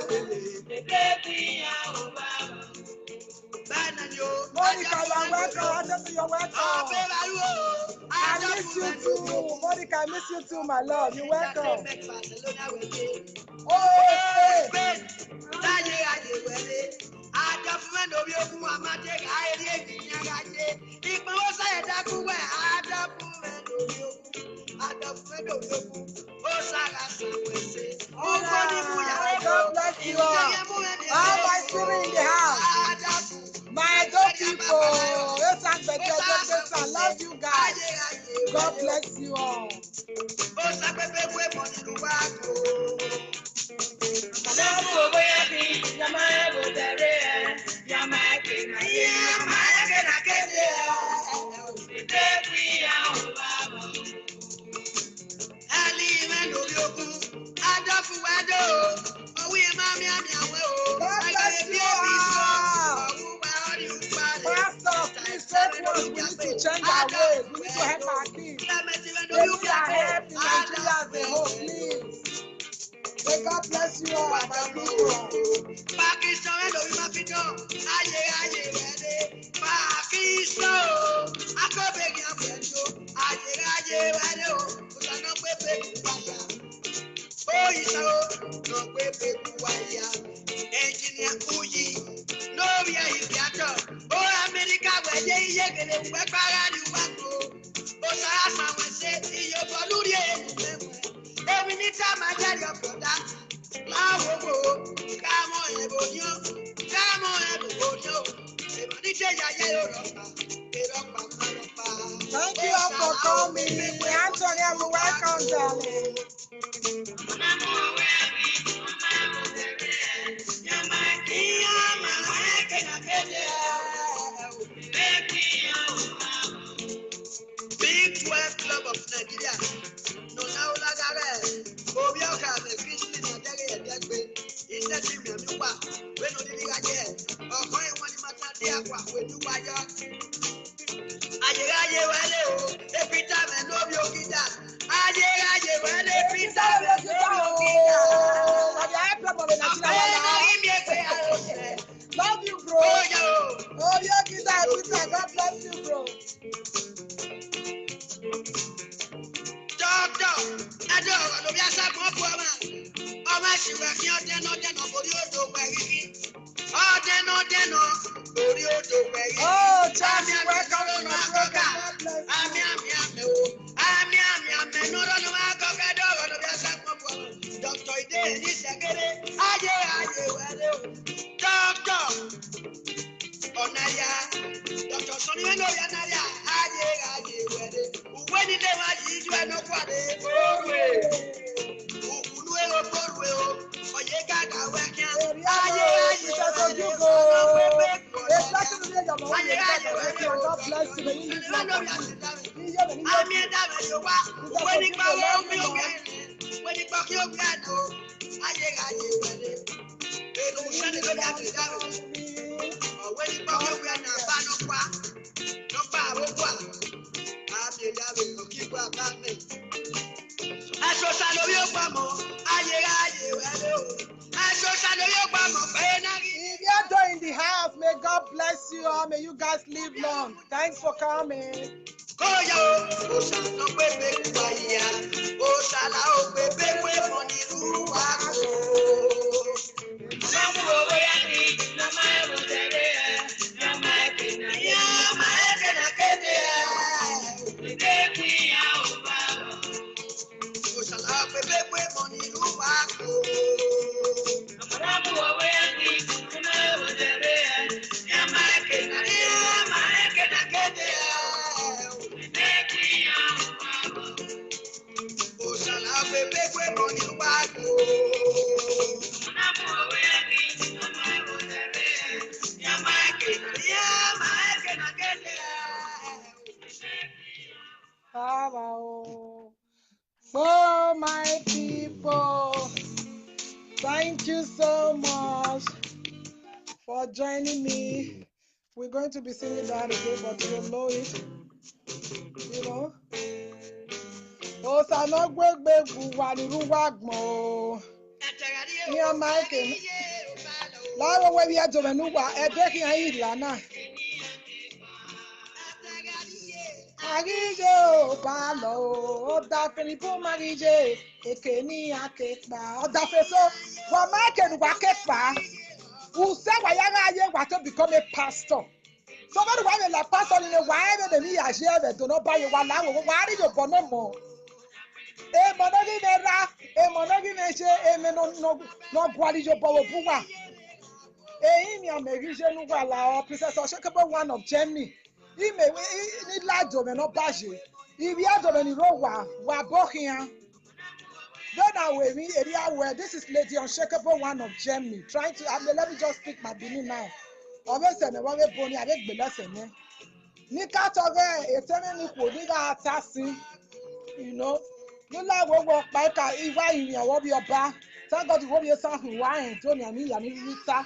God bless Monica, you're welcome. You're welcome. I miss you too. Monica, I miss you too, my love. You're welcome. Oh, hey. God bless you all. All my children in the house. My good people. I love you guys. God bless you all. Pastor, please take one. We need to change our ways. We need to help our kids. They need our help in Nigeria as a whole, please. May God bless you all, my people. Thank you all for coming. Anthony, I'm welcome, darling. Big 12 Club of Nigeria. No, now, love you, bro. Oh, yeah, guitar, God bless you, bro. Doctor, oh, Charlie, welcome to my program. Doctor, Doctor Sonny, when did they want you to know what they If you're in the house, may God bless you all. May you guys live long. Thanks for coming. So my people, thank you so much for joining me. We're going to be singing that again, but you know it, you know. Oh, Sana Gwegbe Waniru Wagmo. Here, Mike. Lawa we are doing Nuba, a decking Lana. Marije Balo, Odafeni Po Marije, Ekeni Akepa, Odafeso, Wamaken Wakepa, who said Wayaga want to become a pastor. Somebody want like pastor in a while, and me as you do not buy you one hour. Why did you born more? A monogamy, a monogamy, no quality of power. A American Walla, Princess Unshakable one of Germany. He may need light domain or bashi. If you have any rowa, Wabokia. Then I will be area where this is Lady Unshakable one of Germany. Trying to let me just speak my beginning now. Obviously, I want to pony avec the lesson. Nika Toge, a telling Niga assassin, you know. You like what walk by car, if I in your lobby or bar. Thank God you will be a son who wine, Tony and me, and Rita.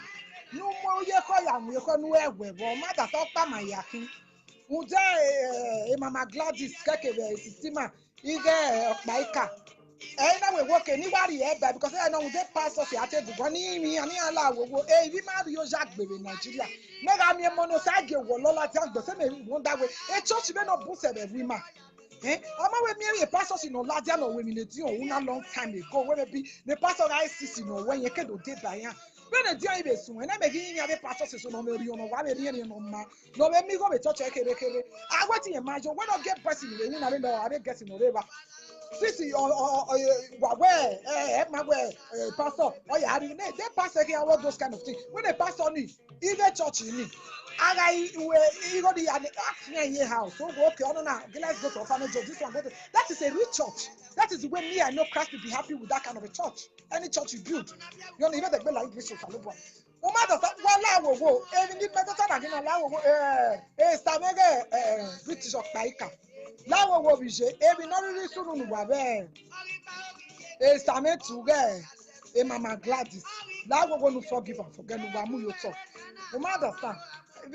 No more, you call you can wear with or mother talk by my yakin. Uja, Mama Gladys, Kakebe, Sistema, Ige of my car. We work anybody here because I know they pass off your table. Me and allow a man you Jack baby in Nigeria. Mega me monosage will Lola Jack the same one that way. A church may not boost every man. I'm with me a pastor in Oladia or women a long time ago. When it be the pastor I see when you can do it by ya. When a dear is when I'm beginning of a pastor so no maybe on one no let me go to church. I want to imagine when I get person in I don't know I get in the river. Sisi pastor oh yeah they pastor here all those kind of things when a pastor need even church you need and you go the action house so okay no now let's go to orphanage this one that is a real church. That is when me I know Christ will be happy with that kind of a church. Any church you build, you know even the bell like this no matter what go even the better than British of Taika. Lawo wo bi je ebi no riri sunu nuwa be e same tu ge e Mama Gladys lawo wo no forgive and forget nuwa mu yo talk no matter stand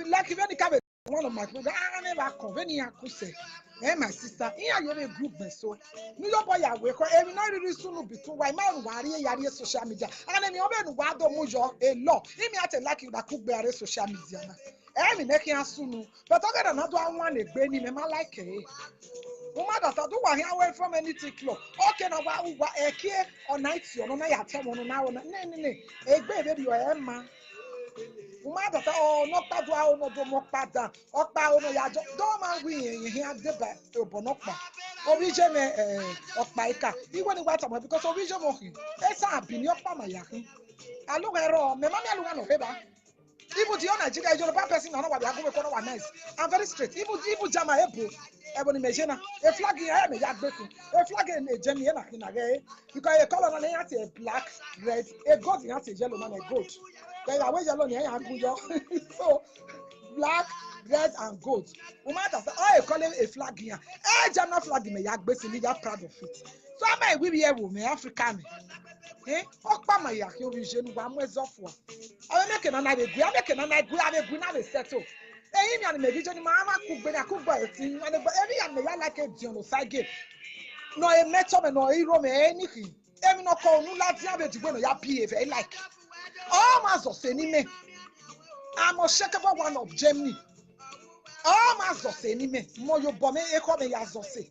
like if any come one of my program I never come when you say my sister here you a group me so you your boy ya we ko ebi no riri sunu bi tun why man wari yare social media and me obe nu wa do mu yo a law imi ate like that cook be are social media na e mi neki asunu but oge na do anwan egbe ni me ma like e no matter do wa here away from anything club okay na wa eke on night you no na ya tell no na ne egbe be your emma no matter oh no pa do no do mo pada opa ono ya do man wi here dey ba obonopa obi je me opa ika iwo ni wa tamo because obi je mo hin e sa bi ni opa ma ya hin alugero me ma mi aluga no feba. Even the Nigeria, you're a bad person. I know what they are going to nice. I'm very straight. Even Jama Ebo, Ebony Mejena, a flag in a flag in a Jenny in a because a color on a black, red, a goat in a yellow man, a goat. They are way yellow here. So black, red, and gold. No matter I call it a flag here. A Jama flag in a yak basically proud of it. So I might be able to African. Okpa my yak, you vision, one way off one. I make an idea, I make an idea, I will settle. And maybe Johnny Mama cook by a thing, and every young man like a genocide game. No, a metal and no hero, anything. Every no call, no lads, you have to go to your PF, I like. All masters, any I'm Unshakable one of Germany. All masters, any me, more you bomb a coming as I say.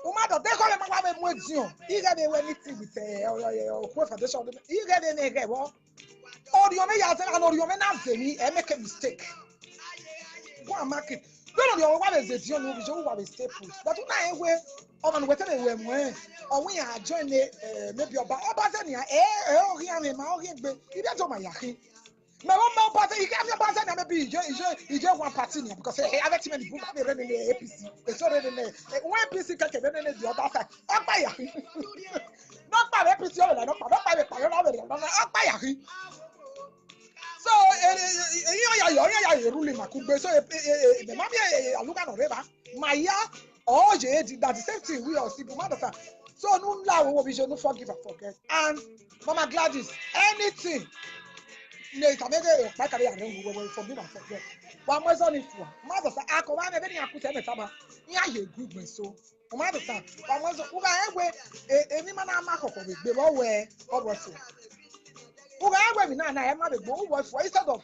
Umado, they call him a museum. He got anything with a foundation. He got any or you may have or you may not say me and make a mistake. Go and mark it. Don't know what is it, you know, what is staples. But when I wear on whatever way, or we are joining maybe about Obazania, he doesn't my yaki. My one party, he can't pass and maybe you just one party because I have too many people already in the APC. It's already in one PC can get the other side. Up by not by APC, not by the parallel, up by so, ruling Makube. So, the Mammy, look at River, Maya, oh, that's the same thing we all see. So, no love, we should not forgive and forget. And Mama Gladys, anything. Yes, I made a factory and we will forgive and forget. One was on it for Mother, I come on everything I put in the summer. Yeah, you good, so. Mother, one was any man I'm a way, or was so. Who I am not a boy was for instead of